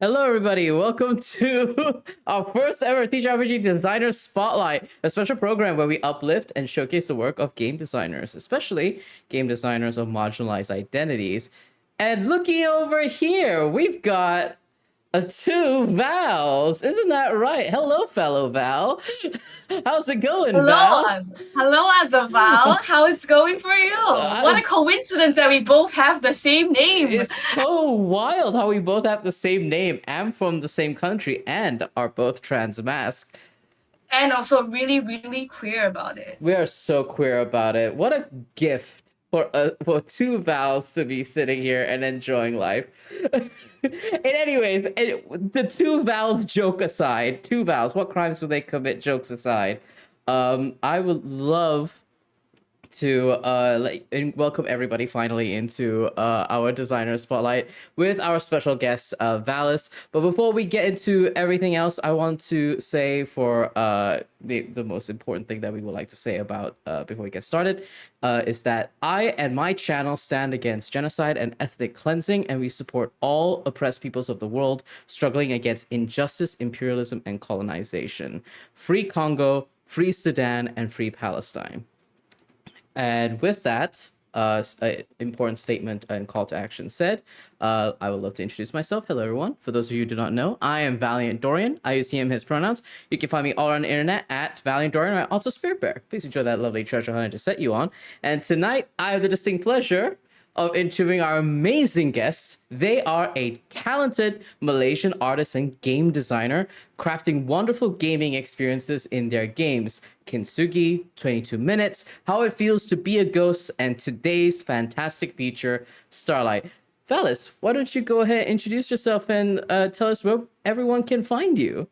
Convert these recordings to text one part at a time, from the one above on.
Hello, everybody. Welcome to our first ever ttrpg Designer Spotlight, a special program where we uplift and showcase the work of game designers, especially game designers of marginalized identities. And looking over here, we've got two Vals. Isn't that right? Hello, fellow Val. How's it going, Hello, Val? hello, Val. How it's going for you? What a It's, coincidence that we both have the same name, it's so wild how we both have the same name, am from the same country, and are both trans masc. and also really, really queer about it. We are so queer about it. What a gift for two Vals to be sitting here and enjoying life. And anyways, the two Vals joke aside, two Vals, what crimes do they commit? Jokes aside, I would love to and welcome everybody finally into our designer spotlight with our special guest Valis. But before we get into everything else, I want to say for the most important thing that we would like to say about before we get started is that I and my channel stand against genocide and ethnic cleansing, and we support all oppressed peoples of the world struggling against injustice, imperialism, and colonization. Free Congo, free Sudan, and free Palestine. And with that, important statement and call to action said, I would love to introduce myself. Hello, everyone. For those of you who do not know, I am Valiant Dorian. I use he, him, his pronouns. You can find me all on the internet at Valiant Dorian or also SpiritBear. Please enjoy that lovely treasure hunt I just set you on. And tonight, I have the distinct pleasure of interviewing our amazing guests. They are a talented Malaysian artist and game designer, crafting wonderful gaming experiences in their games. Kintsugi, 22 Minutes, How It Feels to Be a Ghost, and today's fantastic feature, Starlight. Valis, why don't you go ahead and introduce yourself and tell us where everyone can find you?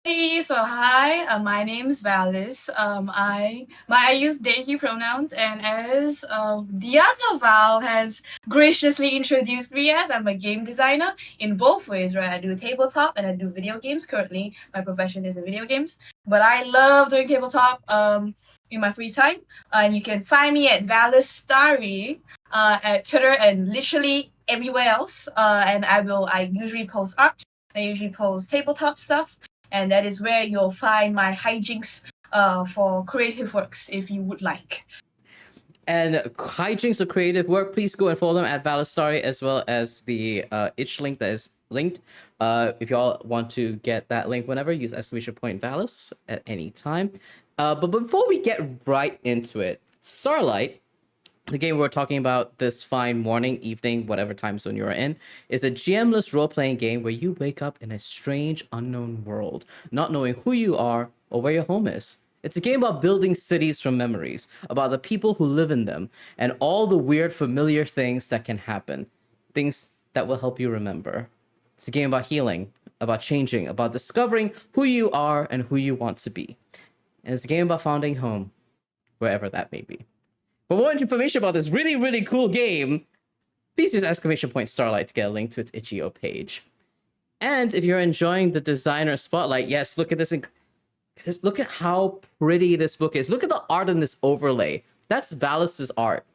Hey, so hi, my name's Valis. I use they he pronouns, and as the other Val has graciously introduced me as, I'm a game designer in both ways, right? I do tabletop and I do video games. Currently, my profession is in video games, but I love doing tabletop in my free time. And you can find me at Valis Starry at Twitter and literally everywhere else. And I usually post art. I usually post tabletop stuff, and that is where you'll find my hijinks for creative works if you would like. And hijinks of creative work, please go and follow them at Valistari as well as the itch link that is linked. If y'all want to get that link whenever, use exclamation point Valis at any time. But before we get right into it, Starlight, the game we're talking about this fine morning, evening, whatever time zone you're in, is a GM-less role-playing game where you wake up in a strange, unknown world, not knowing who you are or where your home is. It's a game about building cities from memories, about the people who live in them, and all the weird, familiar things that can happen, things that will help you remember. It's a game about healing, about changing, about discovering who you are and who you want to be. And it's a game about finding home, wherever that may be. For more information about this really, really cool game, please use exclamation point Starlight to get a link to its itch.io page. And if you're enjoying the designer spotlight, yes, look at this. Look at how pretty this book is. Look at the art in this overlay. That's Valis's art.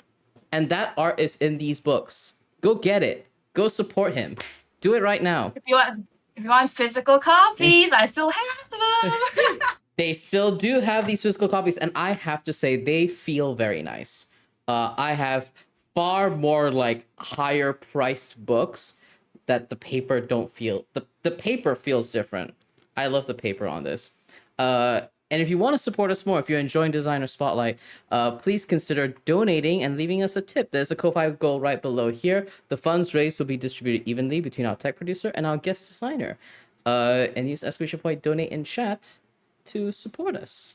And that art is in these books. Go get it. Go support him. Do it right now. If you want physical copies, I still have them. They still do have these physical copies, and I have to say they feel very nice. I have far more like higher priced books that the paper don't feel. The paper feels different. I love the paper on this. And if you want to support us more, if you're enjoying Designer Spotlight, please consider donating and leaving us a tip. There's a Ko-Fi goal right below here. The funds raised will be distributed evenly between our tech producer and our guest designer. And use exclamation point donate in chat to support us.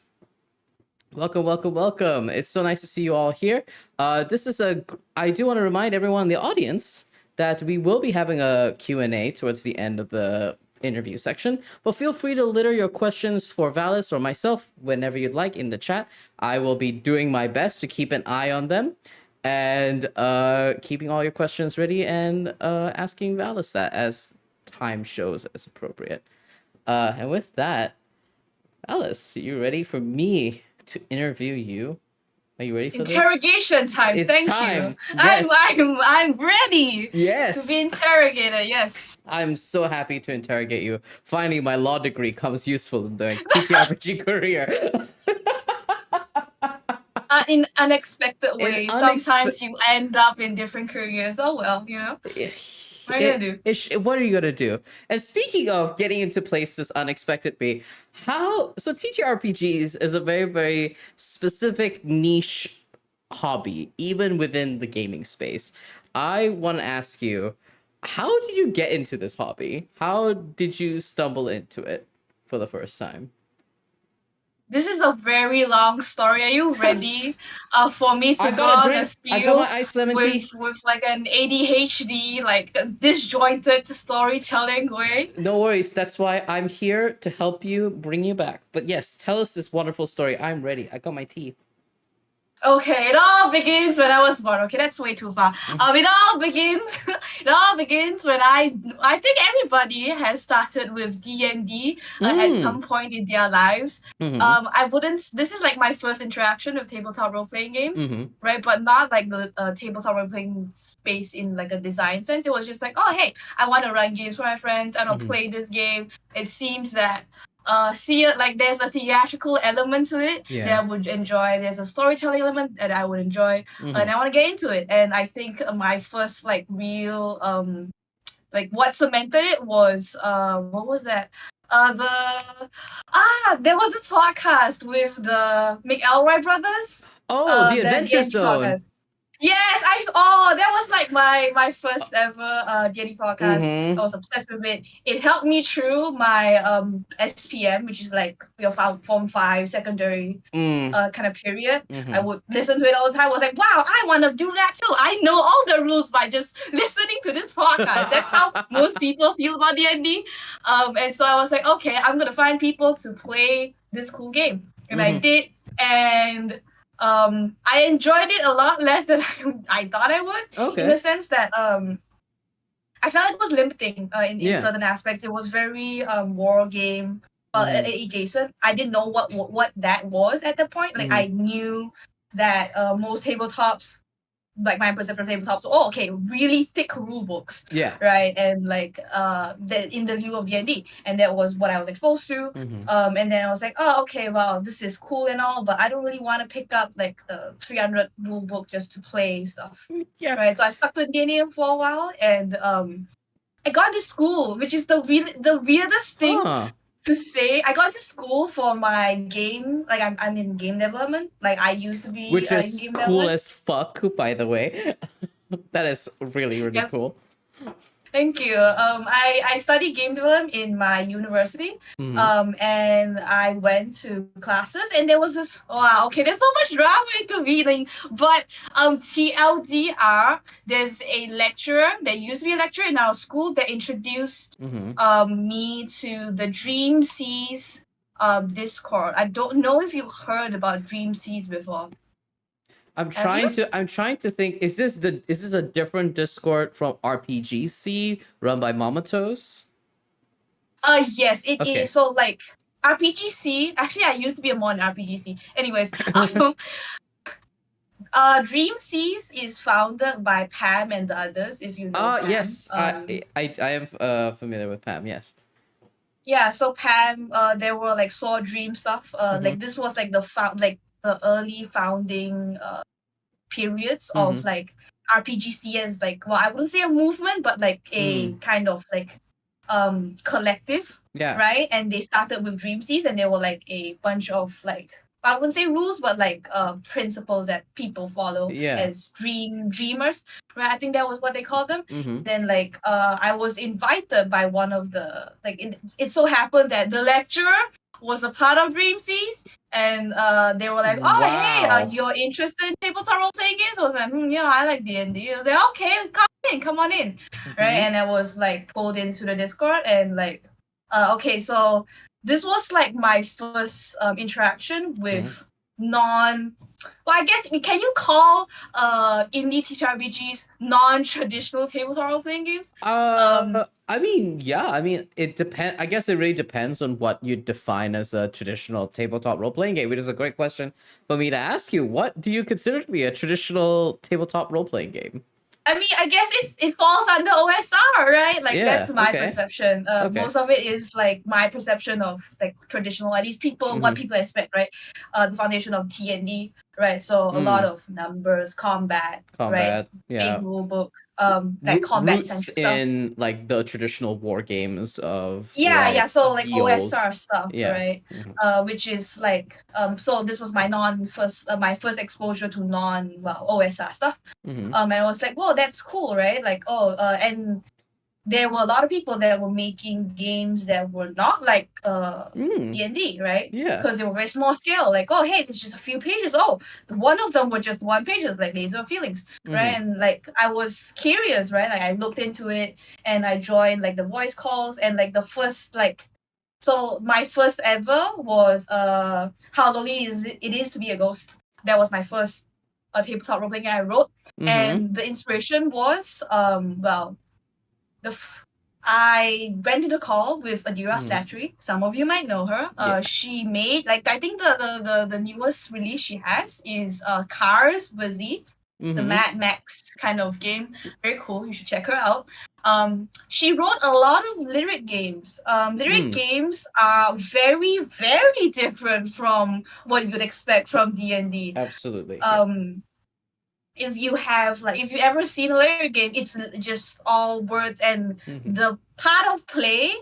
Welcome, welcome, welcome. It's so nice to see you all here. I do want to remind everyone in the audience that we will be having a Q&A towards the end of the interview section, but feel free to litter your questions for Valis or myself whenever you'd like in the chat. I will be doing my best to keep an eye on them and keeping all your questions ready and asking Valis that as time shows as appropriate. And with that, Alice, you ready for me to interview you? Are you ready for this? Interrogation time. It's Thank you. time. Yes. I'm ready to Yes. be interrogated. Yes. I'm so happy to interrogate you. Finally, my law degree comes useful in the TTRPG career. In unexpected In ways. unexpected. Sometimes you end up in different careers. Oh well, you know. What are you gonna do? What are you gonna do? And speaking of getting into places unexpectedly, how so TTRPGs is a very, very specific niche hobby, even within the gaming space. I want to ask you, how did you get into this hobby? How did you stumble into it for the first time? This is a very long story. Are you ready for me I to go got a on a drink. I got spiel my ice lemon tea. with like an ADHD, like disjointed storytelling way? No worries. That's why I'm here to help you bring you back. But yes, tell us this wonderful story. I'm ready. I got my tea. Okay, it all begins when I was born. Okay, that's way too far. It all begins. It all begins when I think everybody has started with D&D at Mm. some point in their lives. Mm-hmm. I wouldn't. This is like my first interaction with tabletop role playing games, Mm-hmm. right? But not like the tabletop role playing space in like a design sense. It was just like, oh hey, I want to run games for my friends. I don't Mm-hmm. play this game. It seems that like there's a theatrical element to it that Yeah. I would enjoy. There's a storytelling element that I would enjoy, Mm-hmm. and I want to get into it. And I think my first like real like what cemented it was what was that? There was this podcast with the McElroy brothers. Oh, the The Adventure D&D Zone. podcast. Yes, that was like my first ever D&D podcast. I Mm-hmm. was obsessed with it. It helped me through my SPM, which is like your form 5 secondary Mm. kind of period. I Mm-hmm. would listen to it all the time. I was like, wow, I want to do that too. I know all the rules by just listening to this podcast. That's how most people feel about D&D. And so I was like, okay, I'm gonna find people to play this cool game, and I Mm-hmm. did. And I enjoyed it a lot less than I thought I would, in the Okay. sense that I felt like it was limiting in Yeah. certain aspects. It was very war game Mm-hmm. adjacent. I didn't know what that was at the point. Like Mm-hmm. I knew that most tabletops, like my perception of tabletops, oh okay, really thick rule books, Yeah. right? And like in the view of D&D, and that was what I was exposed to. Mm-hmm. And then I was like, oh okay, well this is cool and all, but I don't really want to pick up like a 300 rule book just to play stuff, Yeah. right? So I stuck to D&D for a while, and I got into school, which is the weirdest thing Huh. to say. I got into school for my game. Like I'm in game development. Like I used to be Which in is game cool development. as fuck, by the way. That is really, really Yes. cool. Thank you. I studied game development in my university. Mm-hmm. And I went to classes, and there was this. Wow. Okay, there's so much drama into reading, but TLDR, there's a lecturer that used to be a lecturer in our school that introduced Mm-hmm. me to the Dream Seas Discord. I don't know if you heard about Dream Seas before. Have you? I'm trying to think, is this a different Discord from RPGC run by Mamatos? Yes, it is. Okay. So like RPGC. Actually, I used to be a mod in RPGC. Anyways, Dream Seas is founded by Pam and the others. If you know Pam. Yes. I am familiar with Pam, yes. Yeah. So Pam, there were like Saw Dream stuff. Mm-hmm. Like this was like like the early founding periods Mm-hmm. of like RPGC as like, well, I wouldn't say a movement, but like a Mm. kind of like collective, Yeah. right? And they started with Dream Seas, and there were like a bunch of like, I wouldn't say rules, but like principles that people follow Yeah. as dreamers, right? I think that was what they called them. Mm-hmm. Then like I was invited by one of the like it so happened that the lecturer was a part of Dream Seas, and they were like, "Oh, hey, Wow. you're interested in tabletop role playing games?" I was like, "Yeah, I like D&D." I was like, "Okay, come on in," right? Mm-hmm. And I was like pulled into the Discord, and like, okay, so this was like my first interaction Mm-hmm. with non, well, I guess, can you call indie TTRPGs non-traditional tabletop role-playing games? I mean, yeah, I mean, it depend. I guess it really depends on what you define as a traditional tabletop role playing game, which is a great question for me to ask you. What do you consider to be a traditional tabletop role playing game? I mean, I guess it falls under OSR, right? Like that's Yeah. my Okay. perception. Okay. Most of it is like my perception of like traditional, at least people, what Mm-hmm. people expect, right? The foundation of TND, right? So a lot Mm. of numbers, combat, right? Combat. Big Yeah. rule book, like combat Roots centric stuff. in like the traditional war games of Yeah, like so like the old. OSR stuff, Yeah. right? Mm-hmm. Which is like so this was my non first my first exposure to non, well, OSR stuff. Mm-hmm. And I was like, whoa, that's cool, right? Like, and there were a lot of people that were making games that were not like Mm. D&D, right? Yeah. Because they were very small scale. Like, oh, hey, it's just a few pages. Oh, one of them were just one pages, like Laser of Feelings, right? Mm-hmm. And like, I was curious, right? Like, I looked into it and I joined like the voice calls and like the first like. So my first ever was How Lonely It Is to Be a Ghost. That was my first tabletop role playing game I wrote, Mm-hmm. and the inspiration was well, the I went to the call with Adira Mm-hmm. Slattery. Some of you might know her. Yeah. She made like I think the newest release she has is Cars V, the Mm-hmm. Mad Max kind of game. Very cool. You should check her out. She wrote a lot of lyric games. Lyric Mm. games are very very different from what you would expect from D&D. Absolutely. Yeah. Um, if you ever seen a lyric game, it's just all words, and Mm-hmm. the part of play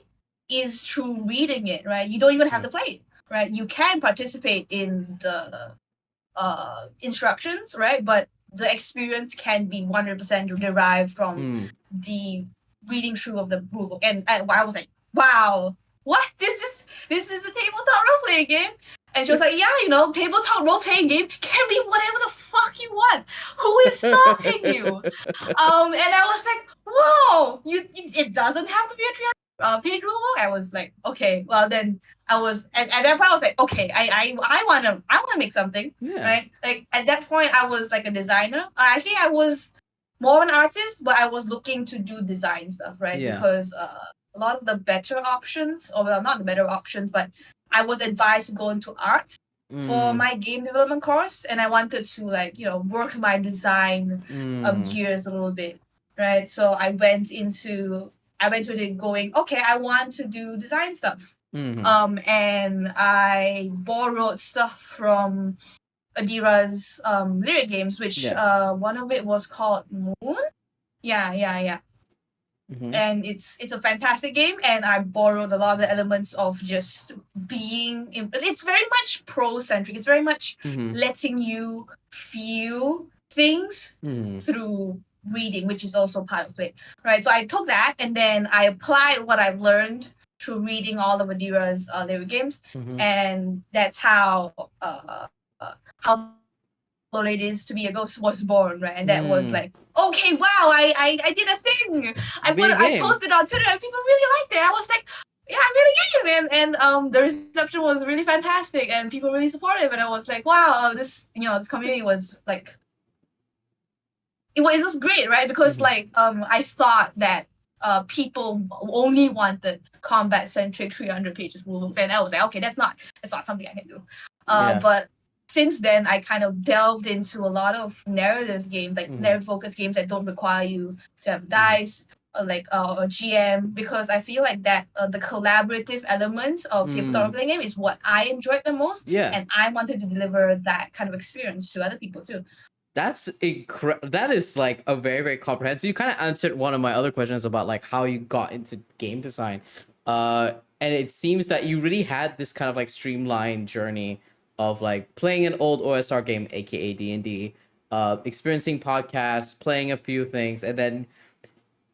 is through reading it, right? You don't even have Mm. to play it, right? You can participate in the instructions, right? But the experience can be 100% derived from Mm. the reading through of the rulebook. And I was like, wow, what? This is a tabletop role playing game? And she was like, yeah, tabletop role playing game can be whatever the fuck you want. Who is stopping you? And I was like, whoa, it doesn't have to be a 300 page rulebook. I was like, okay, well then I was at that point I was like, okay, I wanna make something, Yeah. right? Like at that point I was like a designer. I think I was more of an artist, but I was looking to do design stuff, right? Yeah. Because a lot of the better options, or well, not the better options, but I was advised to go into art for Mm. my game development course, and I wanted to like work my design Mm. gears a little bit, right? So I went to it going, okay, I want to do design stuff. Mm-hmm. And I borrowed stuff from Adira's lyric games, which Yeah. one of it was called Moon. Yeah. Mm-hmm. And it's a fantastic game, and I borrowed a lot of the elements of just being it's very much pro centric. It's very much Mm-hmm. letting you feel things Mm-hmm. through reading, which is also part of play, right? So I took that and then I applied what I've learned through reading all of Adira's lyric games, Mm-hmm. and that's how Lord It Is to Be a Ghost was born, right? And that was Mm. like, okay, wow, I did a thing. You made a I game. posted on Twitter and people really liked it. I was like, yeah, I made a game, and the reception was really fantastic and people really supportive, and I was like, wow, this community was like, it was great, right? Because Mm-hmm. like I thought that people only wanted combat centric 300 pages rules, and I was like, okay, that's not something I can do. Yeah. But since then, I kind of delved into a lot of narrative games, like Mm-hmm. narrative focused games that don't require you to have Mm-hmm. dice or GM, because I feel like that the collaborative elements of tabletop role Mm. playing game is what I enjoyed the most, Yeah. and I wanted to deliver that kind of experience to other people too. That's incredible. That is like a very, very comprehensive. You kind of answered one of my other questions about like how you got into game design. And it seems that you really had this kind of like streamlined journey of like playing an old OSR game, aka D&D, experiencing podcasts, playing a few things, and then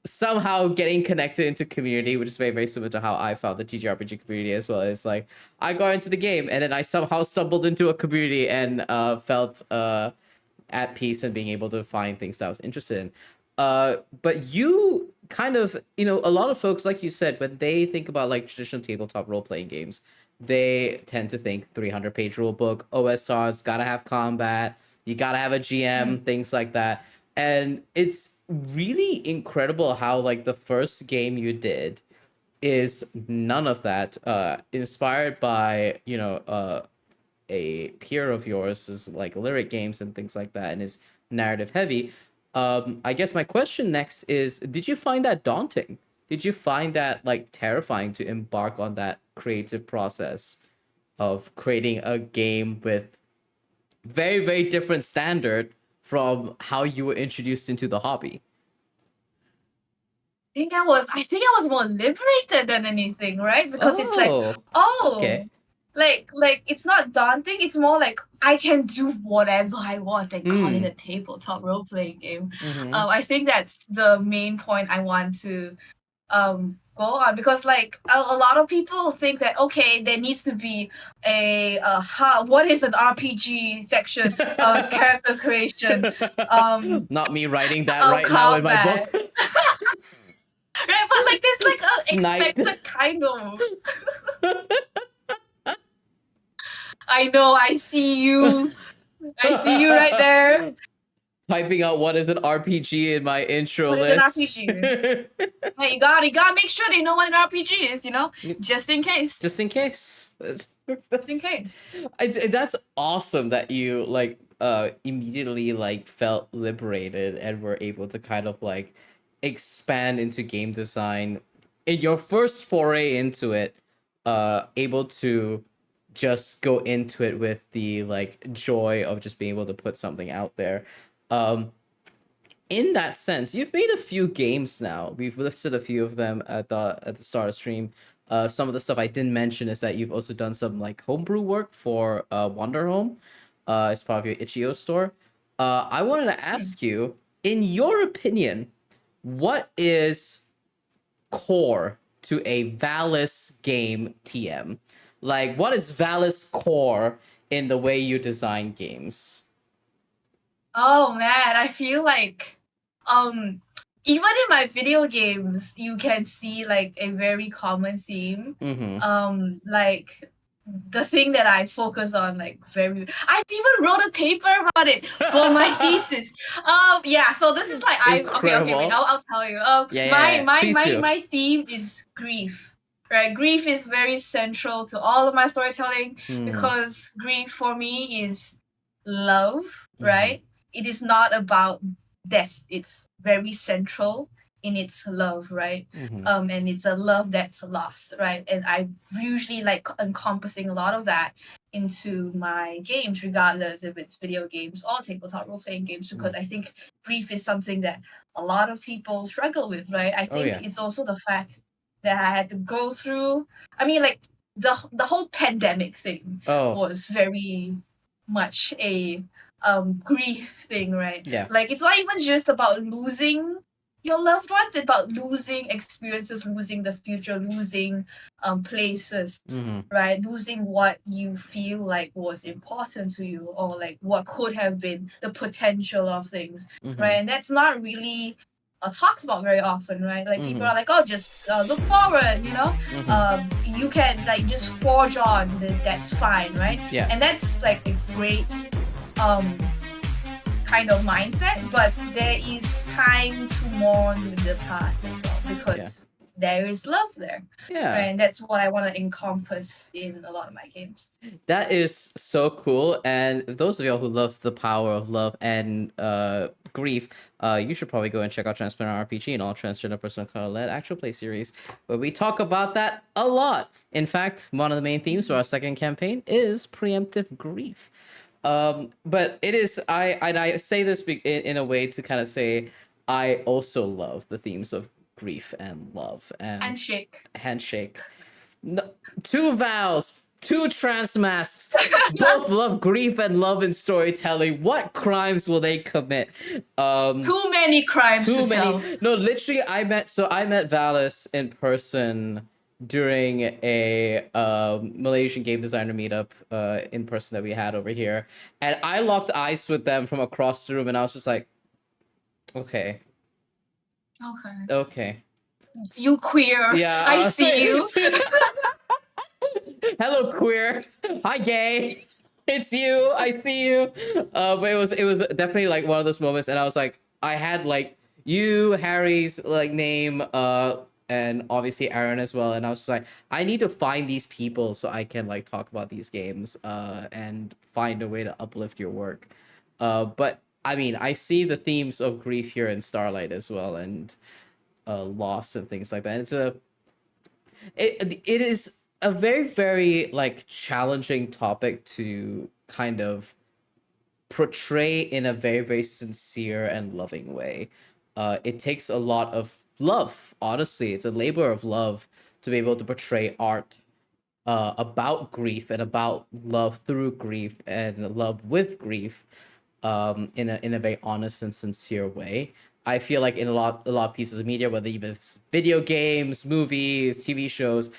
somehow getting connected into community, which is very, very similar to how I found the TTRPG community as well. It's like I got into the game and then I somehow stumbled into a community and felt at peace and being able to find things that I was interested in. But you kind of, a lot of folks, like you said, when they think about like traditional tabletop role playing games, they tend to think 300-page rule book, OSRs, gotta have combat, you gotta have a GM, Mm. things like that. And it's really incredible how like the first game you did is none of that. Inspired by, a peer of yours is like lyric games and things like that and is narrative heavy. I guess my question next is, did you find that daunting? Did you find that like terrifying to embark on that creative process of creating a game with very, very different standard from how you were introduced into the hobby? I think I was more liberated than anything, right? Because it's like, Oh, oh, okay. like it's not daunting. It's more like I can do whatever I want and call it Hmm. a tabletop role playing game. Mm-hmm. I think that's the main point I want to go on, because like a lot of people think that okay, there needs to be what is an RPG section, character creation, um Not me writing that right now in my combat, book. right? But like there's like a Sniped. expected kind of, I know, I see you right there. Typing out what is an RPG in my intro What is an list. RPG? Hey, you gotta make sure they know what an RPG is, just in case. Just in case. Just in case. That's awesome that you like immediately like felt liberated and were able to kind of like expand into game design in your first foray into it, able to just go into it with the like joy of just being able to put something out there. um in that sense, you've made a few games now. We've listed a few of them at the start of stream. Some of the stuff I didn't mention is that you've also done some like homebrew work for Wander Home, as part of your itch.io store. I wanted to Hmm. ask you, in your opinion, what is core to a Valis game TM? Like, what is Valis core in the way you design games? Oh man, I feel like um even in my video games you can see like a very common theme. Mm-hmm. Like the thing that I focus on, like, very I've even wrote a paper about it for my thesis. Yeah, so this is like I okay, wait, Incredible. I'll tell you. Yeah, yeah, My yeah. my Please my do. my theme is grief. Right? Grief is very central to all of my storytelling, Hmm. because grief for me is love, Mm-hmm. right? It is not about death. It's very central in its love, right? Mm-hmm. And it's a love that's lost, right? And I usually like encompassing a lot of that into my games, regardless if it's video games or tabletop role playing games, because I think grief is something that a lot of people struggle with, right? I Oh think yeah. it's also the fact that I had to go through. I mean, like the whole pandemic thing Oh was very much a grief thing, right? yeah. Like it's not even just about losing your loved ones, it's about losing experiences, losing the future, losing places, Mm-hmm. right? Losing what you feel like was important to you, or like what could have been the potential of things, Mm-hmm. right? And that's not really talked about very often, right? Like people Mm-hmm. are like, oh, just look forward, Mm-hmm. you can like just forge on, that's fine, right? Yeah. And that's like a great um kind of mindset, but there is time to mourn with the past as well, Yeah. because there is love there, right? Yeah. And that's what I want to encompass in a lot of my games. That is so cool. And those of y'all who love the power of love and grief, you should probably go and check out Transparent RPG and all transgender personal color led actual play series, where we talk about that a lot. In fact, one of the main themes for our second campaign is preemptive grief. But it is I say this in a way to kind of say I also love the themes of grief and love and Handshake. handshake. No, two vows, two trans masks, both love grief and love in storytelling. What crimes will they commit? Too many crimes to Too tell. many. No, literally, I met Valis in person during a Malaysian game designer meetup in person that we had over here, and I locked eyes with them from across the room, and I was just like, okay, Okay. okay, You queer. yeah. I I was see like, you. Hello, queer. Hi, gay. It's you. I see you. But it was definitely like one of those moments, and I was like, I had like you, Harry's like name, and obviously Aaron as well, and I was just like, I need to find these people so I can like talk about these games, and find a way to uplift your work. But I mean, I see the themes of grief here in Starlight as well, and loss and things like that. And it is a very very like challenging topic to kind of portray in a very very sincere and loving way. It takes a lot of love. Honestly, it's a labor of love to be able to portray art about grief and about love through grief and love with grief, in a very honest and sincere way. I feel like in a lot of pieces of media, whether even it's video games, movies, TV shows,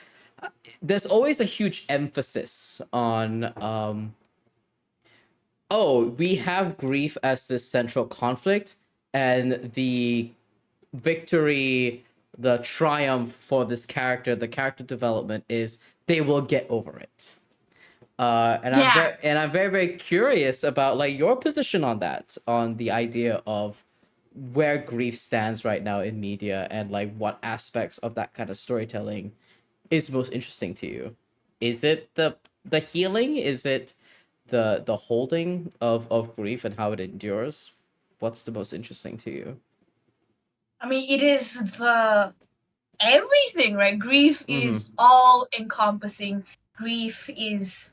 there's always a huge emphasis on oh, we have grief as this central conflict, and the victory, the triumph for this character, the character development is they will get over it. And I'm Yeah. very very curious about like your position on that, on the idea of where grief stands right now in media, and like what aspects of that kind of storytelling is most interesting to you. Is it the healing? Is it the holding of grief and how it endures? What's the most interesting to you? I mean, it is the everything, right? Grief Mm-hmm. is all encompassing. Grief is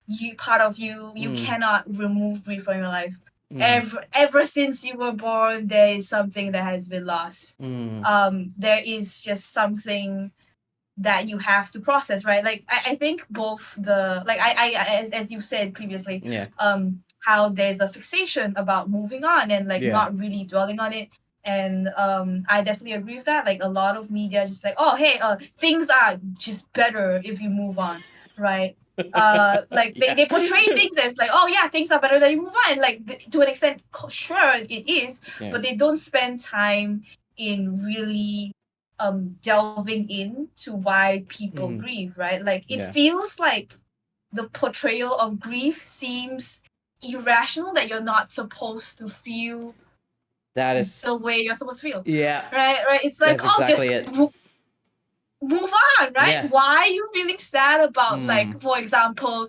you part of you. You Mm. cannot remove grief from your life. Mm. Ever since you were born, there is something that has been lost. Mm. There is just something that you have to process, right? Like I think both the like as you said previously, Yeah. how there's a fixation about moving on and like Yeah. not really dwelling on it. And I definitely agree with that. Like a lot of media just like, oh hey, things are just better if you move on, right? Like they, Yeah. they portray things as like, oh yeah, things are better than you move on. Like to an extent, sure it is, Yeah. but they don't spend time in really delving into why people Mm. grieve, right? Like it Yeah. feels like the portrayal of grief seems irrational, that you're not supposed to feel That is the way you're supposed to feel. yeah. Right? It's like, That's oh, exactly just it. move on, right? Yeah. Why are you feeling sad about, like, Mm. for example,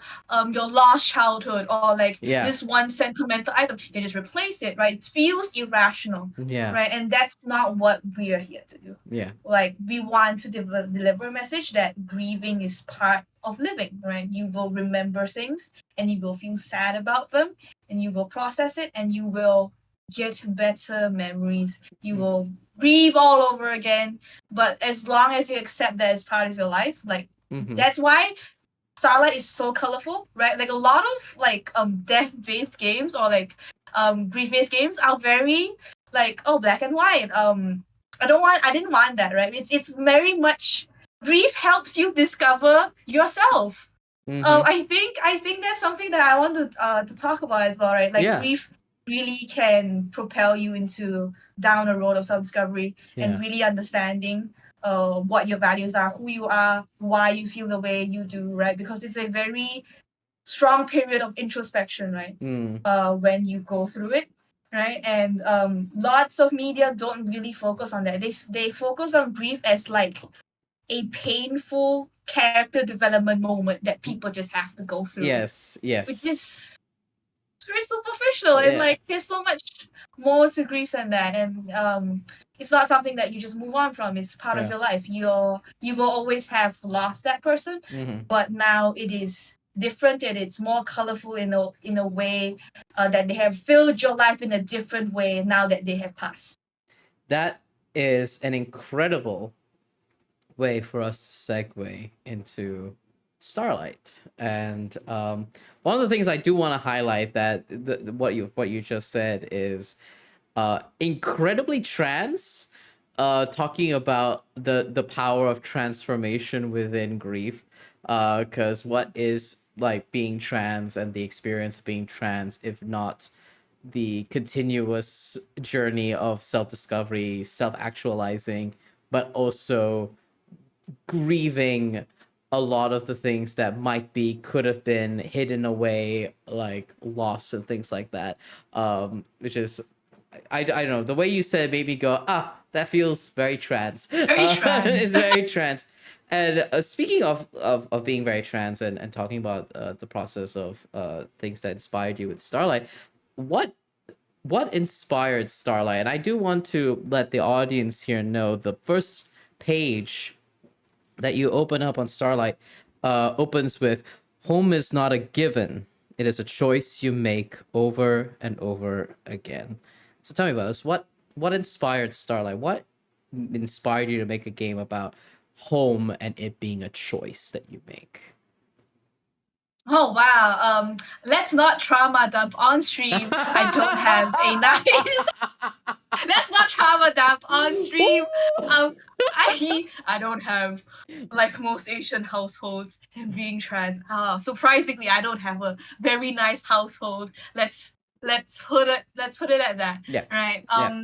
your lost childhood, or like Yeah. this one sentimental item? You just replace it, right? It feels irrational, Yeah. right? And that's not what we are here to do. Yeah. Like we want to deliver a message that grieving is part of living, right? You will remember things and you will feel sad about them, and you will process it, and you will get better memories. You Mm. will grieve all over again, but as long as you accept that as part of your life, like Mm-hmm. that's why Starlight is so colorful, right? Like a lot of like death based games, or like grief based games are very like, oh, black and white. I didn't want that, right? It's very much grief helps you discover yourself. Mm-hmm. I think that's something that I want to talk about as well, right? Like Yeah. grief really can propel you into down a road of self discovery and Yeah. really understanding what your values are, who you are, why you feel the way you do, right? Because it's a very strong period of introspection, right? Mm. When you go through it, right? And lots of media don't really focus on that. They focus on grief as like a painful character development moment that people just have to go through, Yes. which Yes. is very superficial, and Yeah. like there's so much more to grief than that. And it's not something that you just move on from. It's part of Yeah. your life. You will always have lost that person, Mm-hmm. but now it is different, and it's more colorful in a way that they have filled your life in a different way now that they have passed. That is an incredible way for us to segue into Starlight. And one of the things I do want to highlight that what you just said is incredibly trans. Talking about the power of transformation within grief. Because what is like being trans and the experience of being trans if not the continuous journey of self discovery, self actualizing, but also grieving a lot of the things that might be could have been hidden away, like lost and things like that. Which is, I don't know, the way you said made me go, that feels very trans. Very trans. It's very trans. And speaking of being very trans and talking about the process of things that inspired you with Starlight, what what inspired Starlight? And I do want to let the audience here know the first page that you open up on Starlight opens with "Home is not a given; it is a choice you make over and over again." So tell me about this. What inspired Starlight? What inspired you to make a game about home and it being a choice that you make? Oh wow. Let's not trauma dump on stream. I don't have a nice. Let's not trauma dump on stream. Um, I don't have like most Asian households and being trans. Surprisingly, I don't have a very nice household. Let's put it at that. Yeah, Right. yeah.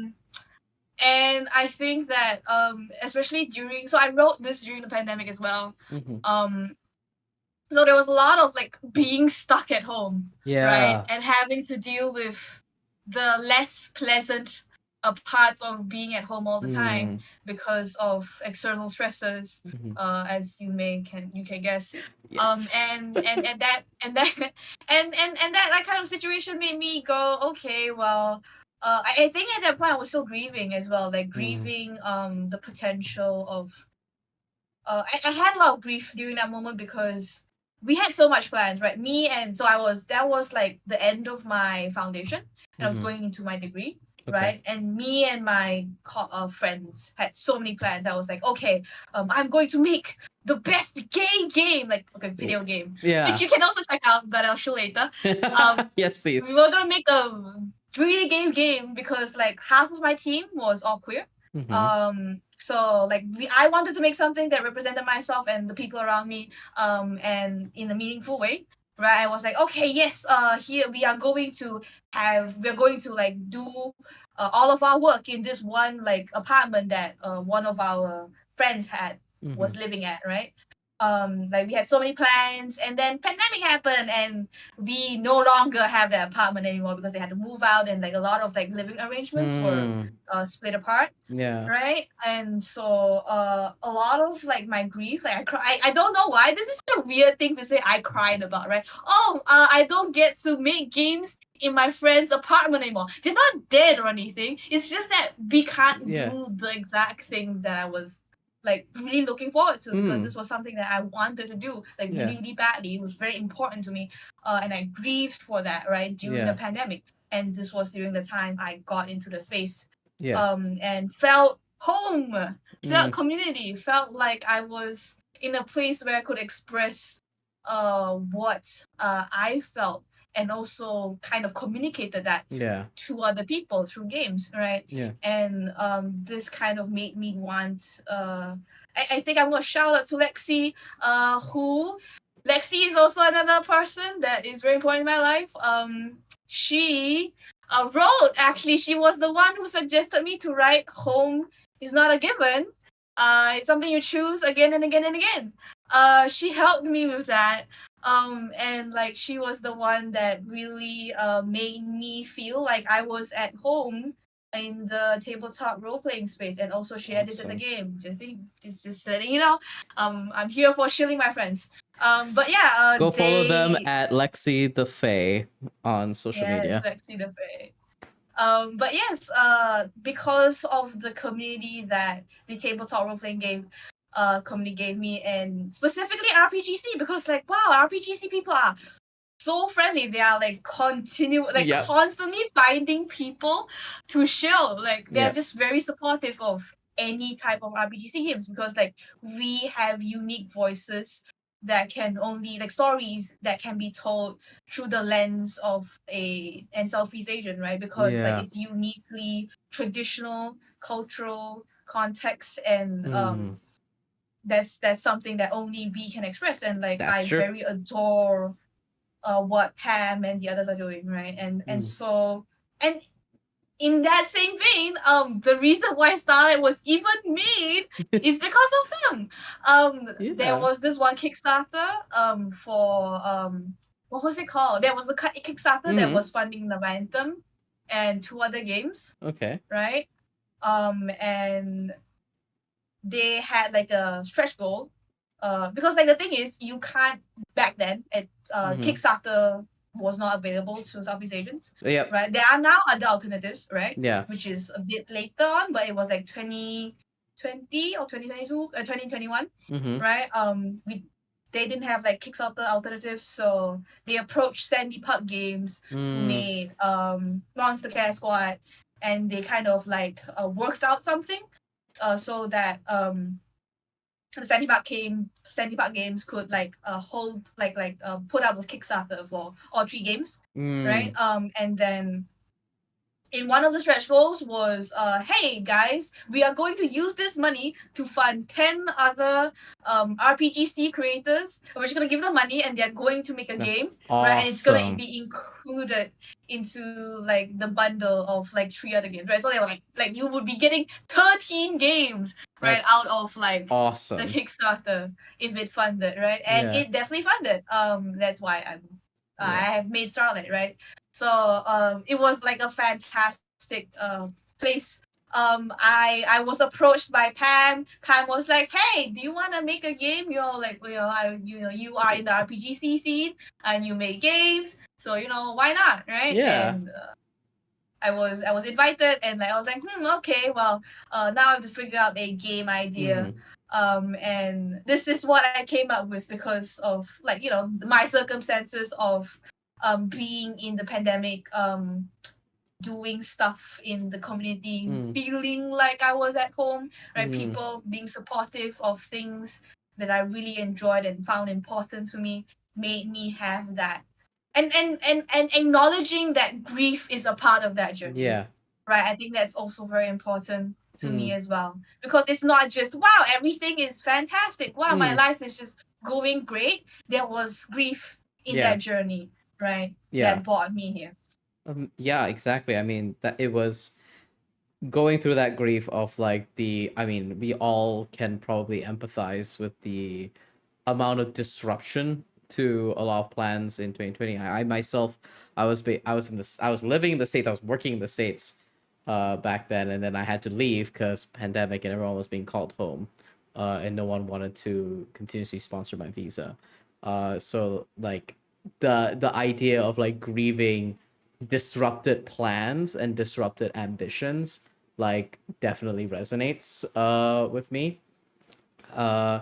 And I think that especially during, so I wrote this during the pandemic as well. Mm-hmm. Um, so there was a lot of like being stuck at home, right, Yeah. and having to deal with the less pleasant parts of being at home all the time Mm. because of external stressors, Mm-hmm. as you can guess. Yes. And that that kind of situation made me go, okay, well, I think at that point I was still grieving as well, like Mm. grieving the potential of I had a lot of grief during that moment because we had so much plans, right? Me and so I was that was like the end of my foundation, and I was Mm-hmm. going into my degree, Okay. right? And me and my friends had so many plans. I was like, okay, I'm going to make the best gay game, like okay, video game, which Yeah. you can also check out, but I'll show later. Um, Yes, we please. were gonna make a really gay game because like half of my team was all queer, Mm-hmm. so like I wanted to make something that represented myself and the people around me, and in a meaningful way, right? I was like, okay, yes, here we're going to like do all of our work in this one like apartment that one of our friends had Mm-hmm. was living at, right? Like we had so many plans, and then pandemic happened, and we no longer have that apartment anymore because they had to move out, and like a lot of like living arrangements were Hmm. split apart, Yeah. right? And so a lot of like my grief, like I cry, I don't know why this is a weird thing to say I cried about, right? Oh, I don't get to make games in my friend's apartment anymore. They're not dead or anything, it's just that we can't Yeah. do the exact things that I was like really looking forward to, because Hmm. this was something that I wanted to do like Yeah. really really badly. It was very important to me, and I grieved for that, right, during the Yeah. pandemic. And this was during the time I got into the space, Yeah. and felt home, felt Mm. community, felt like I was in a place where I could express what I felt, and also kind of communicated that Yeah. to other people through games, right? Yeah. And this kind of made me want I think I'm gonna shout out to Lexi, who Lexi is also another person that is very important in my life. She wrote, actually, she was the one who suggested me to write "Home is not a given. It's something you choose again and again and again." She helped me with that. And like she was the one that really made me feel like I was at home in the tabletop role playing space. And also It's she edited the awesome. game. Just letting you know. I'm here for shilling my friends. But yeah, Go follow them they at Lexi the Fae on social yes, media. Lexi the Fae. But yes, because of the community that the tabletop role playing game community gave me, and specifically RPGC, because like wow, RPGC people are so friendly. They are like Yep. constantly finding people to shill. Like they're Yep. just very supportive of any type of RPGC games, because like we have unique voices that can only like stories that can be told through the lens of an Southeast Asian, right? Because like Yeah. it's uniquely traditional cultural context, and Mm. that's something that only we can express. And like That's I true. very adore what Pam and the others are doing, right? And Mm. so, and in that same vein, the reason why Starlight was even made is because of them. There Yeah. was this one Kickstarter for what was it called? There was a Kickstarter that Mm-hmm. was funding the Anthem and two other games, Okay. right? And they had like a stretch goal. Because like the thing is, you can't back then at Mm-hmm. Kickstarter was not available to Southeast Asians, Yep. right? There are now other alternatives, right? Yeah. Which is a bit later on, but it was like 2020 or 2022, 2021, Mm-hmm. right? They didn't have like Kickstarter alternatives, so they approached Sandy Puck Games, who Mm. made Monster Care Squad, and they kind of like worked out something so that the Sandy Park Games could like hold put out a Kickstarter for all three games, right? Mm. And then in one of the stretch goals was hey guys, we are going to use this money to fund 10 other RPGC creators. We're just going to give them money and they're going to make a That's game, right? And it's going to awesome. be included into like the bundle of like three other games, right? So they were like you would be getting 13 games, right, out That's of like the awesome. Kickstarter if it funded, right? And Yeah. it definitely funded. That's why I Yeah. have made Starlight, right? So it was like a fantastic place. I was approached by Pam. Pam was like, "Hey, do you want to make a game? You are in the RPGC scene and you make games, so why not, right?" Yeah. And I was invited, and like I was like, okay, well, now I have to figure out a game idea. Mm-hmm. And this is what I came up with because of like my circumstances of being in the pandemic, doing stuff in the community, Mm. feeling like I was at home, right? Mm. People being supportive of things that I really enjoyed and found important to me made me have that. And acknowledging that grief is a part of that journey, Yeah. right? I think that's also very important to me Mm. as well. Because it's not just, wow, everything is fantastic. Wow, my Mm. life is just going great. There was grief in Yeah. that journey, right? Yeah. That brought me here. Yeah, exactly. I mean, that it was going through that grief of like I mean, we all can probably empathize with the amount of disruption to a lot of plans in 2020. I myself, I was living in the States, I was working in the States back then, and then I had to leave because pandemic and everyone was being called home, and no one wanted to continuously sponsor my visa. So like the idea of like grieving disrupted plans and disrupted ambitions like definitely resonates with me. Uh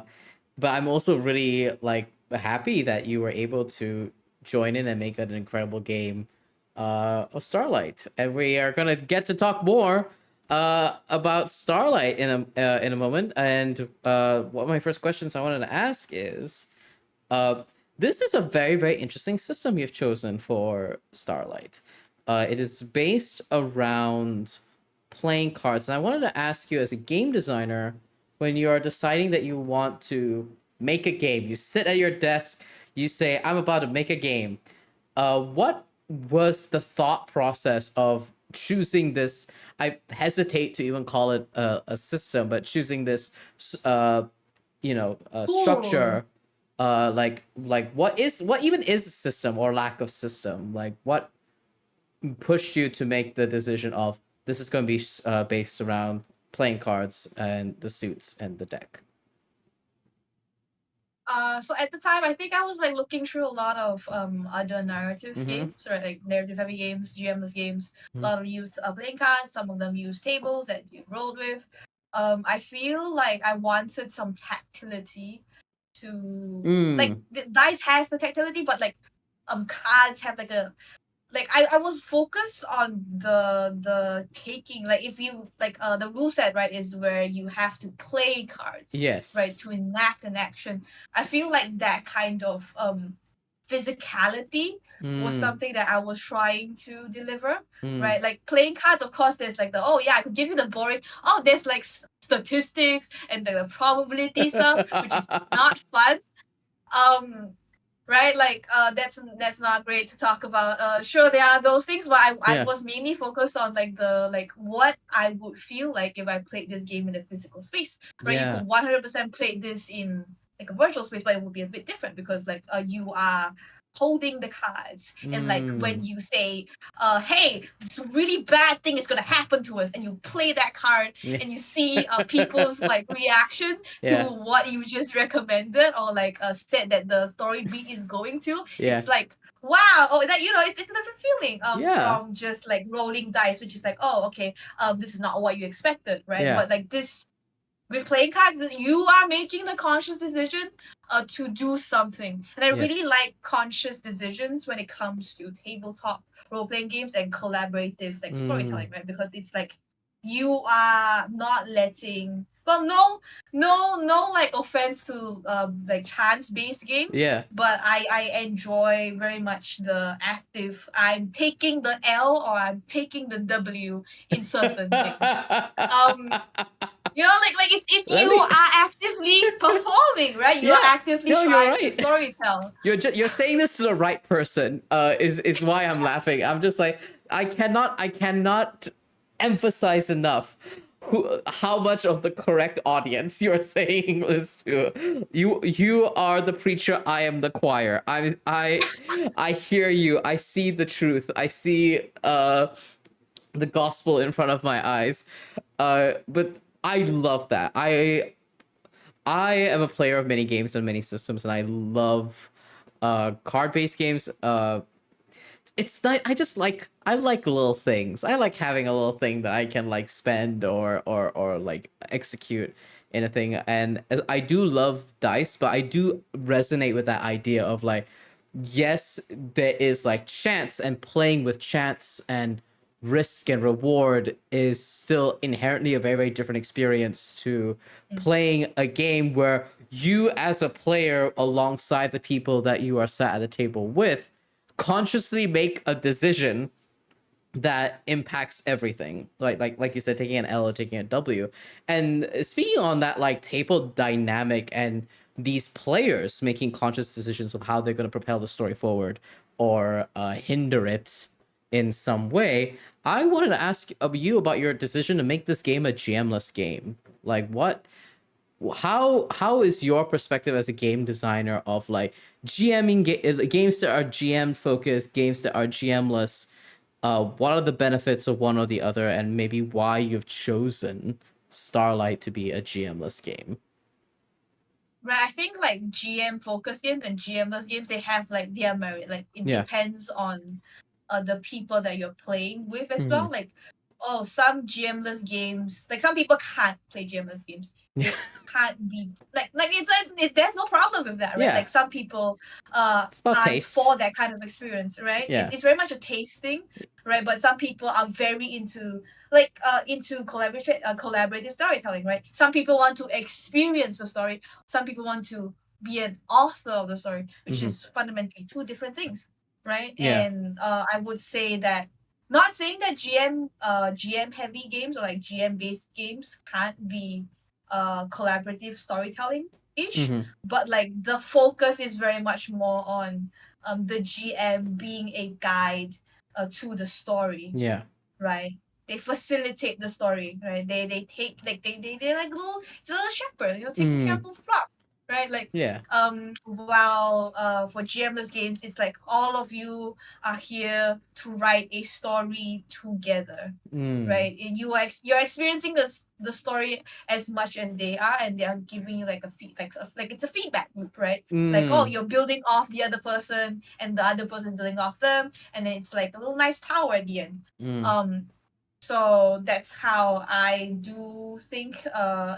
but I'm also really like happy that you were able to join in and make it an incredible game of Starlight. And we are gonna get to talk more about Starlight in a moment. And one of my first questions I wanted to ask is, uh, this is a very, very interesting system you've chosen for Starlight. It is based around playing cards. And I wanted to ask you, as a game designer, when you are deciding that you want to make a game, you sit at your desk, you say, I'm about to make a game. What was the thought process of choosing this? I hesitate to even call it a system, but choosing this Cool. structure, what even is a system or lack of system, like what pushed you to make the decision of this is going to be based around playing cards and the suits and the deck. So at the time, I think I was like looking through a lot of other narrative Mm-hmm. games, right? Like narrative heavy games, GMless games. A Mm. lot of use playing cards. Some of them use tables that you rolled with. I feel like I wanted some tactility to like Mm. the dice has the tactility, but like cards have like a like I was focused on the taking, like if you like the rule set, right, is where you have to play cards, right, Yes. to enact an action. I feel like that kind of physicality was Mm. something that I was trying to deliver, Mm. right? Like playing cards, of course, there's like the, oh yeah, I could give you the boring, oh there's like statistics and the probability stuff, which is not fun. um right? Like that's not great to talk about. Sure, there are those things, but I Yeah. was mainly focused on like the like what I would feel like if I played this game in a physical space, right? You could Yeah. 100% play this in like a virtual space, but it would be a bit different because like you are holding the cards, and like when Mm. you say hey, this really bad thing is gonna happen to us, and you play that card Yeah. and you see people's like reaction to Yeah. what you just recommended or like said that the story beat is going to. Yeah. It's like wow, oh that, you know, it's a different feeling Yeah. from just like rolling dice, which is like, oh okay, this is not what you expected, right? Yeah. But like this, with playing cards, you are making the conscious decision to do something. And I really Yes. like conscious decisions when it comes to tabletop role playing games and collaborative like Mm. storytelling, right? Because it's like you are not letting, well, no like offense to like chance based games, Yeah. but I enjoy very much the active, I'm taking the L or I'm taking the W in certain things. Um you know, like it's Let you me. are actively performing, right? You are Yeah. actively No, you're trying to right. storytell. You're saying this to the right person. Is why I'm laughing. I'm just like, I cannot emphasize enough how much of the correct audience you're saying this to. You are the preacher. I am the choir. I hear you. I see the truth. I see the gospel in front of my eyes. But I love that. I am a player of many games and many systems, and I love card-based games. It's not. I like little things. I like having a little thing that I can like spend or like execute in a thing. And I do love dice, but I do resonate with that idea of like, yes, there is like chance, and playing with chance and risk and reward is still inherently a very, very different experience to Mm. playing a game where you as a player alongside the people that you are sat at the table with consciously make a decision that impacts everything, like you said, taking an L or taking a W. And speaking on that, like table dynamic and these players making conscious decisions of how they're going to propel the story forward or hinder it in some way, I wanted to ask of you about your decision to make this game a GM-less game. Like what, how is your perspective as a game designer of like games that are GM focused, games that are GM-less? What are the benefits of one or the other, and maybe why you've chosen Starlight to be a GM-less game? Right, I think like GM focused games and GMless games, they have like their merit. Like it Yeah. depends on the people that you're playing with as Mm-hmm. well. Like, oh, some GMless games, like some people can't play GMless games. They can't be like it's there's no problem with that, right? Yeah. Like some people It's about aren't taste. for that kind of experience, right? Yeah. It's very much a taste thing, right? But some people are very into like into collaborative storytelling, right? Some people want to experience the story, some people want to be an author of the story, which Mm-hmm. is fundamentally two different things, right? Yeah. And I would say that, not saying that GM heavy games or like GM based games can't be collaborative storytelling ish, Mm-hmm. but like the focus is very much more on the GM being a guide to the story, Yeah. right? They facilitate the story, right? They take like they like little, it's a little shepherd, you know, taking care of Mm. the flock, right? Like Yeah. while for GMless games, it's like all of you are here to write a story together, Mm. right? And you're experiencing the story as much as they are, and they are giving you like a feed like it's a feedback loop, right? Like, oh, Mm. you're building off the other person, and the other person building off them, and then it's like a little nice tower at the end. Mm. um so that's how I do think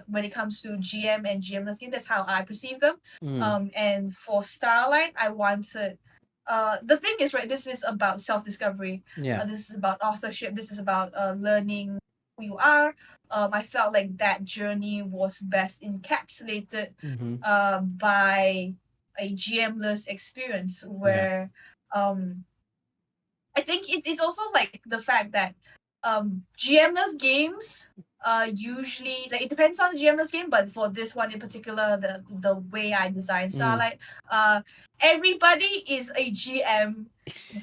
when it comes to GM and GMless game, that's how I perceive them. Mm. And for Starlight, I wanted the thing is, right, this is about self-discovery, Yeah. this is about authorship, this is about learning who you are. I felt like that journey was best encapsulated Mm-hmm. by a GMless experience Yeah. where um I think it's also like the fact that GMless games usually, like, it depends on the GMless game, but for this one in particular, the way I designed Starlight, everybody is a GM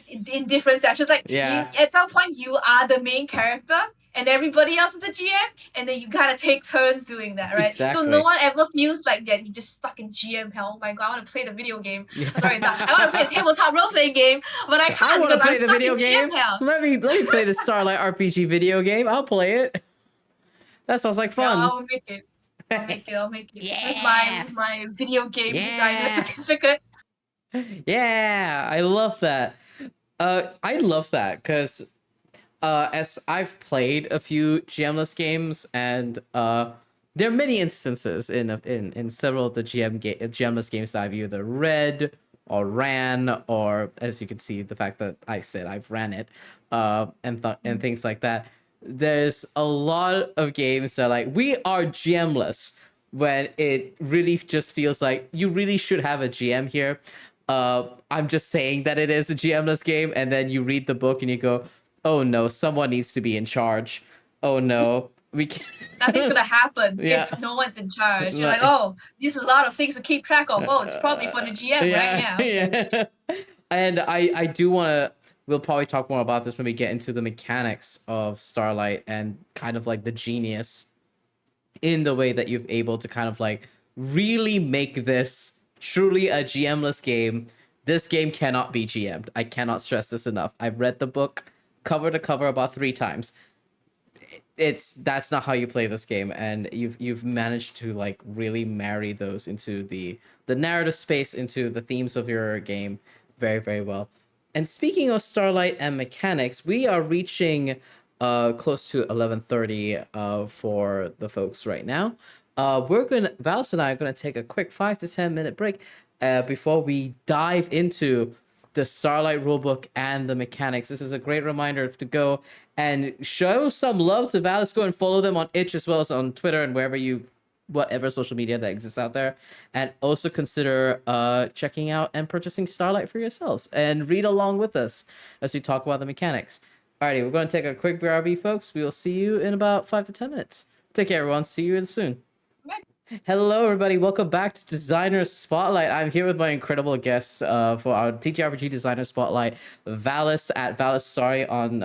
in different sections. Like, you, Yeah, at some point, you are the main character, and everybody else is the GM, and then you gotta take turns doing that, right? So no exactly. one ever feels like that you're just stuck in GM hell. Oh my god, I want to play the video game. Oh, sorry, Yeah. no, I want to play the tabletop role playing game, but I I can't want to because I'm play the stuck in video game. GM hell. Let me play the Starlight RPG video game. I'll play it. That sounds like Yeah, fun. I'll make it. I'll make it Yeah. with my video game designer Yeah. certificate. Yeah. I love that. I love that because as I've played a few GMless games, and there are many instances in several of the GMless games that I've either read or ran, or as you can see, the fact that I said I've ran it, and things like that. There's a lot of games that like we are GMless when it really just feels like you really should have a GM here. I'm just saying that it is a GMless game, and then you read the book and you go, "Oh no, someone needs to be in charge. Oh no, we can't." Nothing's gonna happen Yeah, if no one's in charge. You're like, like, oh, this is a lot of things to keep track of. Oh, it's probably for the GM, right? yeah, Yeah, okay. yeah. And I do want to. We'll probably talk more about this when we get into the mechanics of Starlight and kind of like the genius in the way that you've able to kind of like really make this truly a GMless game. This game cannot be GM'd. I cannot stress this enough. I've read the book cover to cover about 3 times. That's not how you play this game, and you've managed to like really marry those into the narrative space, into the themes of your game very, very well. And speaking of Starlight and mechanics, we are reaching close to 11:30 for the folks right now. We're gonna Valis and I are gonna take a quick 5 to 10 minute break before we dive into the Starlight rulebook and the mechanics. This is a great reminder to go and show some love to Valis. Go and follow them on Itch as well as on Twitter and whatever social media that exists out there. And also consider checking out and purchasing Starlight for yourselves and read along with us as we talk about the mechanics. Alrighty, we're going to take a quick BRB, folks. We will see you in about 5 to 10 minutes. Take care, everyone. See you soon. Hello, everybody. Welcome back to Designer Spotlight. I'm here with my incredible guest for our TTRPG Designer Spotlight, Valis at Valis Sorry on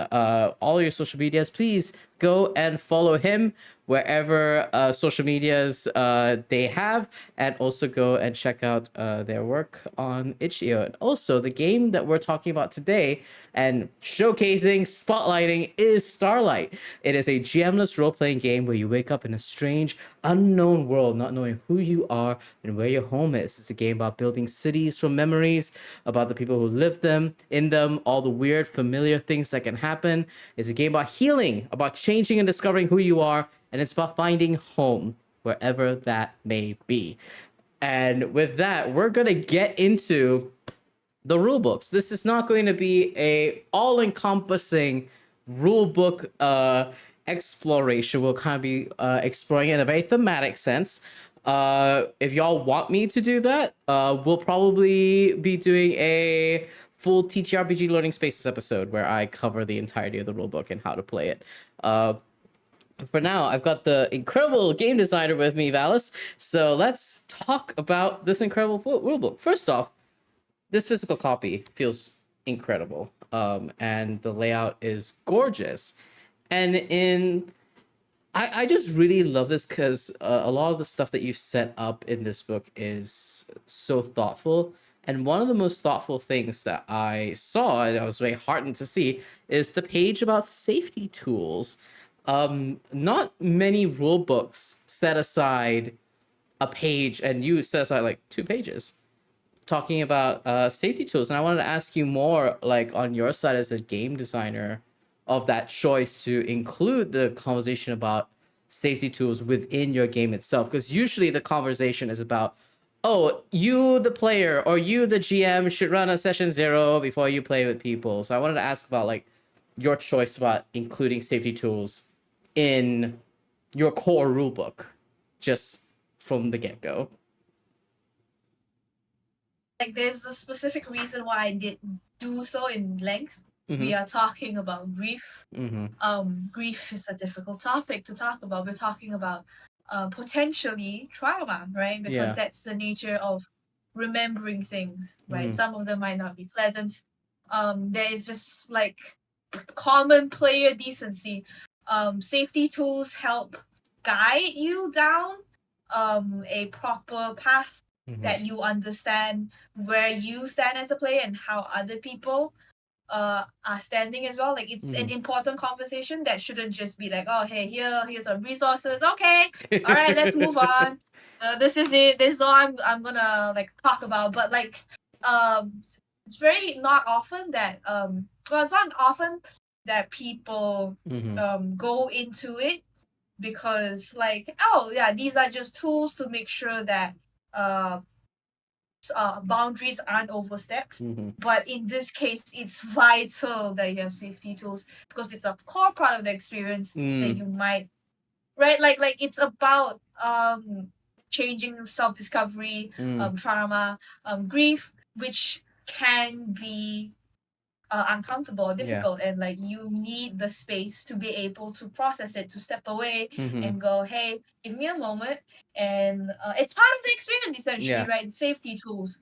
all your social medias. Please go and follow him wherever social medias they have, and also go and check out their work on itch.io. And also, the game that we're talking about today and showcasing, spotlighting is Starlight. It is a GMless role-playing game where you wake up in a strange, unknown world, not knowing who you are and where your home is. It's a game about building cities from memories, about the people who live in them, all the weird, familiar things that can happen. It's a game about healing, about changing and discovering who you are, and it's about finding home, wherever that may be. And with that, we're gonna get into the rule books. This is not going to be a all-encompassing rule book exploration. We'll kind of be exploring it in a very thematic sense. If y'all want me to do that, we'll probably be doing a full TTRPG Learning Spaces episode where I cover the entirety of the rulebook and how to play it. For now, I've got the incredible game designer with me, Valis. So let's talk about this incredible rulebook. First off, this physical copy feels incredible, and the layout is gorgeous. And I just really love this because a lot of the stuff that you set up in this book is so thoughtful. And one of the most thoughtful things that I saw, and I was very heartened to see, is the page about safety tools. Not many rule books set aside a page, and you set aside like 2 pages talking about safety tools. And I wanted to ask you more, like on your side as a game designer, of that choice to include the conversation about safety tools within your game itself. Because usually the conversation is about, oh, you, the player, or you, the GM, should run a session 0 before you play with people. So I wanted to ask about like your choice about including safety tools in your core rulebook just from the get-go. Like, there's a specific reason why I did do so in length. Mm-hmm. we are talking about grief. Mm-hmm. Grief is a difficult topic to talk about. We're talking about potentially trauma, right? Because Yeah. that's the nature of remembering things, right? Mm-hmm. Some of them might not be pleasant. There is just like common player decency. Safety tools help guide you down a proper path Mm-hmm. that you understand where you stand as a player and how other people are standing as well. Like it's Mm-hmm. an important conversation that shouldn't just be like, oh hey, here's some resources. Okay, all right, let's move on. This is it. This is all I'm gonna like talk about. But like, um, it's very not often that well, it's not often that people Mm-hmm. go into it because like, oh yeah, these are just tools to make sure that uh boundaries aren't overstepped. Mm-hmm. But in this case, it's vital that you have safety tools because it's a core part of the experience that Mm. you might right like it's about changing self-discovery, Mm. trauma, grief, which can be uncomfortable or Yeah. difficult, and like you need the space to be able to process it, to step away Mm-hmm. and go, hey, give me a moment. And it's part of the experience essentially, Yeah. right? Safety tools,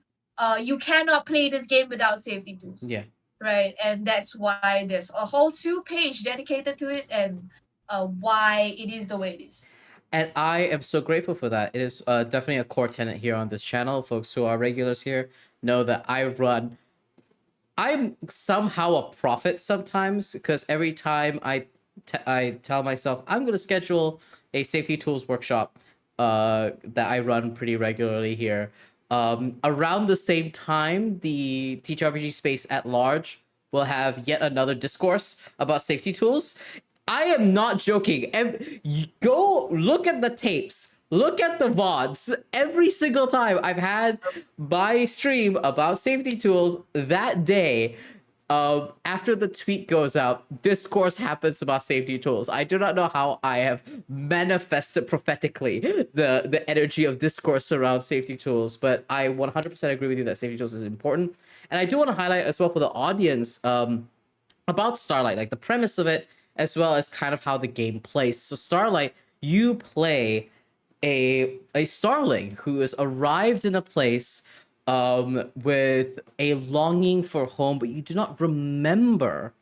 you cannot play this game without safety tools, Yeah. right? And that's why there's a whole 2 page dedicated to it, and why it is the way it is. And I am so grateful for that. It is definitely a core tenet here on this channel. Folks who are regulars here know that I'm somehow a prophet sometimes because every time I tell myself I'm going to schedule a safety tools workshop that I run pretty regularly here. Around the same time, the ttrpg space at large will have yet another discourse about safety tools. I am not joking. Go look at the tapes. Look at the VODs. Every single time I've had my stream about safety tools that day, after the tweet goes out, discourse happens about safety tools. I do not know how I have manifested prophetically the energy of discourse around safety tools, but I 100% agree with you that safety tools is important. And I do want to highlight as well for the audience, about Starlight, like the premise of it, as well as kind of how the game plays. So Starlight, you play a starling who has arrived in a place with a longing for home, but you do not remember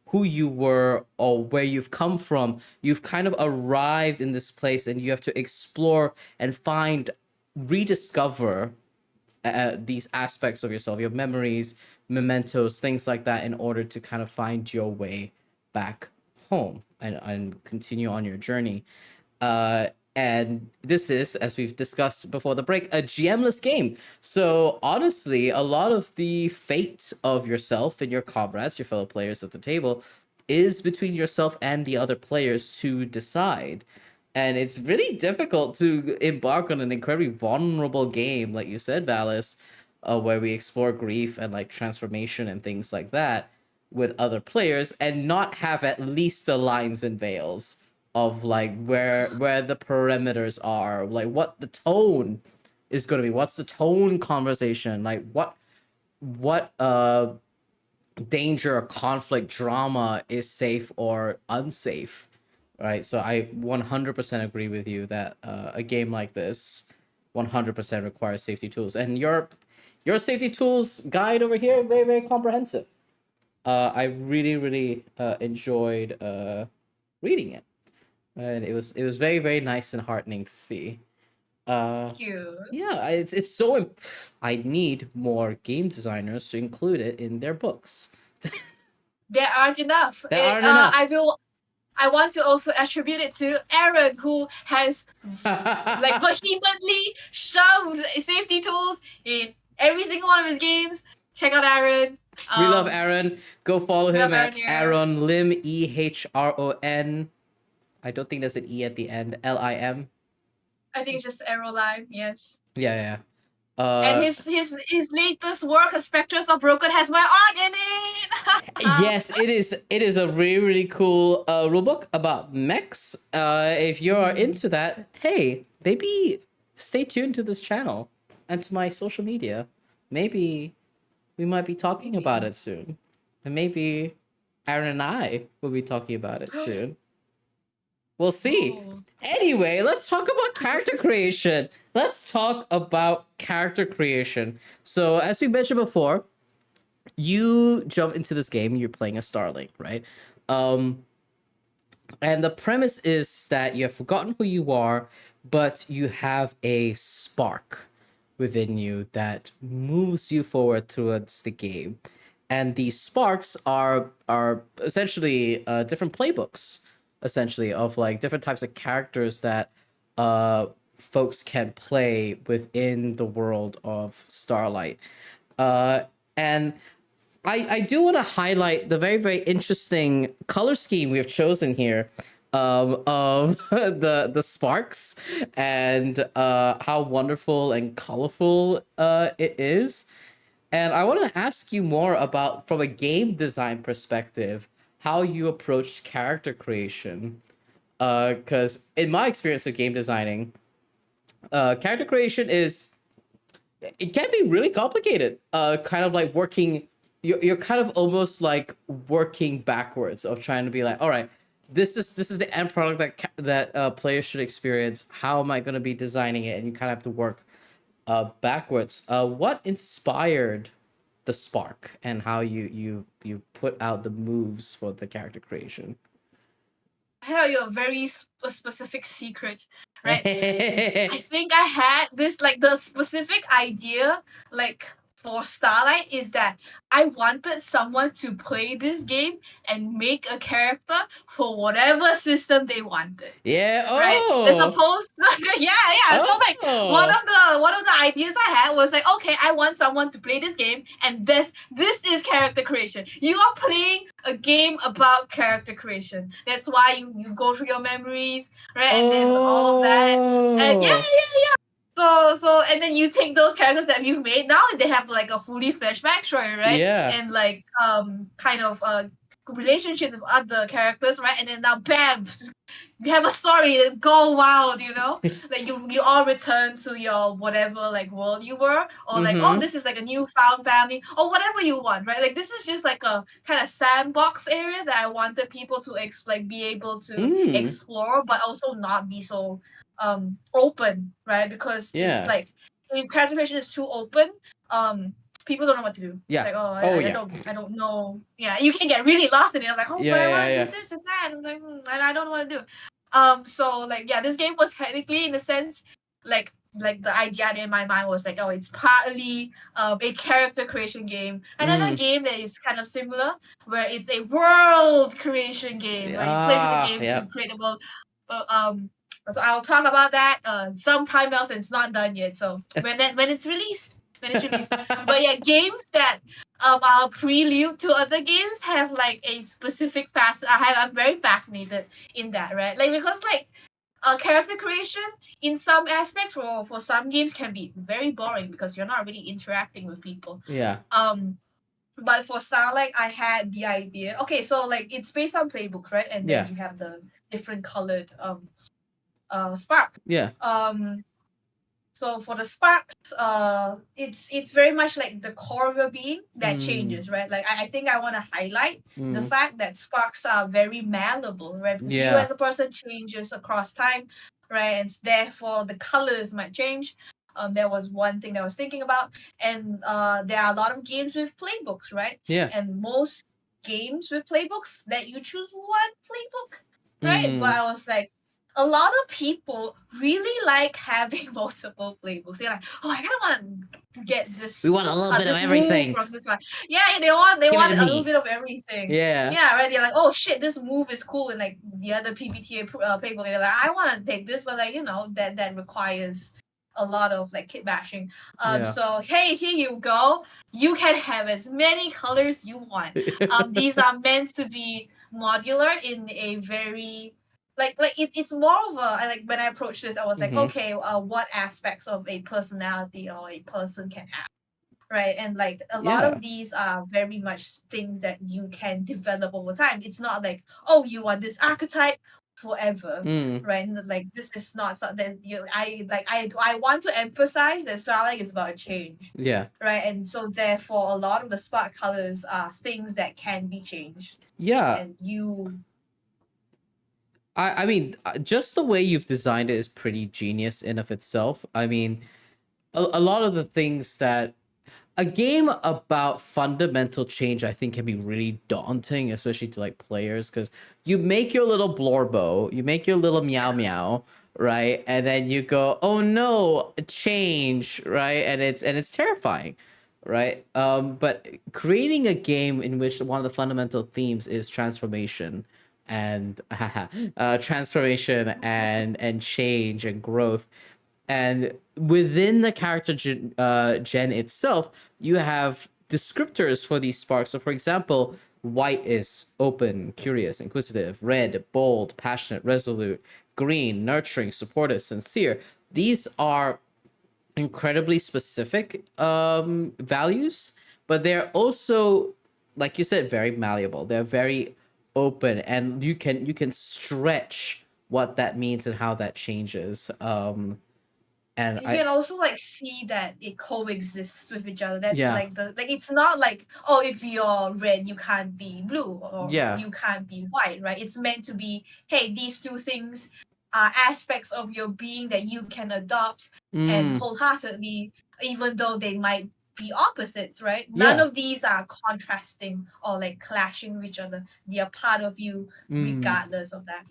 who you were or where you've come from. You've kind of arrived in this place and you have to explore and find, rediscover these aspects of yourself, your memories, mementos, things like that, in order to kind of find your way back home and continue on your journey. And this is, as we've discussed before the break, a GM-less game. So honestly, a lot of the fate of yourself and your comrades, your fellow players at the table, is between yourself and the other players to decide. And it's really difficult to embark on an incredibly vulnerable game, like you said, Valis, where we explore grief and like transformation and things like that with other players, and not have at least the lines and veils of like where the perimeters are, like what the tone is going to be, what's the tone conversation, like what danger or conflict drama is safe or unsafe, right? So I 100% agree with you that a game like this 100% requires safety tools, and your safety tools guide over here very, very comprehensive. I really, really enjoyed reading it, and it was very, very nice and heartening to see. uh Thank you. yeah, it's so I need more game designers to include it in their books. There aren't enough. There aren't enough. I want to also attribute it to Aaron, who has like vehemently shoved safety tools in every single one of his games. Check out Aaron. We love Aaron. Go follow We him love Aaron at here. Aaron Lim, Ehron. I don't think there's an E at the end. Lim. I think it's just Arrow Live, yes. Yeah, yeah. And his latest work, A Spectres of Broken, has my art in it. Yes, it is. It is a really, really cool rulebook about mechs. If you're into that, hey, maybe stay tuned to this channel and to my social media. Maybe we might be talking about Maybe. it soon. and maybe Aaron and I will be talking about it soon. We'll see. Oh. Anyway, let's talk about character creation. Let's talk about character creation. So, as we mentioned before, you jump into this game, you're playing a Starlight, right? Um, and the premise is that you have forgotten who you are, but you have a spark within you that moves you forward towards the game. And these sparks are essentially different playbooks, essentially of like different types of characters that uh folks can play within the world of Starlight. Uh and I do want to highlight the very, very interesting color scheme we have chosen here of the sparks and how wonderful and colorful it is. And I want to ask you more about, from a game design perspective, how you approach character creation. Because in my experience of game designing, character creation is, it can be really complicated. Kind of like working, you're kind of almost like working backwards of trying to be like, all right, this is the end product that players should experience. How am I going to be designing it? And you kind of have to work backwards. What inspired the spark and how you put out the moves for the character creation? I tell you a very specific secret, right? I think I had this like the specific idea like for Starlight is that I wanted someone to play this game and make a character for whatever system they wanted. Yeah. Right? As Oh. opposed yeah. So like Oh. one of the ideas I had was like, okay, I want someone to play this game and this is character creation. You are playing a game about character creation. That's why you go through your memories, right? And then all of that. And Oh. so and then you take those characters that you've made now and they have like a fully fleshed backstory, right? Yeah. And like kind of relationship with other characters, right? And then now bam, you have a story and go wild, you know? Like you all return to your whatever like world you were, or like, oh, Mm-hmm. this is like a newfound family, or whatever you want, right? Like this is just like a kind of sandbox area that I wanted people to like be able to Mm. explore, but also not be so open, right? Because it's Yeah. like if character creation is too open, um people don't know what to do. It's Yeah. like, oh, Oh I yeah. don't know. Yeah, you can get really lost in it. I'm like, oh, but Yeah, I yeah, want to do yeah. this and that. I'm like, I don't know what to do. So like, yeah, this game was technically in a sense like the idea in my mind was like, oh, it's partly a character creation game. Another Mm. game that is kind of similar, where it's a world creation game where you play through the Ah, game to yeah. create a world. Uh, um, so I'll talk about that sometime else. And it's not done yet. So when it's released, when it's released. But yeah, games that are prelude to other games have like a specific I'm very fascinated in that, right? Like because like character creation in some aspects for some games can be very boring because you're not really interacting with people. Yeah. Um but for Starlight, I had the idea. Okay, so like it's based on playbooks, right? And then Yeah. you have the different colored sparks. Yeah. Um so for the sparks, it's very much like the core of your being that Mm. changes, right? Like I think I want to highlight the Mm. fact that sparks are very malleable, right? Because you Yeah. as a person changes across time, right? And therefore the colors might change. There was one thing that I was thinking about, and there are a lot of games with playbooks, right? Yeah. And most games with playbooks let you choose one playbook, right? But Mm. I was like a lot of people really like having multiple playbooks. They're like, oh, I kind of want to get We want a little bit of this move everything. from this one. Yeah, they Give it want to a little me. bit of everything. Yeah. Yeah, right. They're like, oh shit, this move is cool, and like the other PBTA playbook, and they're like, I want to take this, but like that requires a lot of like kit bashing. Yeah. So hey, here you go. You can have as many colors you want. These are meant to be modular in a very it's more of a like when I approached this, I was like, Mm-hmm. okay, what aspects of a personality or a person can have, right? And like a lot Yeah. of these are very much things that you can develop over time. It's not like, oh, you want this archetype, forever, Mm, right? And, like, this is not something I want to emphasize that Starlight is about change, yeah. right? And so therefore a lot of the spark colors are things that can be changed. Yeah. And you I mean, just the way you've designed it is pretty genius in of itself. I mean, a lot of the things that a game about fundamental change, I think, can be really daunting, especially to like players, because you make your little blorbo, you make your little meow meow, right, and then you go, oh no, change, right, and it's terrifying, right. But creating a game in which one of the fundamental themes is transformation and transformation and change and growth, and within the character gen itself, you have descriptors for these sparks. So, for example, white is open, curious, inquisitive; red, bold, passionate, resolute; green, nurturing, supportive, sincere. These are incredibly specific values, but they're also, like you said, very malleable. They're very open, and you can stretch what that means and how that changes. And you I can also like see that it coexists with each other. That's yeah, like the like it's not like, oh, if you're red you can't be blue, or yeah. you can't be white, right? It's meant to be, hey, these two things are aspects of your being that you can adopt and Mm, wholeheartedly, even though they might be opposites, right? None yeah. of these are contrasting or like clashing with each other. They are part of you Mm. regardless of that.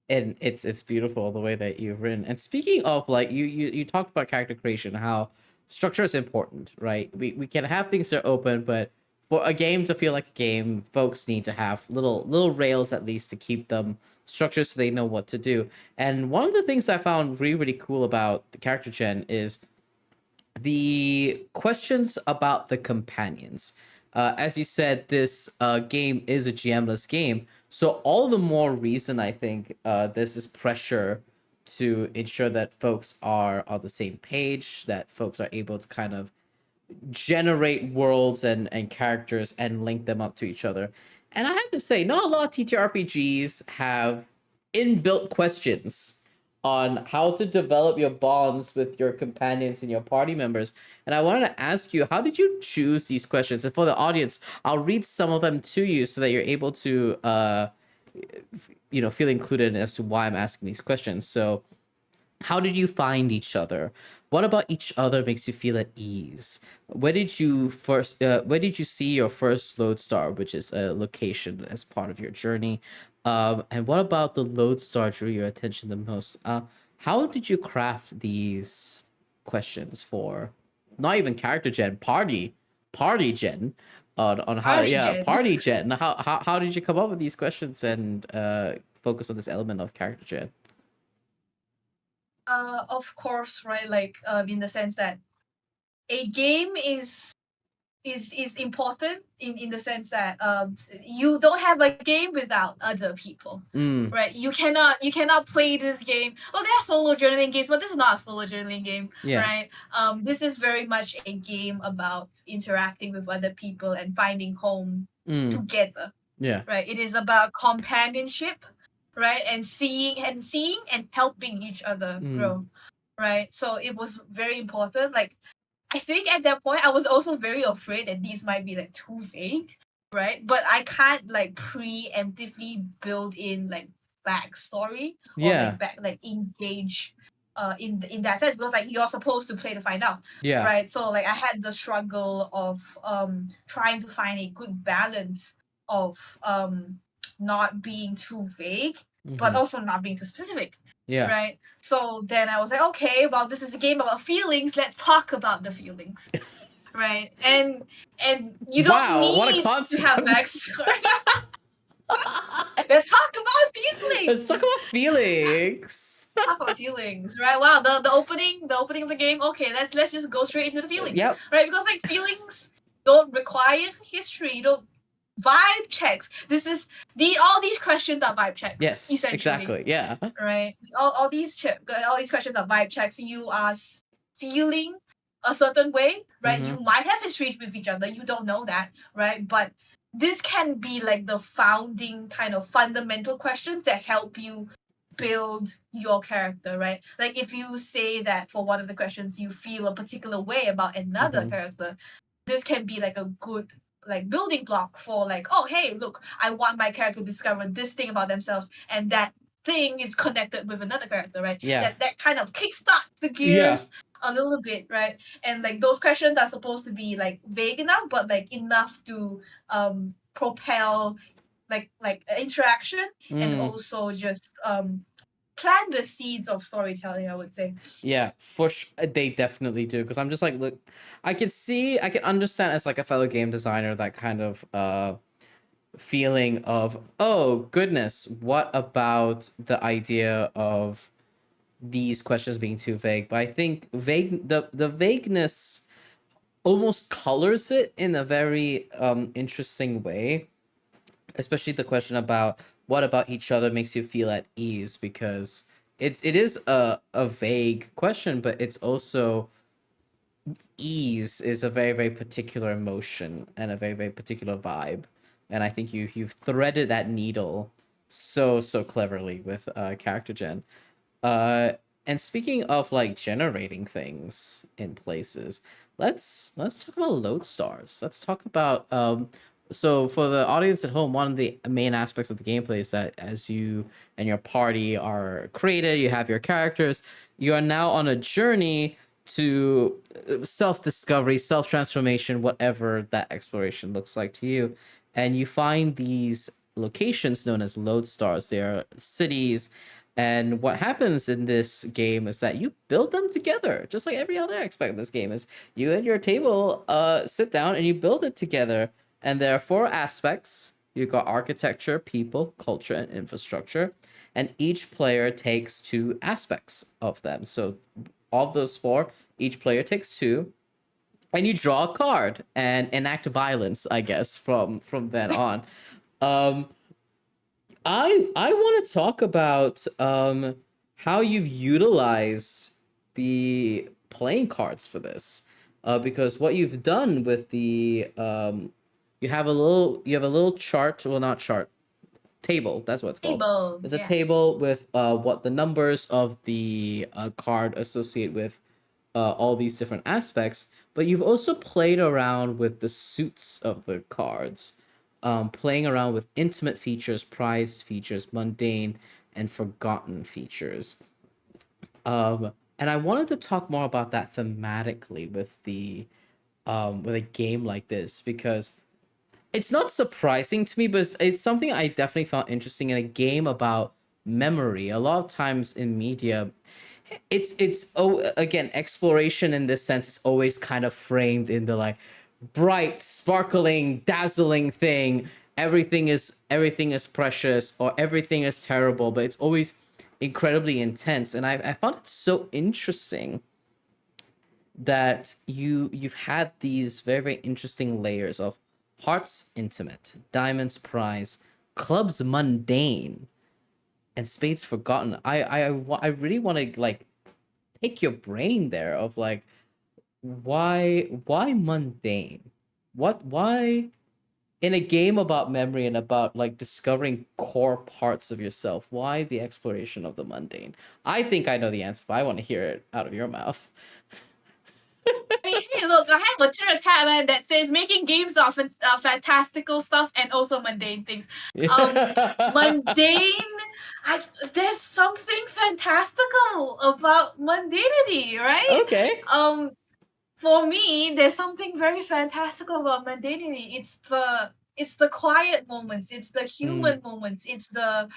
And it's beautiful the way that you've written. And speaking of, like, you talked about character creation, how structure is important, right? We can have things that are open, but for a game to feel like a game, folks need to have little rails at least to keep them structured so they know what to do. And one of the things that I found really cool about the character gen is the questions about the companions. As you said, this game is a GM-less game, so all the more reason I think there's this pressure to ensure that folks are on the same page, that folks are able to kind of generate worlds and characters and link them up to each other. And I have to say, not a lot of TTRPGs have inbuilt questions on how to develop your bonds with your companions and your party members. And I wanted to ask you, how did you choose these questions? And for the audience, I'll read some of them to you so that you're able to feel included as to why I'm asking these questions. So, how did you find each other? What about each other makes you feel at ease? Where did you see your first lodestar, which is a location as part of your journey? And what about the lodestar drew your attention the most? How did you craft these questions for not even character gen, party gen, on how, Party yeah, gen. party gen. How did you come up with these questions and focus on this element of character gen? Of course, right? Like, in the sense that a game is important in the sense that you don't have a game without other people, Mm, right? You cannot play this game. Well, there are solo journaling games, but this is not a solo journaling game, yeah. right? This is very much a game about interacting with other people and finding home Mm, together, yeah. right? It is about companionship, right? And seeing and helping each other Mm, grow, right? So it was very important. Like, I think at that point I was also very afraid that these might be like too vague, right? But I can't like preemptively build in like backstory or yeah. like engage in that sense, because like you're supposed to play to find out, Yeah. right? So like I had the struggle of trying to find a good balance of not being too vague but Mm-hmm. also not being too specific, Yeah. right? So then I was like, okay, well, this is a game about feelings. Let's talk about the feelings, right? And you don't Wow, what a need to have concept. backstory. Let's talk about Let's talk feelings. about feelings. Talk about feelings, right? Wow, the opening of the game. Okay, let's just go straight into the feelings, Yep. right? Because like feelings don't require history. You don't vibe checks. This is all these questions are vibe checks Yes, essentially, exactly. Yeah. right? All these questions are vibe checks. You are feeling a certain way, right? Mm-hmm. You might have histories with each other. You don't know that, right? But this can be like the founding kind of fundamental questions that help you build your character, right? Like if you say that for one of the questions you feel a particular way about another Mm-hmm. character, this can be like a good like building block for like, oh hey, look, I want my character to discover this thing about themselves, and that thing is connected with another character, right? Yeah. That kind of kickstarts the Yeah. gears a little bit, right? And like those questions are supposed to be like vague enough, but like enough to propel like interaction, and Mm. also just plant the seeds of storytelling, I would say. Yeah, they definitely do. Because I'm just like, look, I can understand as like a fellow game designer that kind of feeling of, oh goodness, what about the idea of these questions being too vague? But I think the vagueness almost colors it in a very interesting way, especially the question about what about each other makes you feel at ease, because it is a vague question, but it's also ease is a very very particular emotion and a very very particular vibe, and I think you've threaded that needle so cleverly with character gen. uh, and speaking of like generating things in places, let's talk about lodestars. Let's talk about so for the audience at home, one of the main aspects of the gameplay is that as you and your party are created, you have your characters, you are now on a journey to self-discovery, self-transformation, whatever that exploration looks like to you. And you find these locations known as lodestars. They are cities, and what happens in this game is that you build them together, just like every other aspect of this game. Is you and your table sit down and you build it together. And there are four aspects. You've got architecture, people, culture, and infrastructure. And each player takes two aspects of them. So of those four, each player takes two. And you draw a card and enact violence, I guess, from then on. Um, I want to talk about how you've utilized the playing cards for this, because what you've done with the you have a little chart, well, not chart, table, that's what it's called. Table, It's a yeah. table with what the numbers of the card associate with all these different aspects, but you've also played around with the suits of the cards, playing around with intimate features, prized features, mundane, and forgotten features. And I wanted to talk more about that thematically with a game like this, because it's not surprising to me, but it's something I definitely found interesting in a game about memory. A lot of times in media, again, exploration in this sense is always kind of framed in the like bright, sparkling, dazzling thing. Everything is precious, or everything is terrible, but it's always incredibly intense. And I found it so interesting that you've had these very very interesting layers of hearts intimate, diamonds prize, clubs mundane, and spades forgotten. I really want to like pick your brain there of like, why mundane? Why in a game about memory and about like discovering core parts of yourself, why the exploration of the mundane? I think I know the answer, but I want to hear it out of your mouth. I mean, hey, look, I have a Twitter tagline that says making games of fantastical stuff and also mundane things. Um, Mundane, I there's something fantastical about mundanity, right? Okay. Um, for me, there's something very fantastical about mundanity. It's the quiet moments, it's the Mm, human moments, it's the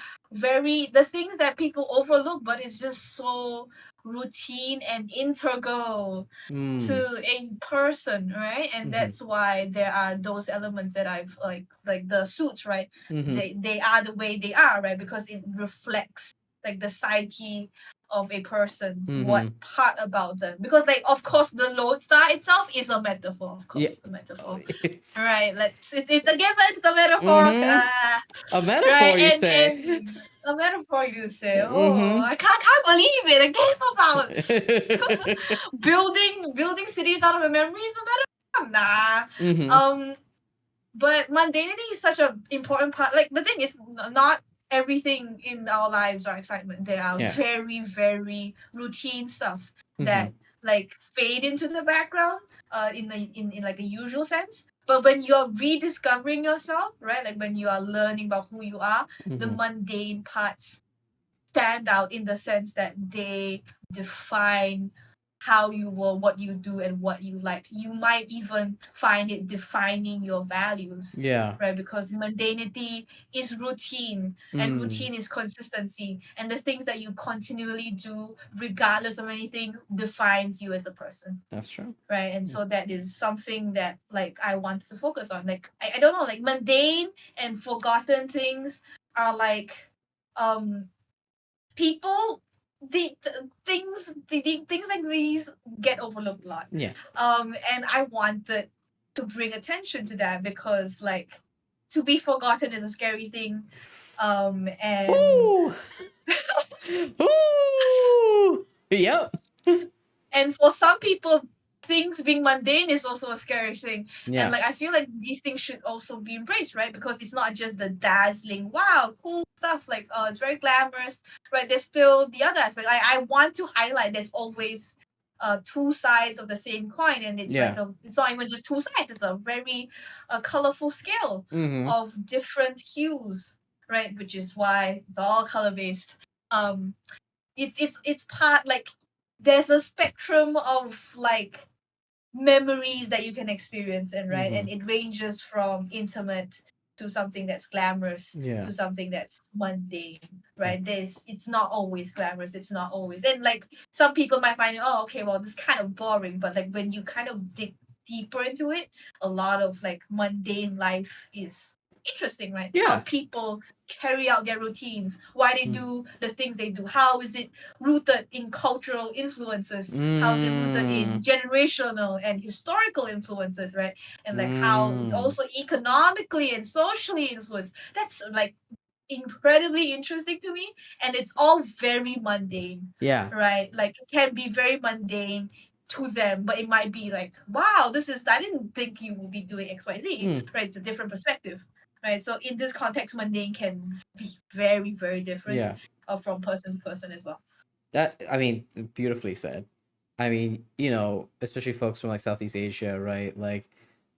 things that people overlook, but it's just so routine and integral mm, to a person, right? And mm-hmm, that's why there are those elements that I've like the suits, right? mm-hmm, They are the way they are, right? Because it reflects like the psyche of a person, what mm-hmm. part about them. Because like of course the lodestar itself is a metaphor. Of course Yeah. it's a Oh, metaphor. it's Right. It's a given, it's a metaphor. mm-hmm. A Right. metaphor, you say. And a metaphor you say. Oh, Mm-hmm. I can't believe it. A game about building cities out of a memory is a metaphor. Nah. Mm-hmm. Um but mundanity is such an important part. Like the thing is, not everything in our lives are excitement. There are Yeah. very, very routine stuff Mm-hmm. that like fade into the background, in like a usual sense. But when you're rediscovering yourself, right? Like when you are learning about who you are, the Mm-hmm. mundane parts stand out in the sense that they define how you were, what you do, and what you like. You might even find it defining your values, Yeah. right? Because mundanity is routine, and Mm. routine is consistency. And the things that you continually do, regardless of anything, defines you as a person. That's true. Right. And Yeah. so that is something that like I wanted to focus on. Like I don't know, like mundane and forgotten things are like um people the things like these get overlooked a lot, Yeah. and I wanted to bring attention to that because like to be forgotten is a scary thing, and Woo! Woo! Yep. and for some people things being mundane is also a scary thing, and Yeah. like I feel like these things should also be embraced, right? Because it's not just the dazzling wow cool stuff, like it's very glamorous, right? There's still the other aspect. I want to highlight there's always two sides of the same coin, and it's like Yeah. it's not even just two sides, it's a very colorful scale Mm-hmm. of different hues, right? Which is why it's all color based. um it's part like there's a spectrum of like memories that you can experience, and right, Mm-hmm. and it ranges from intimate to something that's glamorous Yeah. to something that's mundane, Yeah. right? There's it's not always glamorous, it's not always, and like some people might find it, oh okay, well this is kind of boring, but like when you kind of dig deeper into it, a lot of like mundane life is interesting, right? How Yeah. people carry out their routines, why they Mm. do the things they do, how is it rooted in cultural influences, how is it rooted in Mm. generational and historical influences, right? And like how it's Mm. also economically and socially influenced. That's like incredibly interesting to me, and it's all very mundane, Yeah. right? Like it can be very mundane to them, but it might be like, wow, this is I didn't think you would be doing XYZ, Mm. right? It's a different perspective, right? So in this context, mundane can be very, very different Yeah. from person to person as well. That, I mean, beautifully said. I mean, especially folks from like Southeast Asia, right? Like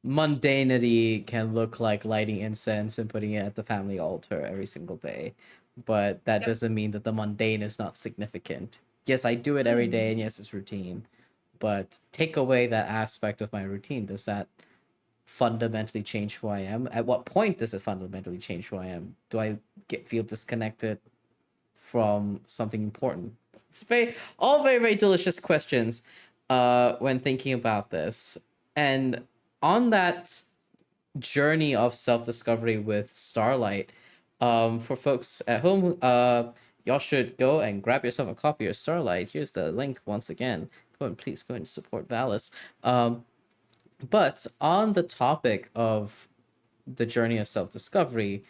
mundanity can look like lighting incense and putting it at the family altar every single day. But that Yep. doesn't mean that the mundane is not significant. Yes, I do it every Mm. day and yes, it's routine. But take away that aspect of my routine. Does that fundamentally change who I am? At what point does it fundamentally change who I am? Do I feel disconnected from something important? It's all very, very delicious questions when thinking about this. And on that journey of self-discovery with Starlight, for folks at home, y'all should go and grab yourself a copy of Starlight. Here's the link once again. Go and please go and support Valis. But on the topic of the journey of self-discovery,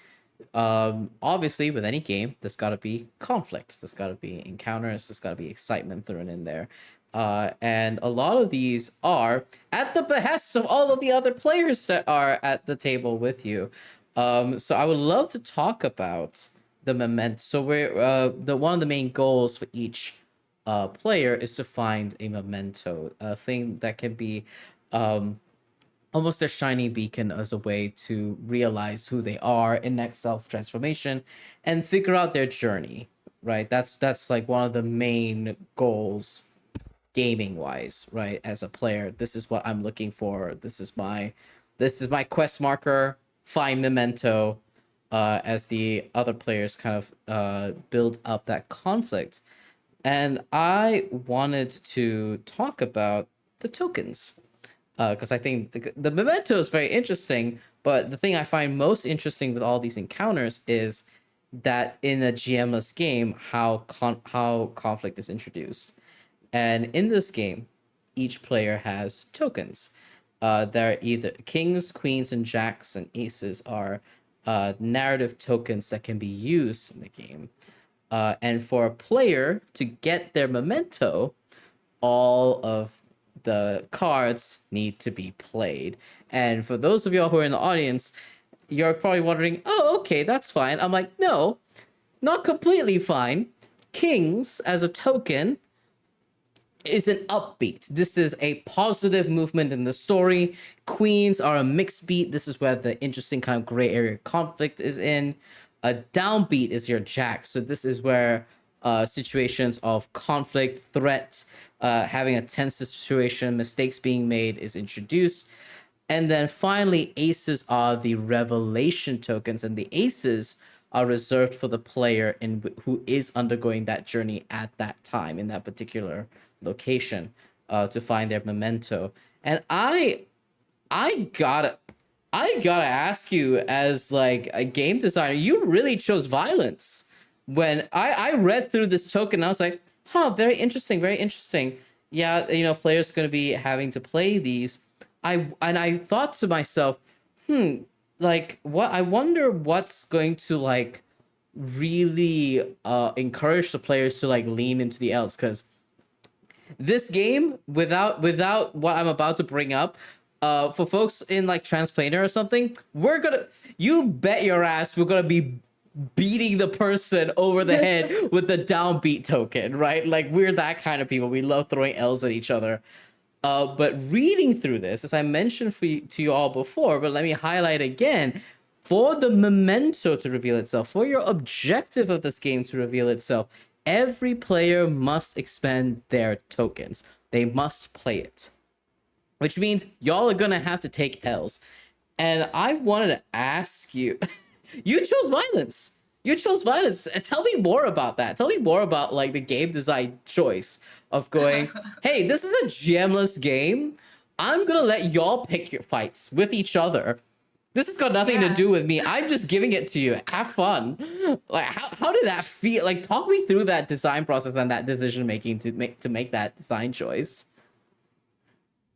obviously with any game there's got to be conflict, there's got to be encounters, there's got to be excitement thrown in there, and a lot of these are at the behest of all of the other players that are at the table with you. So I would love to talk about the memento. So we're the one of the main goals for each player is to find a memento, a thing that can be um almost a shiny beacon as a way to realize who they are in next self transformation and figure out their journey, right? That's like one of the main goals gaming wise, right? As a player, this is what I'm looking for. This is my quest marker. Find memento. As the other players kind of build up that conflict, and I wanted to talk about the tokens, because I think the memento is very interesting. But the thing I find most interesting with all these encounters is that in a GMless game, how conflict is introduced. And in this game, each player has tokens. They're either kings, queens, and jacks and aces are narrative tokens that can be used in the game. And for a player to get their memento, all of the cards need to be played. And for those of y'all who are in the audience, you're probably wondering, oh, okay, that's fine. I'm like, no, not completely fine. Kings, as a token, is an upbeat. This is a positive movement in the story. Queens are a mixed beat. This is where the interesting kind of gray area conflict is in. A downbeat is your jack. So this is where situations of conflict, threat, having a tense situation, mistakes being made is introduced. And then finally, aces are the revelation tokens, and the aces are reserved for the player who is undergoing that journey at that time in that particular location to find their memento. And I gotta I gotta ask you, as like a game designer, you really chose violence. When I read through this token, I was like, huh, very interesting, very interesting. Yeah, players gonna be having to play these. I thought to myself, like what I wonder what's going to like really encourage the players to like lean into the L's, because this game, without what I'm about to bring up, for folks in like Transplaner or something, you bet your ass we're gonna be beating the person over the head with the downbeat token, right? Like we're that kind of people. We love throwing L's at each other. But reading through this, as I mentioned to you all before, but let me highlight again, for the memento to reveal itself, for your objective of this game to reveal itself, every player must expend their tokens. They must play it, which means y'all are gonna have to take L's. And I wanted to ask you, you chose violence. You chose violence. And tell me more about that. Tell me more about like the game design choice of going, hey, this is a GMless game. I'm gonna let y'all pick your fights with each other. This has got nothing to Yeah. do with me. I'm just giving it to you. Have fun. Like how did that feel? Like talk me through that design process and that decision making to make that design choice.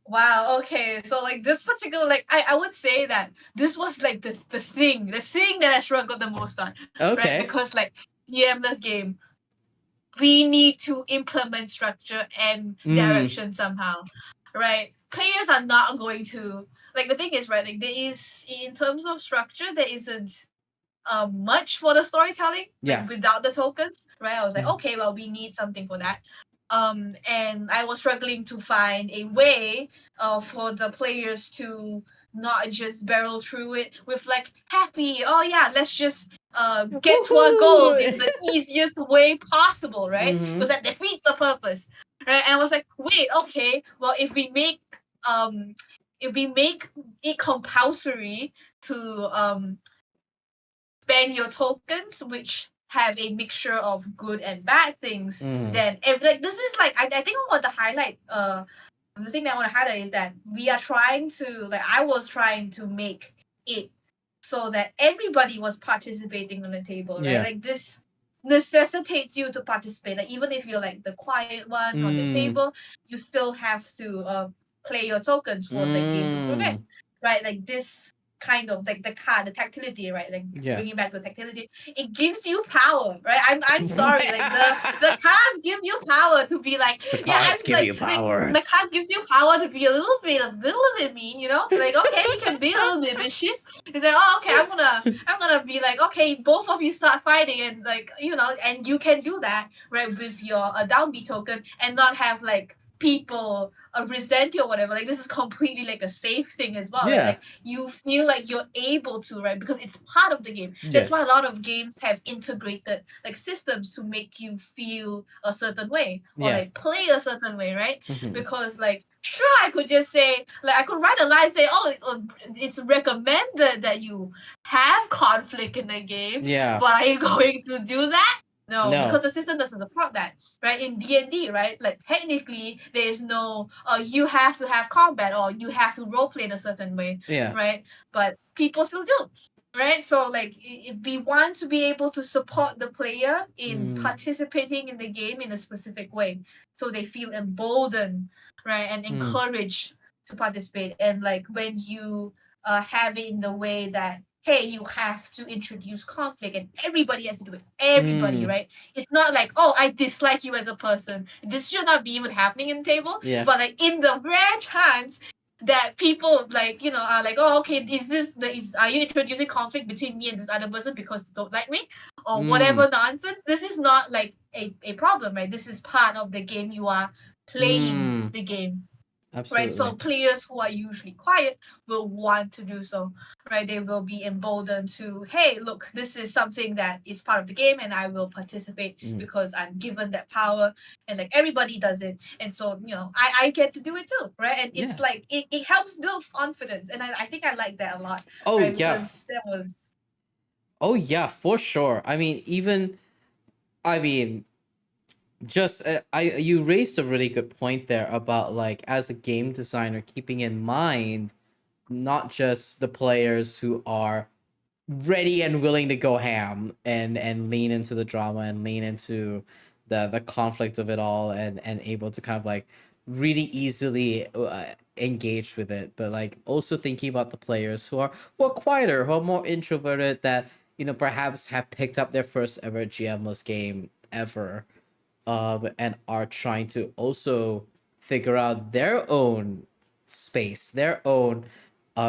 Wow, okay. So like this particular like I would say that this was like the thing that I struggled the most on, right? Okay. Because like GMless game, we need to implement structure and Mm. direction somehow, right? Players are not going to like the thing is right, like there is in terms of structure, there isn't much for the storytelling, like Yeah. without the tokens, right? I was like, Mm. okay, well, we need something for that. And I was struggling to find a way for the players to not just barrel through it with like happy, oh yeah, let's just get to our goal in Woohoo! the easiest way possible, right? Because Mm-hmm. that defeats the purpose, right? And I was like, wait, okay, well, um if we make it compulsory to spend your tokens, which have a mixture of good and bad things, Mm. then if like this is like I think I want to highlight the thing that I want to highlight is that we are trying to like I was trying to make it so that everybody was participating on the table, right? Yeah. Like this necessitates you to participate. Like even if you're like the quiet one on the Mm. table, you still have to play your tokens for the game to Mm. progress, right? Like this kind of like the card, the tactility, right? Like Yeah. bringing back the tactility, it gives you power, right? I'm sorry, like the cards give you power to be like, The yeah, I'm cards give like you power. the card gives you power to be a little bit mean, you know? Like okay, you can be a little bit mischief. It's like, oh okay, I'm gonna be like, okay, both of you start fighting and like and you can do that, right, with your downbeat token and not have like people resent you or whatever. Like this is completely like a safe thing as well, right? Yeah. Like you feel like you're able to, right? Because it's part of the game. That's why a lot Yes. of games have integrated like systems to make you feel a certain way or Yeah. like play a certain way, right? Mm-hmm. Because like sure I could just say like I could write a line say it's recommended that you have conflict in the game, Yeah. but are you going to do that? No, because No. the system doesn't support that, right? In D&D, right? Like technically there is no you have to have combat or you have to roleplay in a certain way, Yeah. right? But people still do, right? So like we want to be able to support the player in Mm. participating in the game in a specific way so they feel emboldened, right, and Mm. encouraged to participate. And like when you have it in the way that hey, you have to introduce conflict and everybody has to do it. Everybody, Mm, right? It's not like, oh, I dislike you as a person. This should not be even happening in the table. yeah. But like in the rare chance that people like, are like, oh, okay, are you introducing conflict between me and this other person because you don't like me? Or Mm, whatever nonsense. This is not like a problem, right? This is part of the game. You are playing mm, the game, right? So absolutely. players who are usually quiet will want to do so, right? They will be emboldened to, hey, look, this is something that is part of the game, and I will participate Mm, because I'm given that power, and like everybody does it, and so I get to do it too, right? And it's yeah. like it helps build confidence, and I think I like that a lot, Oh right? yeah. Because that was Oh yeah, for sure. I mean, even I mean, just I you raised a really good point there about like as a game designer keeping in mind not just the players who are ready and willing to go ham and lean into the drama and lean into the conflict of it all and able to kind of like really easily engage with it, but like also thinking about the players who are quieter, who are more introverted, that perhaps have picked up their first ever GMless game ever, and are trying to also figure out their own space, their own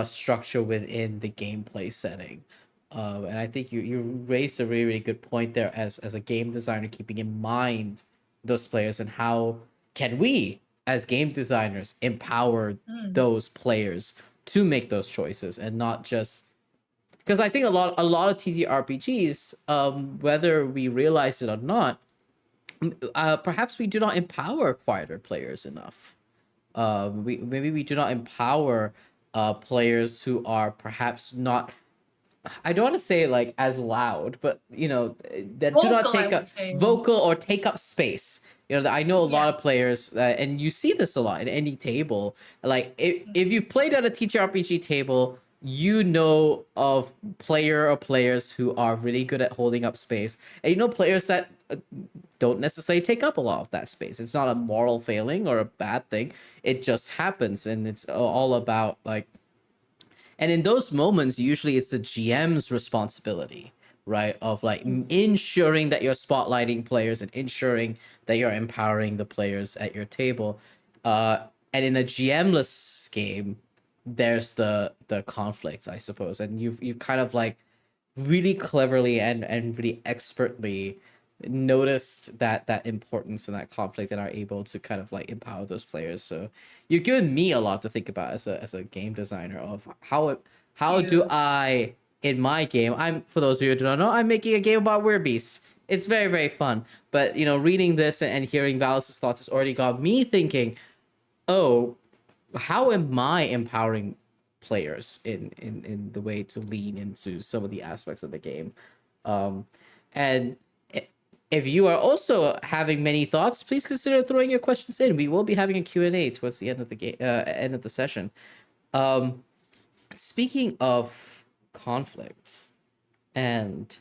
structure within the gameplay setting. And I think you raised a really, really good point there as a game designer, keeping in mind those players and how can we as game designers empower mm, those players to make those choices and not just because I think a lot of TTRPGs, whether we realize it or not, perhaps we do not empower quieter players enough. We do not empower players who are perhaps not. I don't want to say like as loud, but that do not vocal, I take would up say. vocal or take up space. I know a lot Yeah. of players, and you see this a lot in any table. Like if Mm, you've played at a TTRPG table, you know of player or players who are really good at holding up space, and players that don't necessarily take up a lot of that space. It's not a moral failing or a bad thing. It just happens, and it's all about like. And in those moments, usually it's the GM's responsibility, right? Of like mm, ensuring that you're spotlighting players and ensuring that you're empowering the players at your table. And in a GM-less game, there's the conflict, I suppose, and you've kind of like really cleverly and really expertly noticed that importance and that conflict and are able to kind of like empower those players. So you've given me a lot to think about as a game designer of how do yes. I in my game. I'm For those of you who do not know, I'm making a game about weird beasts. It's very, very fun. But reading this and hearing Valis' thoughts has already got me thinking, oh, how am I empowering players in the way to lean into some of the aspects of the game? Um, and if you are also having many thoughts, please consider throwing your questions in. We will be having a Q&A towards the end of the game, end of the session. Um, Speaking of conflict and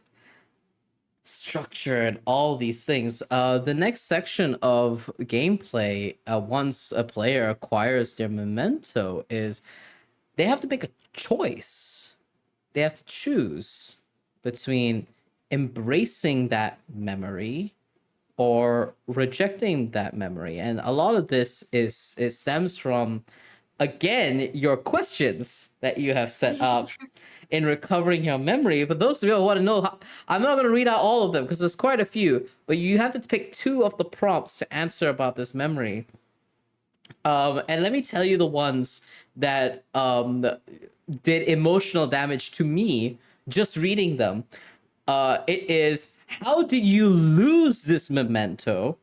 structure and all these things, the next section of gameplay, once a player acquires their memento, is they have to make a choice. They have to choose between embracing that memory or rejecting that memory. And a lot of this is it stems from, again, your questions that you have set up in recovering your memory. For those of you who want to know, I'm not going to read out all of them because there's quite a few, but you have to pick two of the prompts to answer about this memory. And let me tell you the ones that did emotional damage to me just reading them. It is, how did you lose this memento?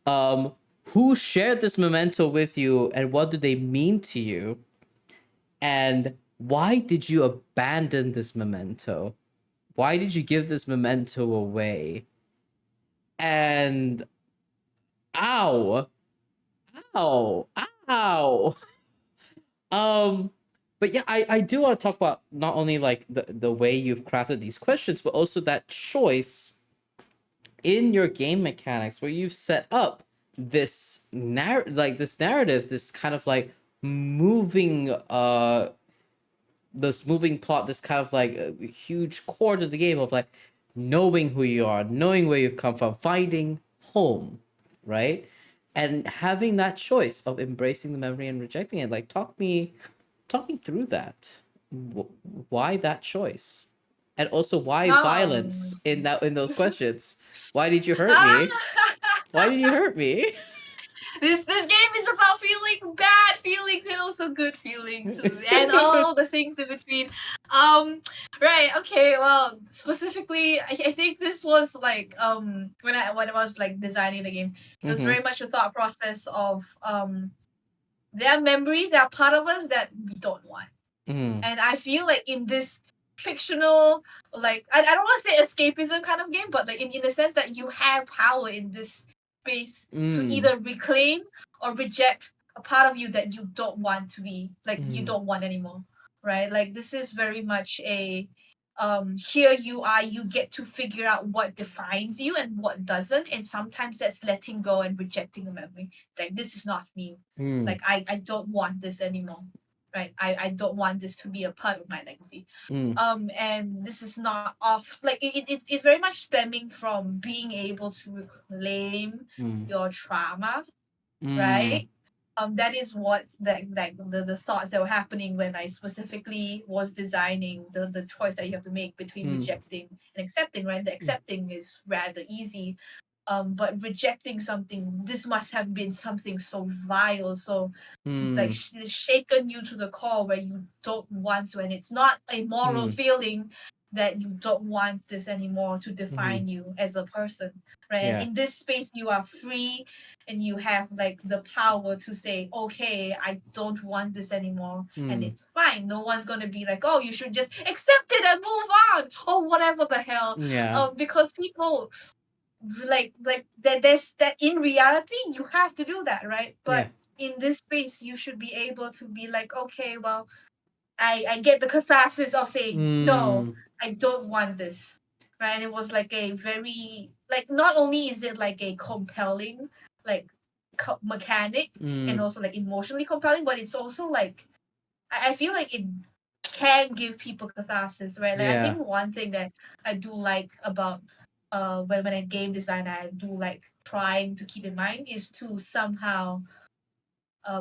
Who shared this memento with you, and what do they mean to you? And why did you abandon this memento? Why did you give this memento away? And ow, ow, ow. Um, but yeah, I do want to talk about not only like the way you've crafted these questions, but also that choice in your game mechanics where you've set up this narrative, this kind of like moving this moving plot, this kind of like a huge core to the game of like knowing who you are, knowing where you've come from, finding home, right? And having that choice of embracing the memory and rejecting it. Like talk me through that. Why that choice? And also why Um, violence in those questions? Why did you hurt me? ah! Why did you hurt me? This game is about feeling bad feelings and also good feelings and all the things in between. Um, right. Okay. Well, specifically, I think this was like when I was like designing the game, it was Mm-hmm. very much a thought process of there are memories that are part of us that we don't want. Mm. And I feel like in this fictional, like I don't want to say escapism kind of game, but like in the sense that you have power in this space to Mm. either reclaim or reject a part of you that you don't want to be, like you Mm. don't want anymore. Right? Like this is very much a here you are, you get to figure out what defines you and what doesn't, and sometimes that's letting go and rejecting a memory. Like this is not me. Mm. Like I don't want this anymore, right? I don't want this to be a part of my legacy. Mm. And this is not off, like it's very much stemming from being able to reclaim Mm. your trauma, Mm. right? That is what the thoughts that were happening when I specifically was designing the choice that you have to make between Mm. rejecting and accepting, right? The accepting is rather easy, but rejecting something, this must have been something so vile, so like Mm. shaken you to the core where you don't want to, and it's not a moral Mm. feeling that you don't want this anymore to Mm. define you as a person, right? And Yeah. in this space you are free and you have like the power to say, okay, I don't want this anymore, and Mm. it's fine. No one's gonna be like, oh, you should just accept it and move on or whatever the hell. Yeah. Because people like that, there's that in reality you have to do that, right? Yeah. But in this space you should be able to be like, okay, well, I get the catharsis of saying no, Mm. I don't want this, right? And it was like a very, like, not only is it like a compelling, like, mechanic, and Mm. also like emotionally compelling, but it's also like I feel like it can give people catharsis, right? Like I Yeah. think one thing that I do like about when I game design, I do like trying to keep in mind is to somehow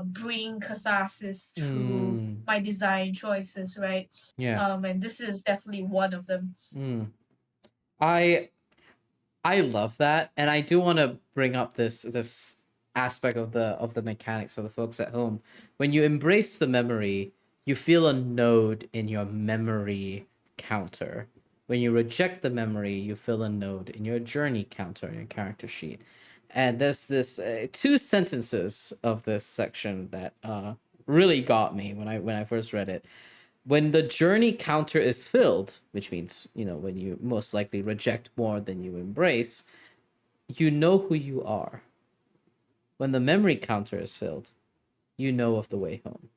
bring catharsis to Mm. my design choices, right? Yeah. And this is definitely one of them. Mm. I I love that, and I do want to bring up this aspect of the mechanics for the folks at home. When you embrace the memory, you feel a node in your memory counter. When you reject the memory, you feel a node in your journey counter in your character sheet. And there's this two sentences of this section that really got me when I first read it. When the journey counter is filled, which means, you know, when you most likely reject more than you embrace, you know who you are. When the memory counter is filled, you know of the way home.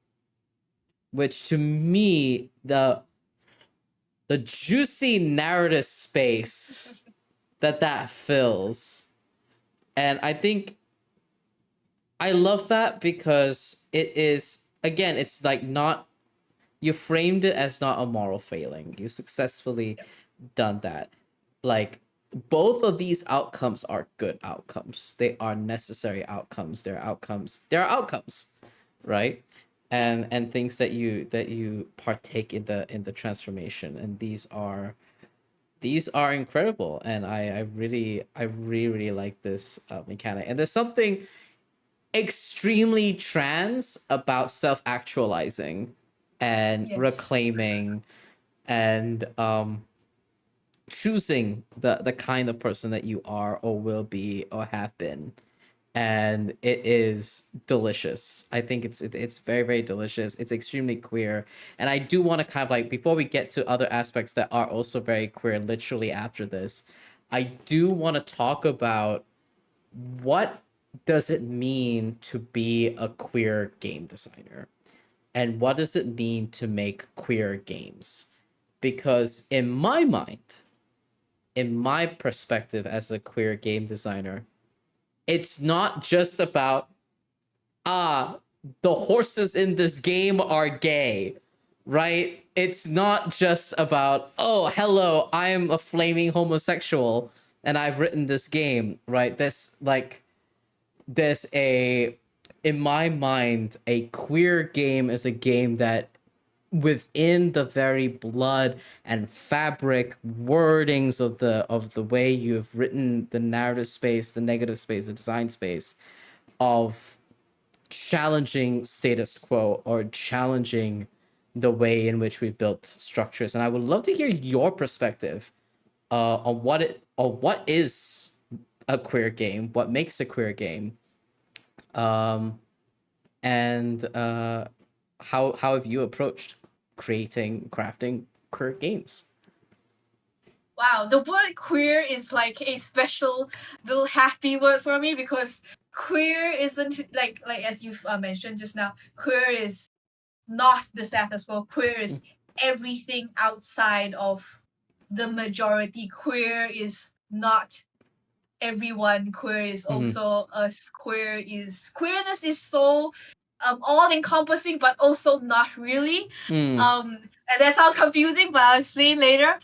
Which to me, the juicy narrative space that fills, and I think I love that because it is, again, it's like not, you framed it as not a moral failing. You successfully done that. Like both of these outcomes are good outcomes. They are necessary outcomes. They're outcomes. There are outcomes, right? And things that you partake in the transformation. And these are incredible. And I really like this mechanic. And there's something extremely trans about self actualizing and Yes. reclaiming and choosing the kind of person that you are or will be or have been, and it is delicious. I think it's very very delicious. It's extremely queer, and I do want to kind of like, before we get to other aspects that are also very queer literally after this, I do want to talk about what does it mean to be a queer game designer, and what does it mean to make queer games, because in my perspective as a queer game designer, it's not just about, ah, the horses in this game are gay, right? It's not just about, oh, hello, I'm a flaming homosexual and I've written this game, right? There's a, in my mind, a queer game is a game that within the very blood and fabric wordings of the way you've written the narrative space, the negative space, the design space of challenging status quo or challenging the way in which we've built structures. And I would love to hear your perspective on what is a queer game, what makes a queer game, um, and how have you approached creating crafting queer games? Wow, the word queer is like a special little happy word for me because queer isn't like as you've mentioned just now. Queer is not the status quo. Queer is everything outside of the majority. Queer is not everyone. Queer is Mm-hmm. also us. Queerness is so all encompassing, but also not really. Mm. And that sounds confusing, but I'll explain later.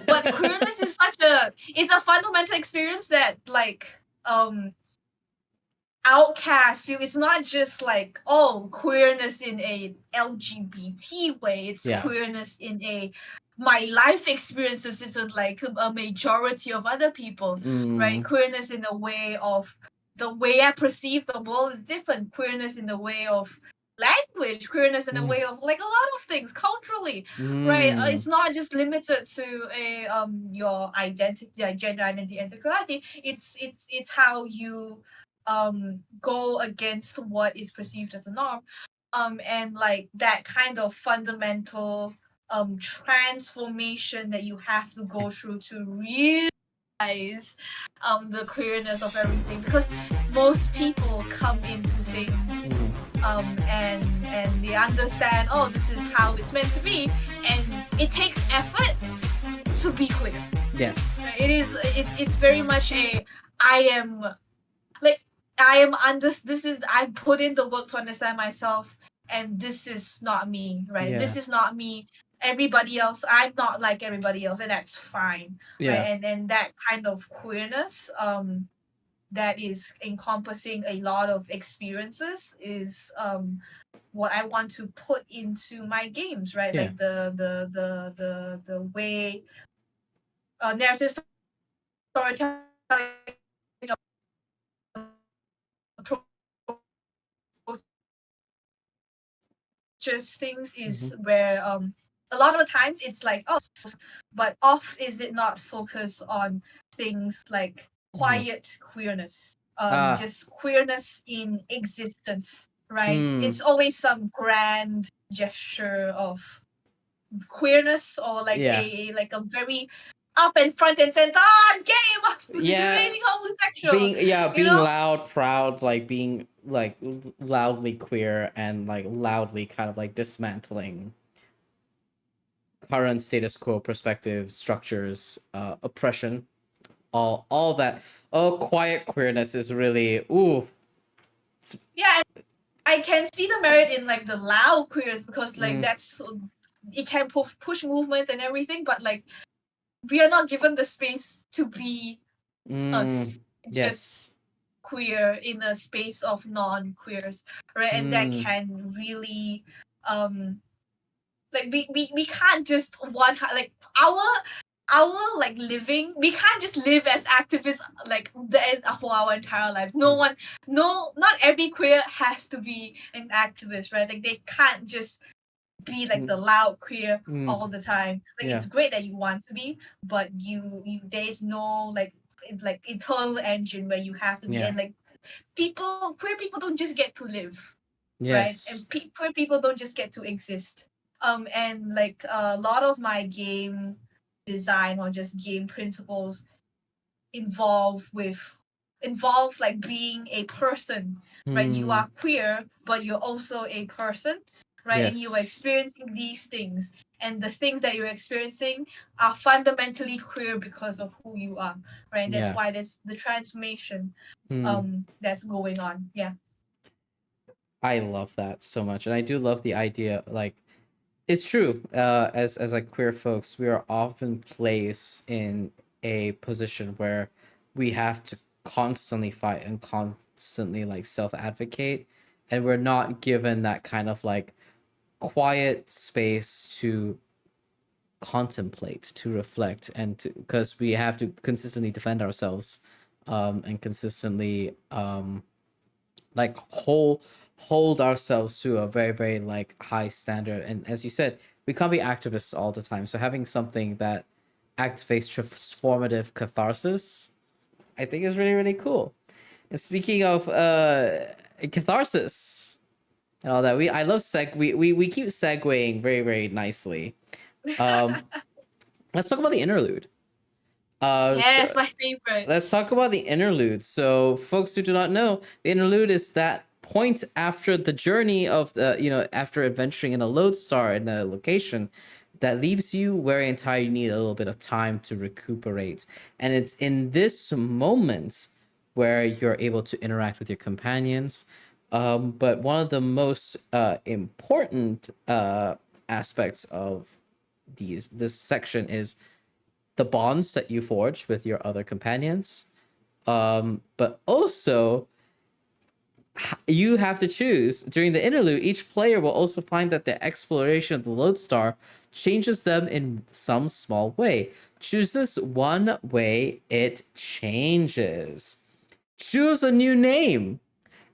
But queerness is such a it's a fundamental experience that outcast feel. It's not just like, oh, queerness in a LGBT way. It's Yeah. queerness in a my life experiences isn't like a majority of other people, right? Mm. Queerness in the way of the way I perceive the world is different. Queerness in the way of language, queerness in the Mm. way of like a lot of things culturally, right? Mm. It's not just limited to a your identity, gender identity and sexuality. It's how you go against what is perceived as a norm, and like that kind of fundamental transformation that you have to go through to realize the queerness of everything, because most people come into things Mm. and they understand, oh, this is how it's meant to be, and it takes effort to be queer. Yes. Right? It's very much a I am like I am under this is I put in the work to understand myself, and this is not me, right? This Yeah. is not me. Everybody else, I'm not like everybody else, and that's fine, right? Yeah. And that kind of queerness, that is encompassing a lot of experiences is what I want to put into my games, right? Yeah. Like the way narrative storytelling approaches things Mm-hmm. is where a lot of the times it's like, oh, but off is it not focused on things like Mm-hmm. quiet queerness, Ah. just queerness in existence, right? Mm. It's always some grand gesture of queerness, or like Yeah. a very up and front and center, oh, I'm gay, I'm a Yeah. flaming homosexual, you Being know. loud, proud, like being like loudly queer and like loudly kind of like dismantling current status quo perspectives, structures, oppression, all that. Oh, quiet queerness is really ooh. Yeah, and I can see the merit in like the loud queers, because like Mm. that's it can push movements and everything, but like we are not given the space to be us. Mm. It's just Yes. queer in a space of non-queers, right? And that Mm. can really like we can't just like our like living, we can't just live as activists like the end for our entire lives. No one, no, not every queer has to be an activist, right? Like they can't just be like Mm. the loud queer Mm. all the time. Like Yeah. it's great that you want to be, but you there's no like internal engine where you have to be, Yeah. and like queer people don't just get to live, right? Yes. And queer people don't just get to exist. And like a lot of my game design or just game principles involve with involve like being a person, right? You Mm. are queer, but you're also a person, right? And you are Yes. experiencing these things, and the things that you're experiencing are fundamentally queer because of who you are, right? And that's Yeah. why there's the transformation Mm. that's going on. Yeah. I love that so much. And I do love the idea like It's true. As like queer folks, we are often placed in a position where we have to constantly fight and constantly like self advocate, and we're not given that kind of like quiet space to contemplate, to reflect, and to because we have to consistently defend ourselves, and consistently like hold ourselves to a very very like high standard. And as you said, we can't be activists all the time, so having something that activates transformative catharsis, I think, is really really cool. And speaking of catharsis and all that, I love we keep segueing very very nicely. um let's talk about the interlude. So Yes, my favorite. let's talk about the interlude. So, folks who do not know, the interlude is that point after the journey of the, after adventuring in a lodestar in a location that leaves you wearing entire. You need a little bit of time to recuperate. And it's in this moment where you're able to interact with your companions. But one of the most important aspects of this section is the bonds that you forge with your other companions. But also, you have to choose during the interlude. Each player will also find that the exploration of the lodestar changes them in some small way. Choose this one way it changes. Choose a new name.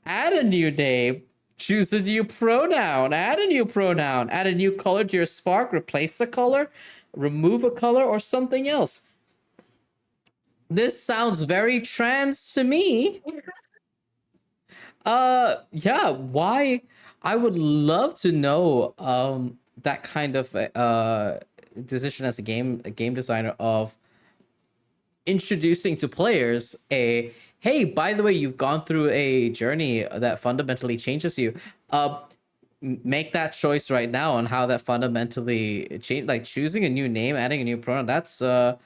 Add a new name. Choose a new pronoun. Add a new pronoun. Add a new color to your spark. Replace a color. Remove a color or something else. This sounds very trans to me. Yeah, why? I would love to know that kind of decision as a game designer of introducing to players a, hey, by the way, you've gone through a journey that fundamentally changes you. Make that choice right now on how that fundamentally change, like choosing a new name, adding a new pronoun. That's a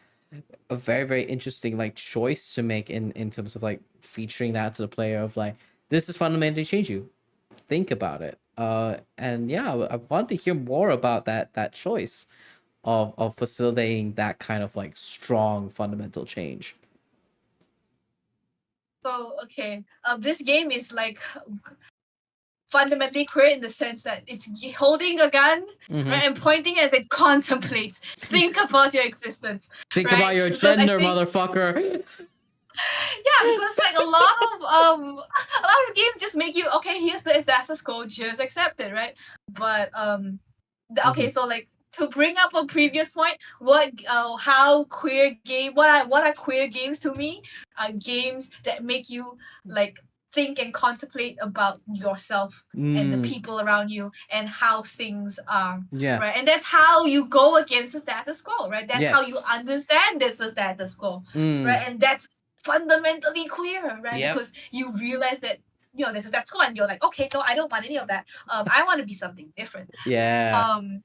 very very interesting like choice to make in terms of like featuring that to the player of like, this is fundamentally change you, think about it. And yeah, I want to hear more about that choice of facilitating that kind of like strong fundamental change. So okay, this game is like fundamentally queer in the sense that it's holding a gun, Mm-hmm. right, and pointing as it contemplates. Think about your existence, Think about right? your Because I gender, think, motherfucker. yeah, because like a lot of games just make you, okay, here's the status code, just accept it, right? But Mm-hmm. okay, so like to bring up a previous point, what how queer game what are queer games to me? Are games that make you like think and contemplate about yourself and the Mm, people around you and how things are, yeah. right? And that's how you go against the status quo, right? That's how you Yes. understand this the status quo, right? Mm, And that's fundamentally queer, right? yep. Because you realize that, this is that's cool, and you're like, okay, no, I don't want any of that. I want to be something different. Yeah. Um,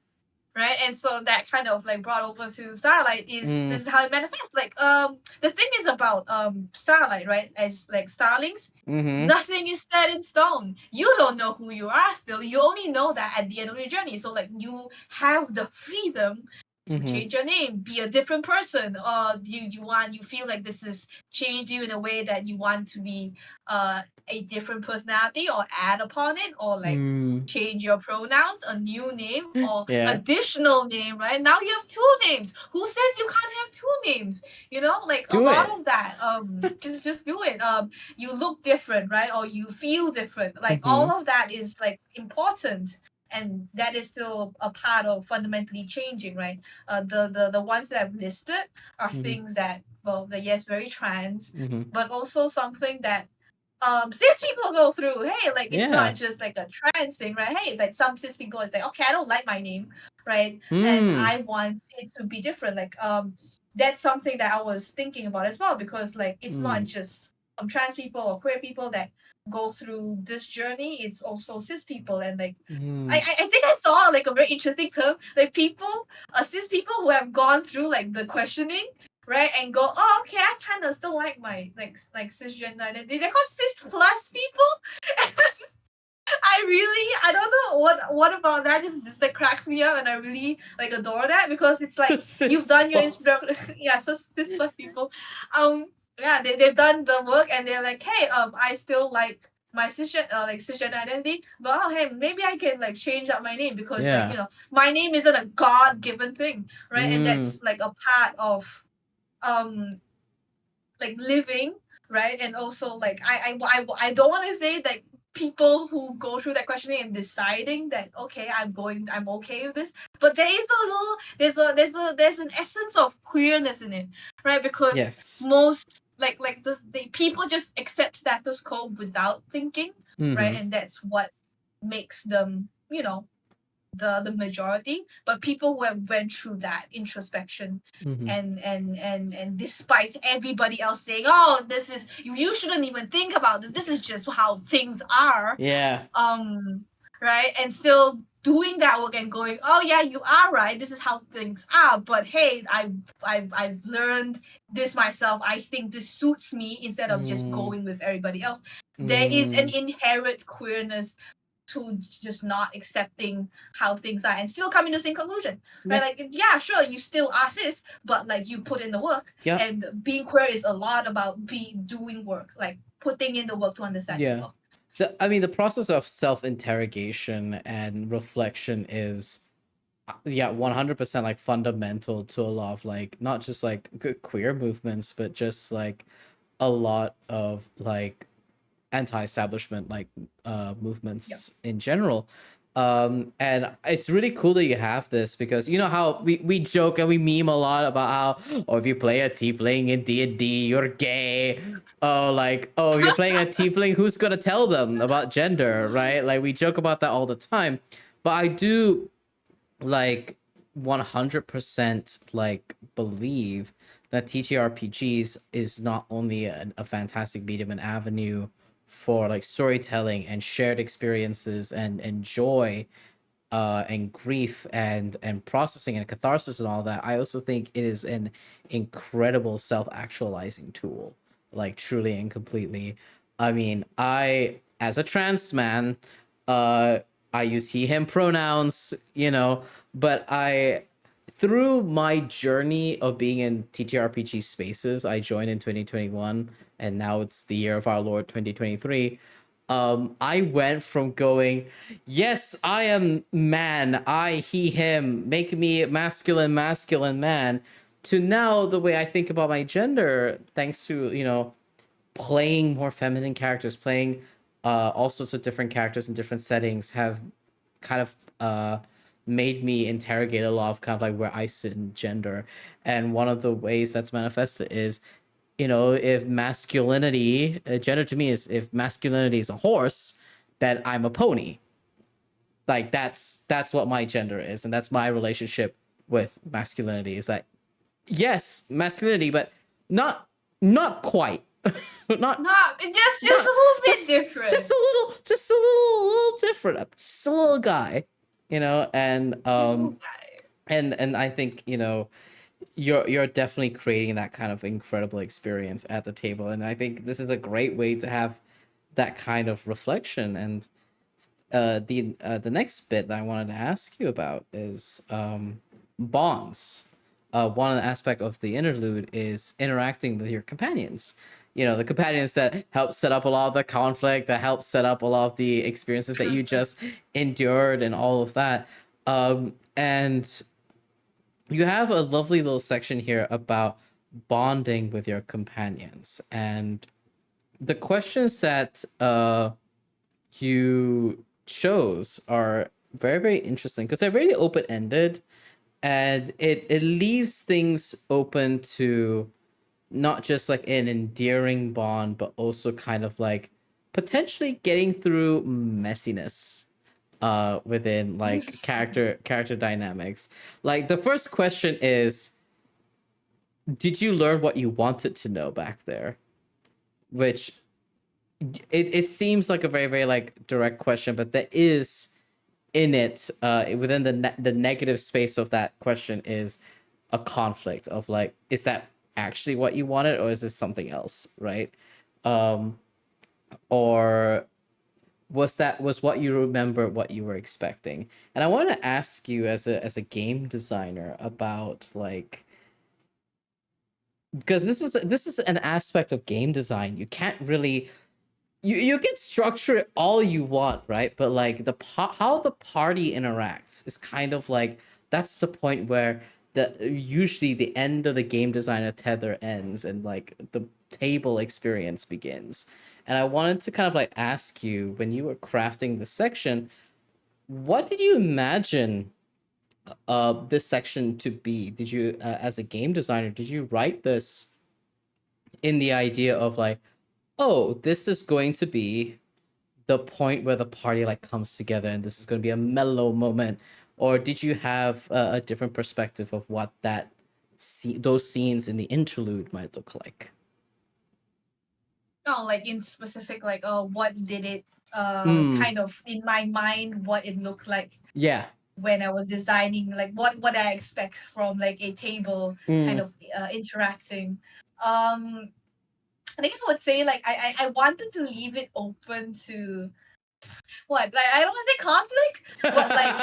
right? And so that kind of like brought over to Starlight is Mm, this is how it manifests. Like the thing is about Starlight, right? As like starlings, mm-hmm. nothing is set in stone. You don't know who you are still. You only know that at the end of your journey. So like you have the freedom to Mm-hmm. change your name, be a different person, or you feel like this has changed you in a way that you want to be a different personality or add upon it, or like Mm. change your pronouns, a new name or Yeah. additional name, right? Now you have two names. Who says you can't have two names? Like a Do lot it. of that. Just do it. You look different, right? Or you feel different. Like Mm-hmm. all of that is like important, and that is still a part of fundamentally changing, right? The ones that I've listed are Mm-hmm. things that, well, they're, yes, very trans, Mm-hmm. but also something that cis people go through. Hey, like it's not Yeah. just like a trans thing, right? Hey, like some cis people is like, okay, I don't like my name, right? And Mm. I want it to be different. Like that's something that I was thinking about as well, because like it's not Mm. just trans people or queer people that go through this journey. It's also cis people, and like Mm. I think I saw like a very interesting term, like people, cis people who have gone through like the questioning, right, and go, oh, okay, I kind of still like my like cisgender identity. They're called cis plus people. I don't know what about that just like cracks me up, and I really like adore that because it's like you've Cis done your plus. introduction. Yeah, so cis plus people, um, yeah, they've done the work and they're like, hey, I still like my cisgender identity, but oh hey, maybe I can like change up my name because like Yeah. my name isn't a God given thing, right? And Mm. that's like a part of um like living, right? And also like I don't want to say like people who go through that questioning and deciding that okay, I'm okay with this, but there is a little there's an essence of queerness in it, right? Because Yes. most like the people just accept status quo without thinking, right? Mm-hmm. And that's what makes them the majority, but people who have went through that introspection Mm-hmm. and despite everybody else saying, oh, this is you shouldn't even think about this is just how things are, Yeah. um right, and still doing that work and going, oh yeah, you are right, this is how things are, but hey, I've learned this myself, I think this suits me, instead of just Mm. going with everybody else. There is an Mm. inherent queerness to just not accepting how things are and still coming to the same conclusion, right? Yeah. Like, yeah, sure, you still are cis, but like you put in the work, Yep. and being queer is a lot about doing work, like putting in the work to understand Yeah. yourself. I mean, the process of self-interrogation and reflection is, yeah, 100% like fundamental to a lot of like not just like queer movements, but just like a lot of like anti-establishment like Yeah. movements in general. And it's really cool that you have this, because you know how we joke and we meme a lot about how, oh, if you play a tiefling in D&D, you're gay. Oh, like, oh, if you're playing a tiefling, who's gonna tell them about gender, right? Like, we joke about that all the time. But I do like 100% like believe that ttrpgs is not only a fantastic medium and avenue for like storytelling and shared experiences and joy, and grief and processing and catharsis and all that. I also think it is an incredible self-actualizing tool, like truly and completely. I mean, I, as a trans man, uh I use he him pronouns, but I, through my journey of being in ttrpg spaces, I joined in 2021, and now it's the year of our Lord 2023. I went from going, yes, I am man, I, he, him, make me masculine, masculine man, to now the way I think about my gender, thanks to, playing more feminine characters, playing all sorts of different characters in different settings, have kind of made me interrogate a lot of kind of like where I sit in gender. And one of the ways that's manifested is, if masculinity, gender to me is, if masculinity is a horse, then I'm a pony. Like, that's what my gender is, and that's my relationship with masculinity. Is that, yes, masculinity, but not quite. not Not just a not little bit just different. a little different. I'm just a little guy, and Just a little guy. and I think, you're definitely creating that kind of incredible experience at the table, and I think this is a great way to have that kind of reflection. And the next bit that I wanted to ask you about is bonds. One aspect of the interlude is interacting with your companions. The companions that help set up a lot of the conflict, that help set up a lot of the experiences that you just endured, and all of that. And you have a lovely little section here about bonding with your companions, and the questions that you chose are very, very interesting, because they're very open-ended, and it leaves things open to not just like an endearing bond, but also kind of like potentially getting through messiness within like character dynamics. Like, the first question is, did you learn what you wanted to know back there? Which, it seems like a very, very like direct question, but there is in it, within the negative space of that question, is a conflict of like, is that actually what you wanted, or is this something else, right? um or was what you remember, what you were expecting? And I want to ask you as a game designer about like, because this is an aspect of game design you can't really, you can structure it all you want, right? But like how the party interacts is kind of like, that's the point where the usually the end of the game designer tether ends and like the table experience begins. And I wanted to kind of like ask you, when you were crafting this section, what did you imagine this section to be? Did you as a game designer, did you write this in the idea of like, oh, this is going to be the point where the party like comes together and this is going to be a mellow moment, or did you have a different perspective of what that those scenes in the interlude might look like? Oh, like in specific, like what did it Mm, kind of in my mind what it looked like yeah. when I was designing, like what I expect from like a table kind Mm, of interacting. Um, I think I would say like I wanted to leave it open to what, like I don't want to say conflict, but like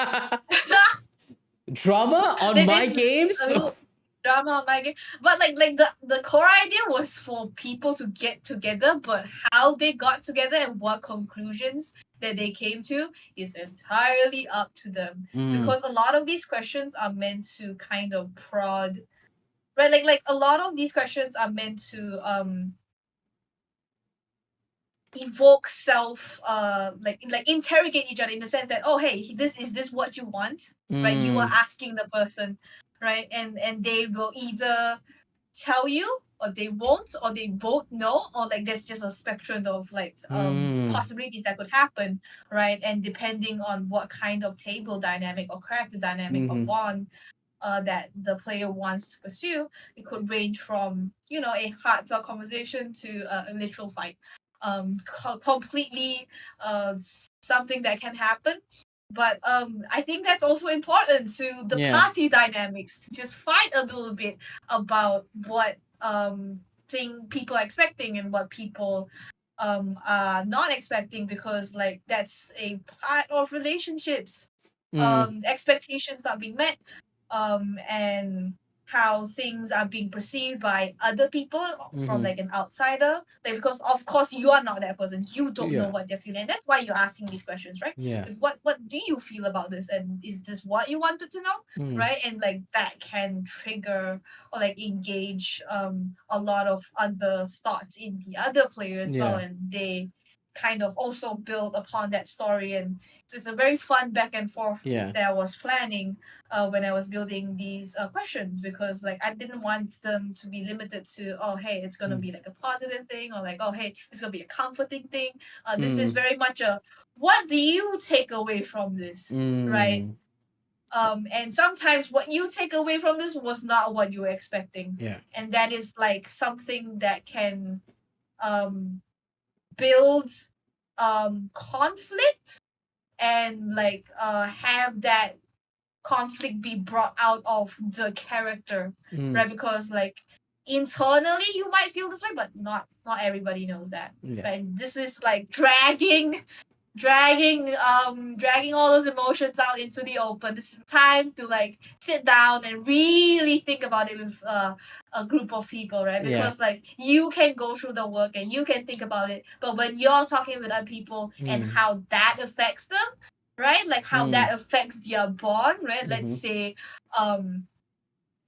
drama on my there's a games. little drama on my game, but like the core idea was for people to get together, but how they got together and what conclusions that they came to is entirely up to them, Mm, because a lot of these questions are meant to kind of prod, right? Like a lot of these questions are meant to evoke self like interrogate each other in the sense that, oh hey, this is this what you want, right? You are mm, asking the person, right? And they will either tell you or they won't, or they both know, or like there's just a spectrum of like mm, possibilities that could happen, right? And depending on what kind of table dynamic or character dynamic or mm-hmm. bond that the player wants to pursue, it could range from, you know, a heartfelt conversation to a literal fight. Completely something that can happen. But I think that's also important to the Yeah. party dynamics, to just fight a little bit about what thing people are expecting and what people are not expecting, because like that's a part of relationships, Mm, expectations not being met, and how things are being perceived by other people from mm-hmm. like an outsider. Like because of course you are not that person. You don't know Yeah. what they're feeling. And that's why you're asking these questions, right? Yeah. Because what do you feel about this? And is this what you wanted to know? Mm, Right? And like that can trigger or like engage a lot of other thoughts in the other player as well. yeah. And they kind of also build upon that story, and it's a very fun back and forth Yeah. that I was planning when I was building these questions, because like I didn't want them to be limited to, oh hey, it's gonna Mm, be like a positive thing, or like, oh hey, it's gonna be a comforting thing. This is mm, very much a, what do you take away from this, right? mm, And sometimes what you take away from this was not what you were expecting, yeah. and that is like something that can um build conflict, and like have that conflict be brought out of the character, Mm, right? Because like internally you might feel this way, but not everybody knows that, yeah. right? This is like dragging all those emotions out into the open. This is time to like sit down and really think about it with a group of people, right? Yeah. Because like you can go through the work and you can think about it, but when you're talking with other people and Mm, how that affects them, right? Like how mm, that affects their bond, right? Let's mm-hmm. say um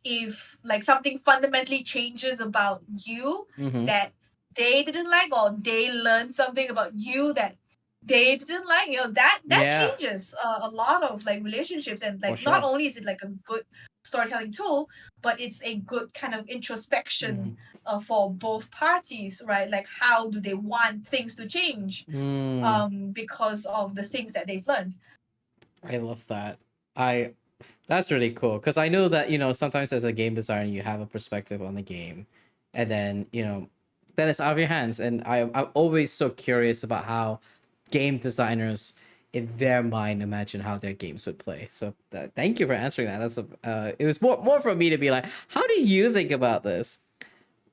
if like something fundamentally changes about you Mm-hmm. that they didn't like, or they learned something about you that they didn't like, you know, that Yeah. changes a lot of like relationships. And For like not sure. only is it like a good storytelling tool, but it's a good kind of Mm, introspection for both parties, right? Like how do they want things to change mm, because of the things that they've learned. I love that. I That's really cool because I know that, sometimes as a game designer you have a perspective on the game, and then then it's out of your hands. And I'm always so curious about how game designers in their mind imagine how their games would play. So thank you for answering that. It was more for me to be like, how do you think about this?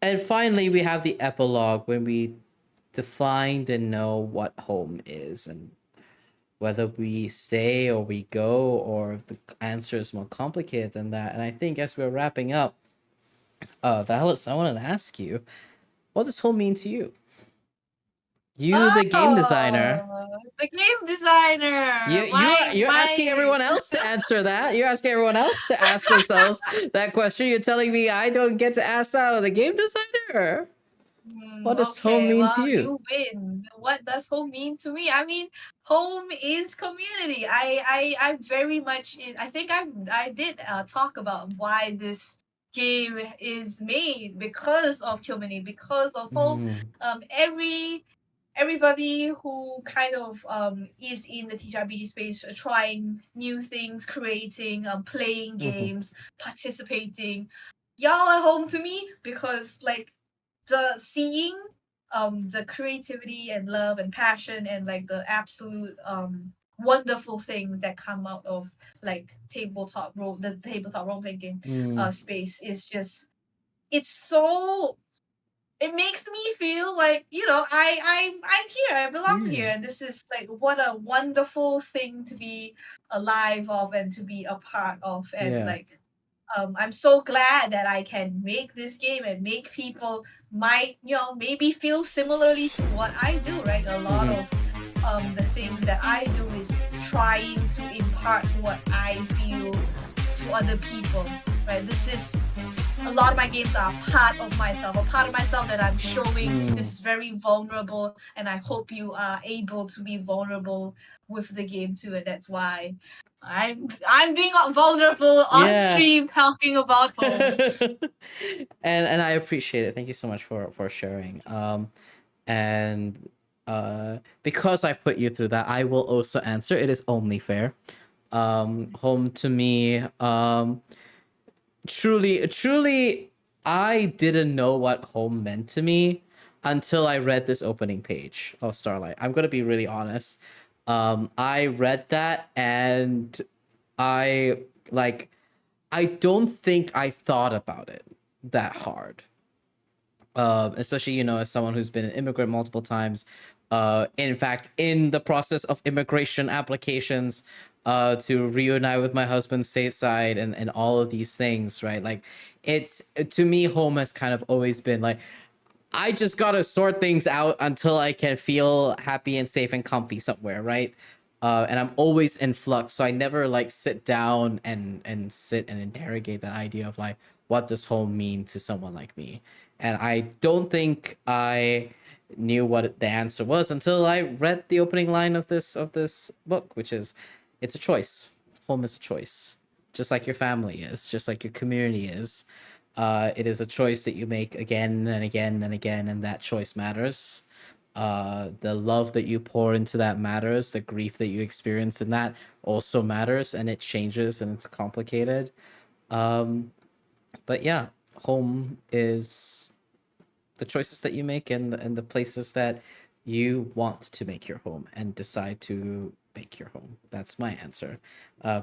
And finally, we have the epilogue when we defined and know what home is. And whether we stay or we go, or if the answer is more complicated than that. And I think as we're wrapping up, Valis, I wanted to ask you, what does home mean to you? You, the game designer. Oh, the game designer. You're asking everyone else to answer that. You're asking everyone else to ask themselves that question. You're telling me I don't get to ask that of the game designer. What does home Okay, mean to well, you? you win. What does home mean to me? I mean, home is community. I very much. I think I did talk about why this game is made because of community, because of home. Mm, Everybody who kind of is in the ttrpg space, trying new things, creating, playing mm-hmm, games, participating, y'all are home to me because like the seeing the creativity and love and passion and like the absolute wonderful things that come out of like the tabletop role playing game mm, space is just, it's so, it makes me feel like, I'm here, I belong yeah, here, and this is like what a wonderful thing to be alive of and to be a part of. And yeah. like I'm so glad that I can make this game and make people might, maybe feel similarly to what I do, right? A lot Mm-hmm, of the things that I do is trying to impart what I feel to other people, right? This is, a lot of my games are a part of myself that I'm showing. This mm. is very vulnerable, and I hope you are able to be vulnerable with the game too. And that's why I'm being vulnerable on Yeah. stream talking about home. And I appreciate it. Thank you so much for sharing. And because I put you through that, I will also answer. It is only fair. Home to me, truly, I didn't know what home meant to me until I read this opening page of Starlight. I'm gonna be really honest. I read that and I like I don't think I thought about it that hard. Especially, as someone who's been an immigrant multiple times. In fact, in the process of immigration applications, to reunite with my husband stateside, and all of these things, right? Like, it's, to me, home has kind of always been like, I just gotta sort things out until I can feel happy and safe and comfy somewhere, right? And I'm always in flux, so I never like sit down and sit and interrogate that idea of like, what does home mean to someone like me? And I don't think I knew what the answer was until I read the opening line of this book, which is, it's a choice. Home is a choice, just like your family is, just like your community is. It is a choice that you make again and again and again, and that choice matters. The love that you pour into that matters. The grief that you experience in that also matters, and it changes and it's complicated. Um, but yeah, home is the choices that you make, and the places that you want to make your home and decide to make your home. That's my answer.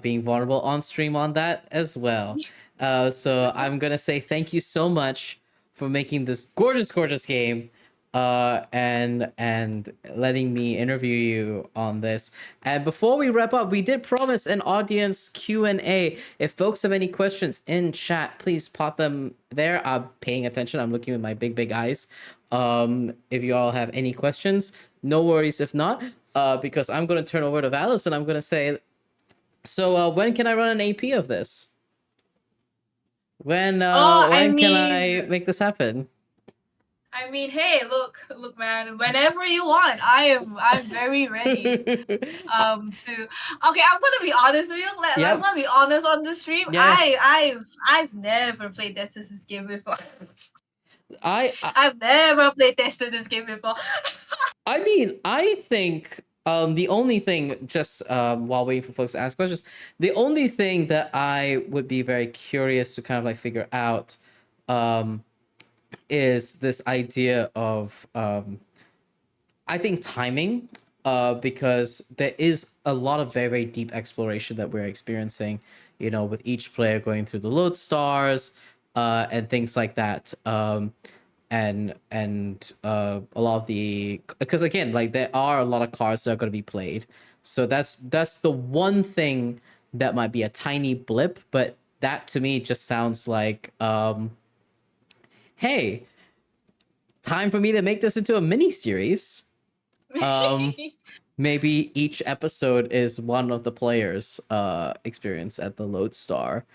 Being vulnerable on stream on that as well. So I'm gonna say thank you so much for making this gorgeous, gorgeous game, and letting me interview you on this. And before we wrap up, we did promise an audience Q&A. If folks have any questions in chat, please pop them there. I'm paying attention. I'm looking with my big eyes. If you all have any questions, no worries if not. Because I'm gonna turn over to Valis and I'm gonna say, so when can I run an AP of this? When Oh, when can I make this happen? hey, look, man. Whenever you want, I'm very ready. To Okay, I'm gonna be honest with you. I'm Yep. gonna be honest on the stream. Yeah. I've never played tested this game before. I I've never played tested this game before. I mean, I think the only thing, just while waiting for folks to ask questions, the only thing that I would be very curious to kind of like figure out um is this idea of I think timing, because there is a lot of very, very deep exploration that we're experiencing, with each player going through the lodestars, and things like that. And a lot of the, because again, like there are a lot of cards that are going to be played. So that's the one thing that might be a tiny blip, but that to me just sounds like, hey, time for me to make this into a mini series. Um, maybe each episode is one of the players' experience at the Lodestar,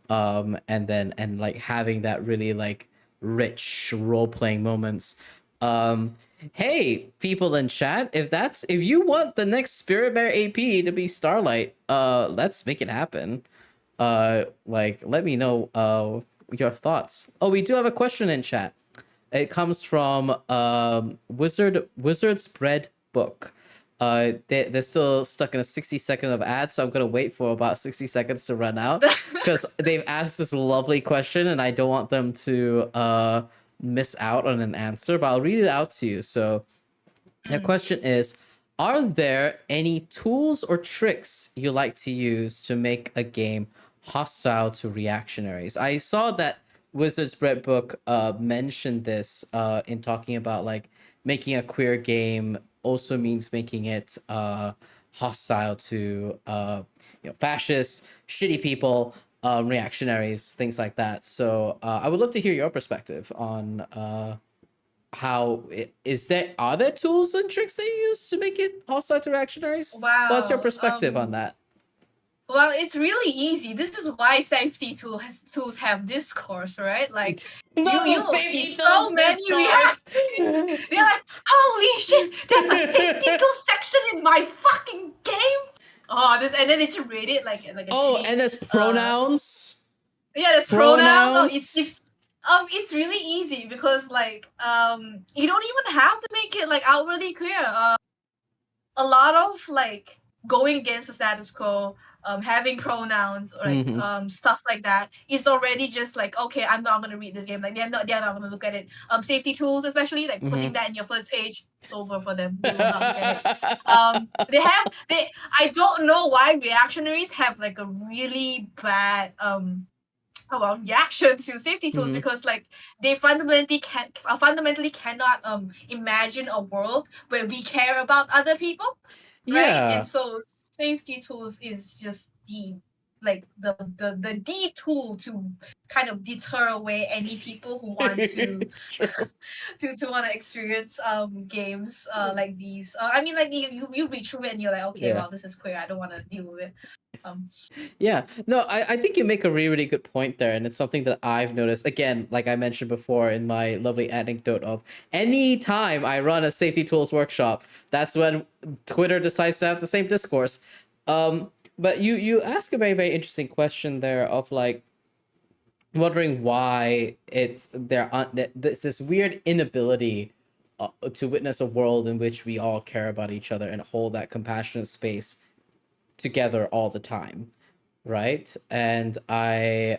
and then and like having that really like rich role playing moments. Um, hey, people in chat, if you want the next SpiritBear AP to be Starlight, let's make it happen. Like let me know your thoughts. Oh, we do have a question in chat. It comes from Wizard's Bread Book. They're still stuck in a 60-second of ad, so I'm gonna wait for about 60 seconds to run out because they've asked this lovely question and I don't want them to miss out on an answer. But I'll read it out to you. So the Mm. question is, are there any tools or tricks you like to use to make a game hostile to reactionaries? I saw that Wizard's Bread Book mentioned this in talking about like making a queer game also means making it hostile to fascists, shitty people, reactionaries, things like that. So I would love to hear your perspective on are there tools and tricks they use to make it hostile to reactionaries? What's your Wow. perspective on that? Well, it's really easy. This is why safety tools have discourse, right? Like Not you the will see safety so tools many react. discourse. They're like, holy shit, there's a safety tool section in my fucking game. Oh, this and then it's rated like a Oh, shitty and there's pronouns. yeah, there's pronouns. Oh, Pronouns. it's really easy because like you don't even have to make it like outwardly queer. A lot of like going against the status quo, having pronouns or like Mm-hmm. stuff like that is already just like okay, I'm not gonna read this game. Like they're not gonna look at it. Safety tools, especially like putting Mm-hmm. that in your first page, it's over for them. They will not look at it. They I don't know why reactionaries have like a really bad reaction to safety tools Mm-hmm. because like they fundamentally cannot imagine a world where we care about other people, right? And Yeah. so safety tools is just the tool to kind of deter away any people who want to It's true. to want to experience games like these. I mean, like you read through it and you're like, okay, Yeah. well, this is queer, I don't want to deal with it. um Yeah, no, I think you make a really, really good point there. And it's something that I've noticed. Again, like I mentioned before in my lovely anecdote of any time I run a safety tools workshop, that's when Twitter decides to have the same discourse. But you ask a very, very interesting question there of like wondering why there's this weird inability to witness a world in which we all care about each other and hold that compassionate space together all the time, right? And I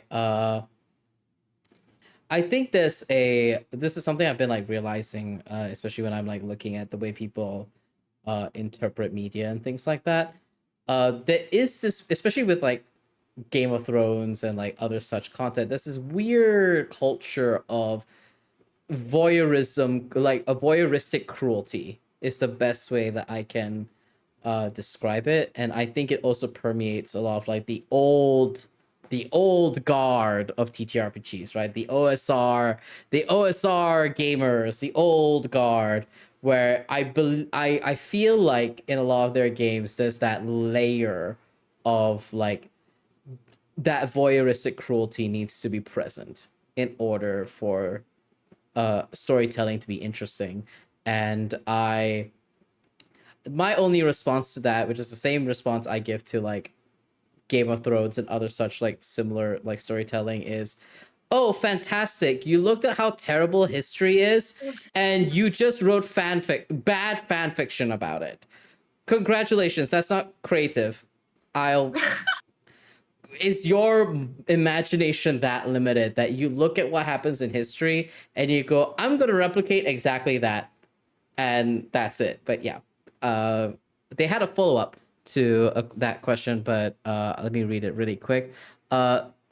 think this is something I've been like realizing, especially when I'm like looking at the way people interpret media and things like that. There is this, especially with like Game of Thrones and like other such content, there's this weird culture of voyeurism, like a voyeuristic cruelty is the best way that I can describe it. And I think it also permeates a lot of like the old guard of ttrpgs, right? The OSR gamers, the old guard, where I feel like in a lot of their games there's that layer of like that voyeuristic cruelty needs to be present in order for storytelling to be interesting. And my only response to that, which is the same response I give to like Game of Thrones and other such like similar like storytelling, is, oh, fantastic, you looked at how terrible history is and you just wrote bad fan fiction about it. Congratulations, that's not creative. I'll Is your imagination that limited that you look at what happens in history and you go, I'm going to replicate exactly that, and that's it? But yeah, they had a follow-up to that question, but let me read it really quick.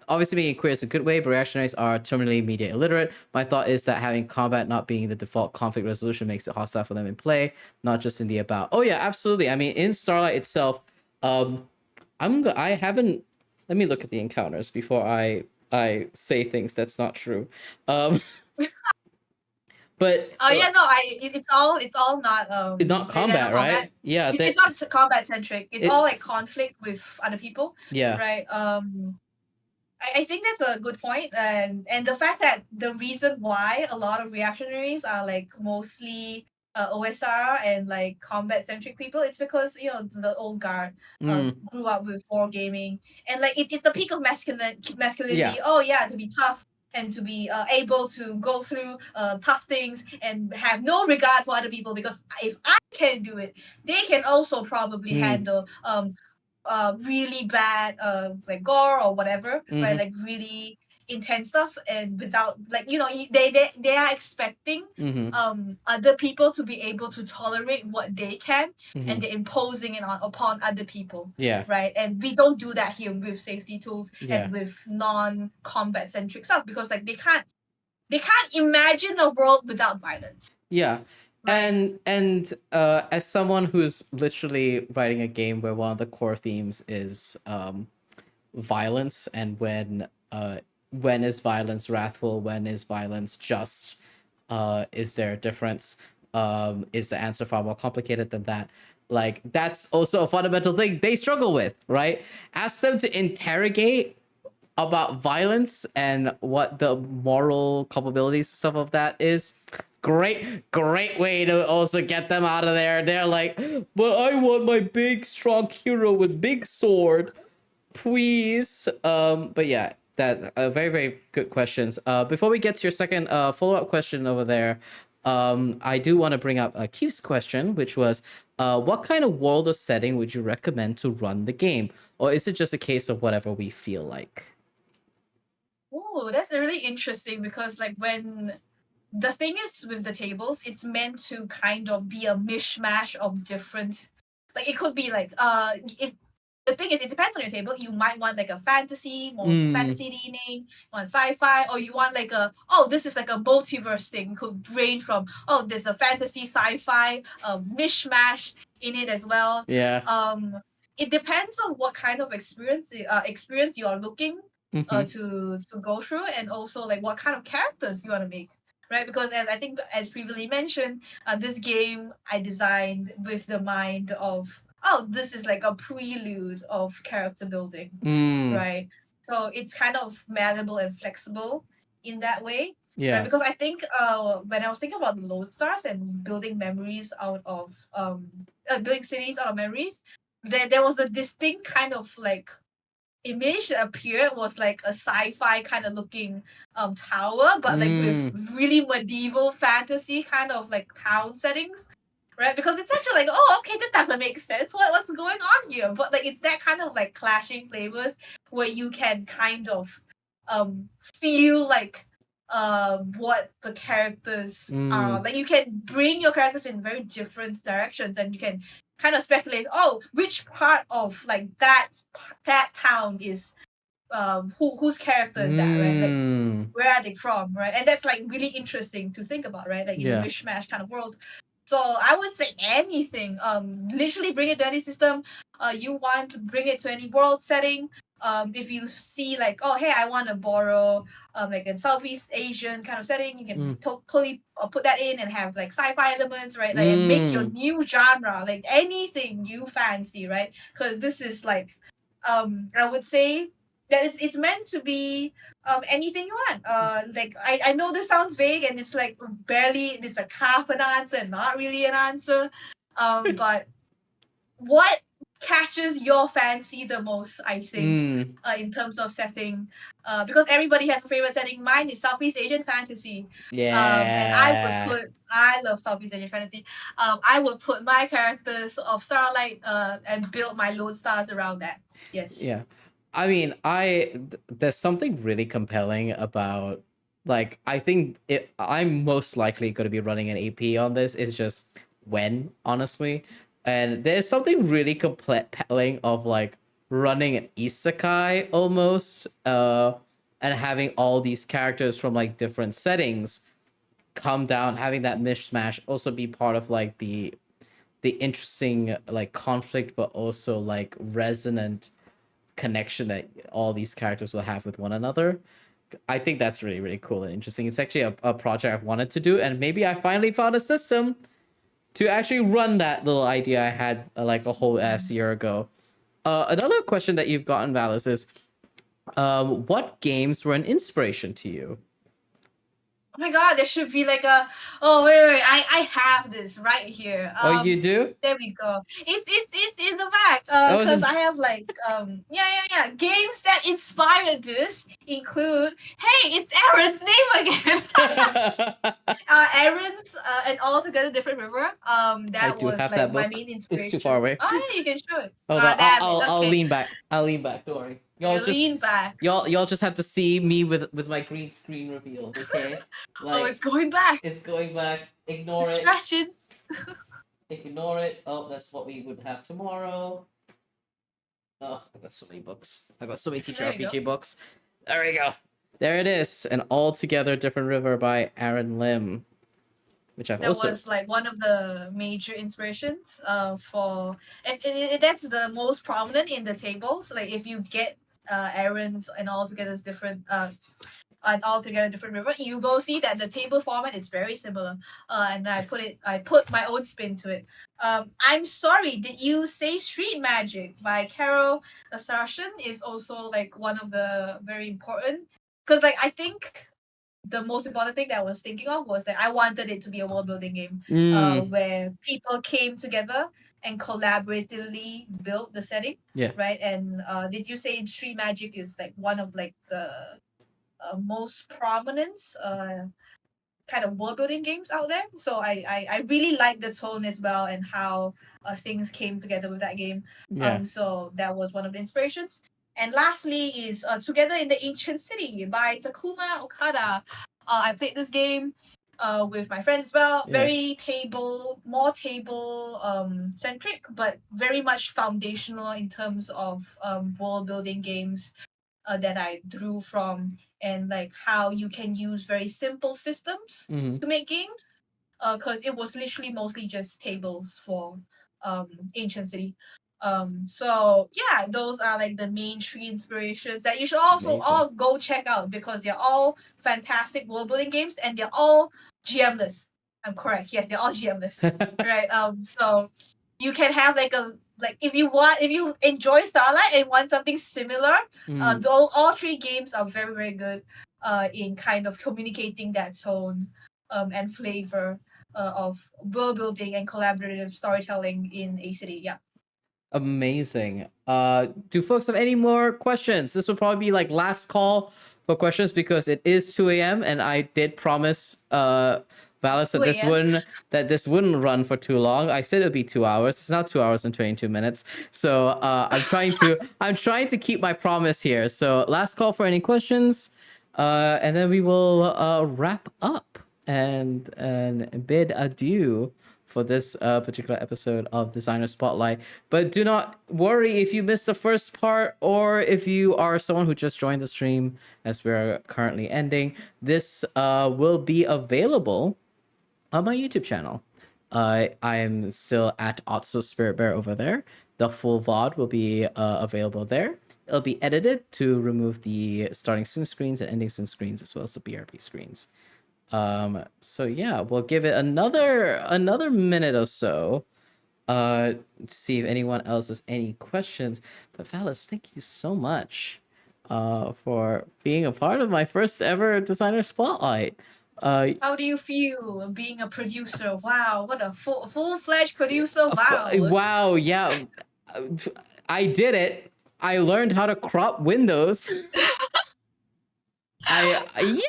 Obviously, being queer is a good way, but reactionaries are terminally media illiterate. My thought is that having combat not being the default conflict resolution makes it hostile for them in play, not just in the about. Oh yeah, absolutely. I mean, in Starlight itself, um, I haven't. Let me look at the encounters before I say things that's not true. Um, but Oh yeah, no, it's all not they're combat, not combat. right? Yeah, It's that not combat centric. It's all it. like conflict with other people, Yeah. right? I think that's a good point, and the fact that the reason why a lot of reactionaries are like mostly OSR and like combat centric people, it's because the old guard Mm, grew up with wargaming, and like it's the peak of yeah. masculinity. Oh yeah, to be tough and to be able to go through tough things and have no regard for other people, because if I can do it, they can also probably Mm, handle really bad like gore or whatever, right? mm-hmm, Like really intense stuff, and without like they are expecting mm-hmm, other people to be able to tolerate what they can, mm-hmm. and they're imposing it upon other people, Yeah. right? And we don't do that here with safety tools Yeah. and with non-combat centric stuff, because like they can't imagine a world without violence, Yeah. right? And as someone who's literally writing a game where one of the core themes is violence, and when is violence wrathful, when is violence just, is there a difference, is the answer far more complicated than that? Like, that's also a fundamental thing they struggle with, right? Ask them to interrogate about violence and what the moral culpability stuff of that is. Great way to also get them out of there. They're like, but I want my big strong hero with big sword, please. But yeah, that very good questions. Before we get to your second follow-up question over there, I do want to bring up Keith's question, which was, what kind of world or setting would you recommend to run the game, or is it just a case of whatever we feel like? Oh, that's really interesting, because like when the thing is with the tables, it's meant to kind of be a mishmash of different. Like it could be like if the thing is, it depends on your table. You might want like a fantasy, more Mm, fantasy leaning, you want sci-fi, or you want like this is like a multiverse thing. It could range from there's a fantasy, sci-fi, mishmash in it as well. yeah. Um, it depends on what kind of experience you are looking Mm-hmm. to go through, and also like what kind of characters you want to make, right? Because as I think, as previously mentioned, this game I designed with the mind of, this is like a prelude of character building, Mm, right? So it's kind of malleable and flexible in that way, right? yeah. Because I think when I was thinking about the lodestars and building memories out of building cities out of memories, there was a distinct kind of like image that appeared, was like a sci-fi kind of looking tower, but like with Mm, really medieval fantasy kind of like town settings, right? Because it's actually like, oh, okay, that doesn't make sense. What's going on here? But like it's that kind of like clashing flavors where you can kind of feel like what the characters are. mm, Like you can bring your characters in very different directions, and you can kind of speculate, oh, which part of like that town is whose character is that, right? Like mm, where are they from, right? And that's like really interesting to think about, right? Like in a yeah. mishmash kind of world. So I would say anything. Literally bring it to any system. You want to bring it to any world setting. If you see like, oh hey, I want to borrow like a Southeast Asian kind of setting, you can Mm, totally put that in and have like sci-fi elements, right? Like and make your mm, new genre, like anything you fancy, right? Because this is like, I would say that it's meant to be anything you want. Like I know this sounds vague, and it's like it's like half an answer, not really an answer. But what catches your fancy the most, I think, mm. in terms of setting, because everybody has a favorite setting. Mine is Southeast Asian fantasy, and Yeah. I love Southeast Asian fantasy. I would put my characters of Starlight and build my lodestars around that. Yes. Yeah. I mean, there's something really compelling about, like, I think I'm most likely going to be running an AP on this. It's just when, honestly. And there's something really compelling of like running an isekai almost, and having all these characters from like different settings come down, having that mishmash also be part of like the interesting like conflict, but also like resonant connection that all these characters will have with one another. I think that's really, really cool and interesting. It's actually a project I've wanted to do, and maybe I finally found a system to actually run that little idea I had like a whole ass year ago. Another question that you've gotten, Valis, is what games were an inspiration to you? Oh my god, there should be like a. Oh wait, I have this right here. Oh, you do? There we go. It's in the back. Oh, Cause I have like yeah. Games that inspired this include. Hey, it's Aaron's name again. Aaron's an altogether different river. I That do was have like that my book. main It's too far inspiration. away. Oh yeah, you can show it. Hold on, Ah, damn it. I'll Okay, lean back. I'll lean back. Don't worry. Y'all you just lean back. y'all just have to see me with my green screen revealed, okay? Oh, Like it's going back. it's going back. It's Ignore it. stretching. Ignore it. Oh, that's what we would have tomorrow. Oh, I got so many books. I got so many There you go. ttrpg books. There we go. There it is. An altogether different river by Aaron Lim, which I've That also. was like one of the major inspirations for and that's the most prominent in the tables. Like if you get errands and altogether different an altogether different river, you will see that the table format is very similar. And I put my own spin to it. I'm sorry, did you say Street Magic by Carol Asartion is also like one of the very important, because like I think the most important thing that I was thinking of was that I wanted it to be a world building game, Mm, where people came together and collaboratively built the setting, yeah. right? And did you say Street Magic is like one of like the most prominent kind of world building games out there? So I really like the tone as well and how things came together with that game. Yeah. So that was one of the inspirations. And lastly is Together in the Ancient City by Takuma Okada. I played this game with my friends as well. Yeah. Very more table centric, but very much foundational in terms of world building games that I drew from, and like how you can use very simple systems Mm-hmm. to make games. Because it was literally mostly just tables for Ancient City. So yeah, those are like the main three inspirations that you should also Amazing. all go check out because they're all fantastic world building games and they're all GMless. I'm correct. Yes, they're all GMless. Right. So you can have like a like if you enjoy Starlight and want something similar, Mm. though all three games are very very good in kind of communicating that tone and flavor of world building and collaborative storytelling in a city. Yeah. Amazing. Do folks have any more questions? This will probably be like last call for questions because it is 2 a.m. and I did promise Valis that 2 a.m. this wouldn't run for too long. I said it would be 2 hours. It's not 2 hours and 22 minutes. So I'm trying to keep my promise here. So last call for any questions, and then we will wrap up and bid adieu for this particular episode of Designer Spotlight. But do not worry if you missed the first part or if you are someone who just joined the stream as we're currently ending. This will be available on my YouTube channel. I am still at Otso SpiritBear over there. The full VOD will be available there. It'll be edited to remove the starting soon screens and ending soon screens as well as the BRB screens. So yeah, we'll give it another minute or so to see if anyone else has any questions. But Valis, thank you so much for being a part of my first ever designer spotlight. How do you feel being a producer? Wow, what a full-fledged producer! Wow. Wow, yeah, I did it. I learned how to crop windows. Yippee!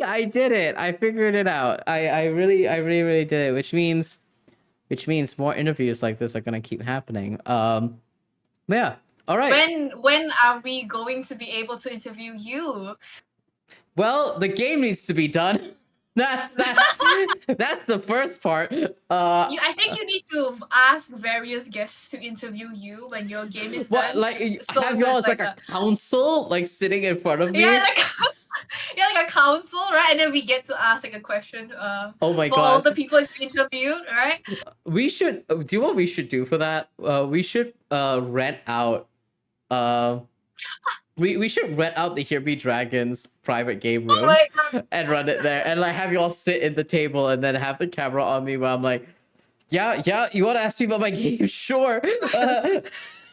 I did it. I figured it out. I really did it, which means more interviews like this are gonna keep happening. Yeah. All right. When are we going to be able to interview you? Well, the game needs to be done. That's the first part. I think you need to ask various guests to interview you when your game is what done. like So have y'all there's as like like a a council like sitting in front of yeah, me? like yeah, like a council, right? And then we get to ask like a question Oh my for all god. the people interviewed, right? We should do you know what we should do for that? We should rent out uh we should rent out the Here Be Dragons private game Oh room my god. and run it there and like have you all sit in the table and then have the camera on me while I'm like, yeah, you want to ask me about my game? Sure.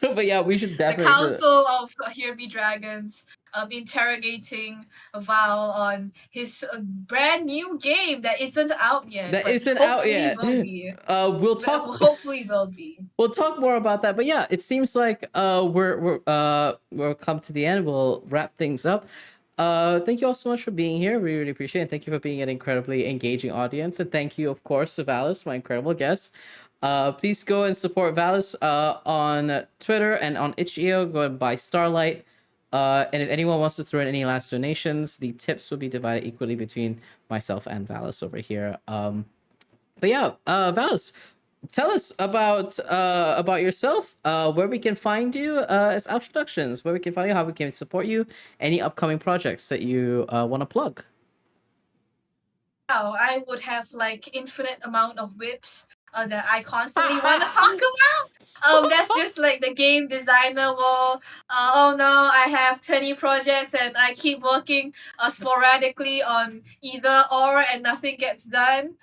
But yeah, we should The definitely do that. council of Here Be Dragons interrogating Val on his brand new game that isn't out yet, That but isn't out hopefully yet. will be. We'll talk. Hopefully will be. We'll talk more about that. But yeah, it seems like we're come to the end. We'll wrap things up. Thank you all so much for being here. We really appreciate it. Thank you for being an incredibly engaging audience, and thank you, of course, to Valis, my incredible guest. Please go and support Valis on Twitter and on itch.io. Go and buy Starlight. And if anyone wants to throw in any last donations, the tips will be divided equally between myself and Valis over here. But yeah, Valis, tell us about yourself, where we can find you as introductions, where we can find you, how we can support you, any upcoming projects that you want to plug. Wow, I would have like infinite amount of whips that I constantly want to talk about. That's just like the game designer will. Oh no, I have 20 projects and I keep working sporadically on either or and nothing gets done.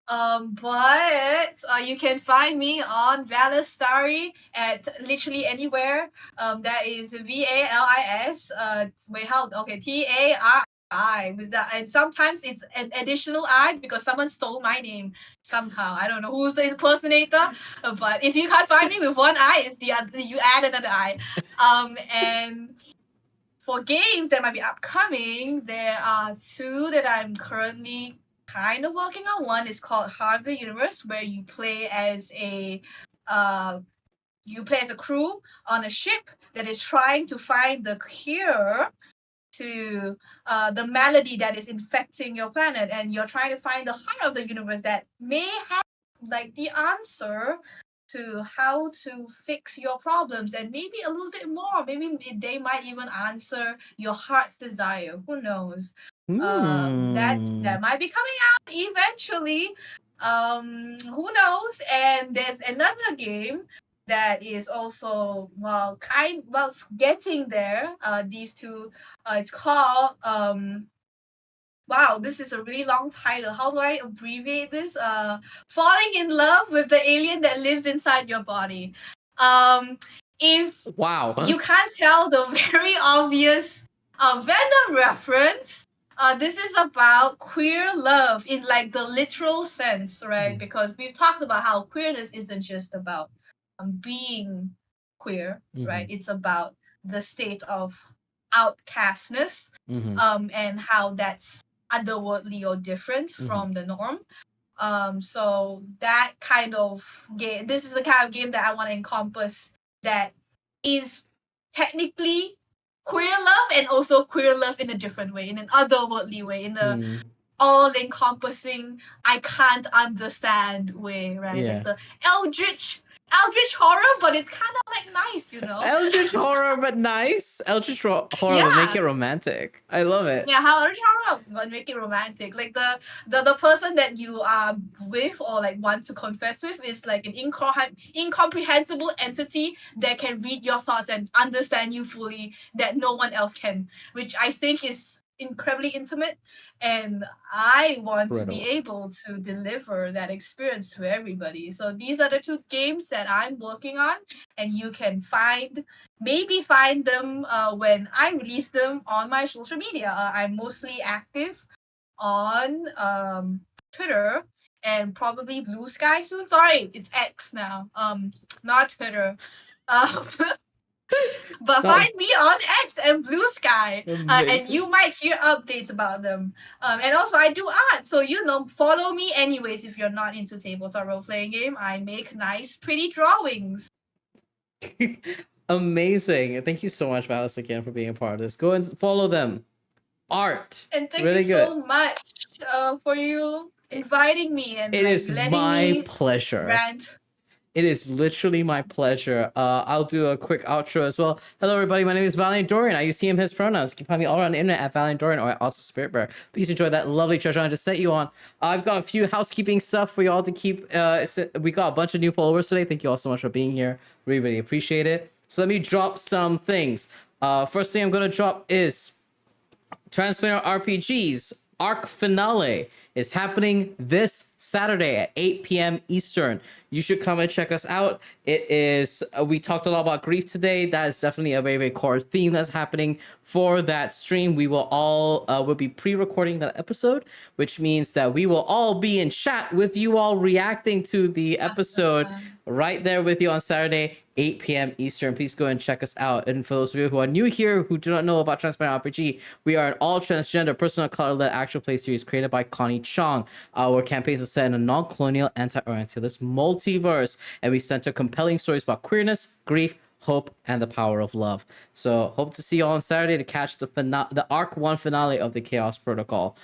But you can find me on Valis Starry at literally anywhere. That is VALIS. Wait, how? Okay, TARI with that, and sometimes it's an additional I because someone stole my name somehow. I don't know who's the impersonator, but if you can't find me with one I, it's the other. You add another I. And for games that might be upcoming, there are two that I'm currently kind of working on. One is called Heart of the Universe, where uh, you play as a crew on a ship that is trying to find the cure to the malady that is infecting your planet, and you're trying to find the heart of the universe that may have like the answer to how to fix your problems and maybe a little bit more. Maybe they might even answer your heart's desire. Who knows? That Hmm. might be coming out eventually. Who knows? And there's another game that is also getting there. These two, it's called wow, this is a really long title. How do I abbreviate this? Falling in love with the alien that lives inside your body. If Wow. you can't tell the very obvious Venom reference, this is about queer love in like the literal sense, right? Because we've talked about how queerness isn't just about being queer, right? Mm-hmm. It's about the state of outcastness, Mm-hmm. and how that's otherworldly or different Mm-hmm. from the norm. So that kind of game, this is the kind of game that I want to encompass that is technically queer love and also queer love in a different way, in an otherworldly way, in a Mm. all encompassing, I can't understand way, right? Like Yeah. the eldritch horror, but it's kind of like nice, you know? Eldritch horror, but nice. Horror, but make Yeah, it romantic. I love it. yeah, how genre but make it romantic. Like the person that you are with or like want to confess with is like an incomprehensible entity that can read your thoughts and understand you fully that no one else can, which I think is incredibly intimate, and I want to be Incredible. able to deliver that experience to everybody. So these are the two games that I'm working on, and you can find them when I release them on my social media. I'm mostly active on Twitter and probably Blue Sky soon. Sorry, it's X now. Not Twitter. Um, but Not find me on X and Blue Sky, and amazing. you might hear updates about them. And also, I do art, so follow me anyways. If you're not into tabletop role playing game, I make nice, pretty drawings. Amazing. Thank you so much, Valis, again for being a part of this. Go and follow them. art. And thank you Really good. so much for you inviting me and It like is letting my me pleasure. rant. It is literally my pleasure. I'll do a quick outro as well. Hello, everybody. My name is Valiant Dorian. I use he, him, his pronouns. You can find me all around the internet at Valiant Dorian or at also SpiritBear. Please enjoy that lovely treasure I just set you on. I've got a few housekeeping stuff for you all to keep. We got a bunch of new followers today. Thank you all so much for being here. Really, really appreciate it. So let me drop some things. First thing I'm going to drop is Transplanar RPG's Arc Finale is happening this Saturday at 8 p.m. Eastern. You should come and check us out. It is, we talked a lot about grief today. That is definitely a very, very core theme that's happening for that stream. We will all, will be pre-recording that episode, which means that we will all be in chat with you all reacting to the episode right there with you on Saturday, 8 p.m. Eastern. Please go and check us out. And for those of you who are new here, who do not know about Transparent RPG, we are an all-transgender, personal color-led actual play series created by Connie Chong. Our campaigns are set in a non-colonial, anti-orientalist multiverse, and we center compelling stories about queerness, grief, hope, and the power of love. So hope to see you all on Saturday to catch the Arc 1 finale of the Chaos Protocol.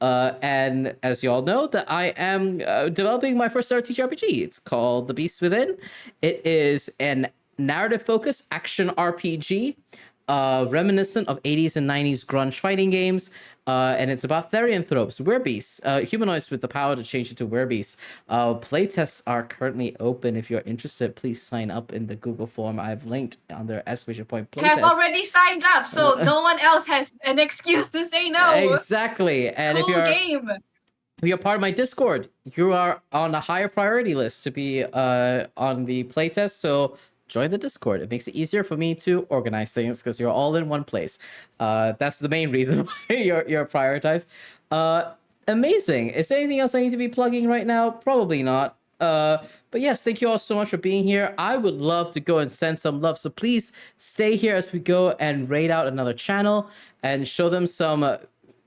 And as you all know, that I am developing my first ever ttrpg. It's called The Beast Within. It is an narrative-focused action RPG, reminiscent of 80s and 90s grunge fighting games. And it's about therianthropes, werebeasts, humanoids with the power to change into werebeasts. Playtests are currently open. If you're interested, please sign up in the Google form I've linked under Exclamation Point Have Playtest. already signed up, so no one else has an excuse to say no. Exactly. And Cool game. if you're part of my Discord, you are on a higher priority list to be on the playtest. So join the Discord. It makes it easier for me to organize things because you're all in one place. That's the main reason why you're prioritized. Amazing. Is there anything else I need to be plugging right now? Probably not. But yes, thank you all so much for being here. I would love to go and send some love. So please stay here as we go and raid out another channel and show them some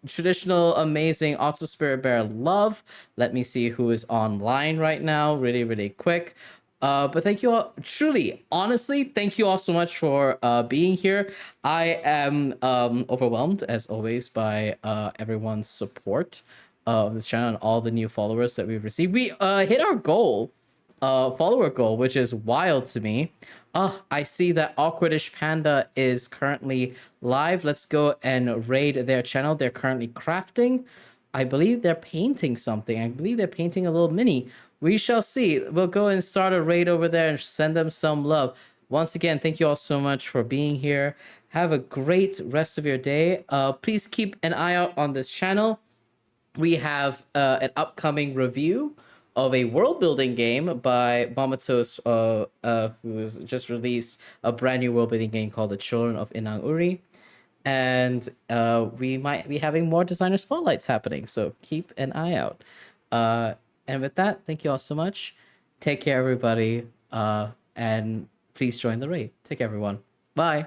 traditional, amazing Otso SpiritBear love. Let me see who is online right now, really, really quick. But thank you all. Truly, honestly, thank you all so much for being here. I am overwhelmed, as always, by everyone's support of this channel and all the new followers that we've received. We hit our goal, follower goal, which is wild to me. I see that Awkwardish Panda is currently live. Let's go and raid their channel. They're currently crafting. I believe they're painting something. I believe they're painting a little mini. We shall see. We'll go and start a raid over there and send them some love. Once again, thank you all so much for being here. Have a great rest of your day. Please keep an eye out on this channel. We have an upcoming review of a world building game by Mamatos, who has just released a brand new world building game called The Children of Inang Uri. And we might be having more designer spotlights happening, so keep an eye out. And with that, thank you all so much. Take care, everybody. And please join the raid. Take care, everyone. Bye.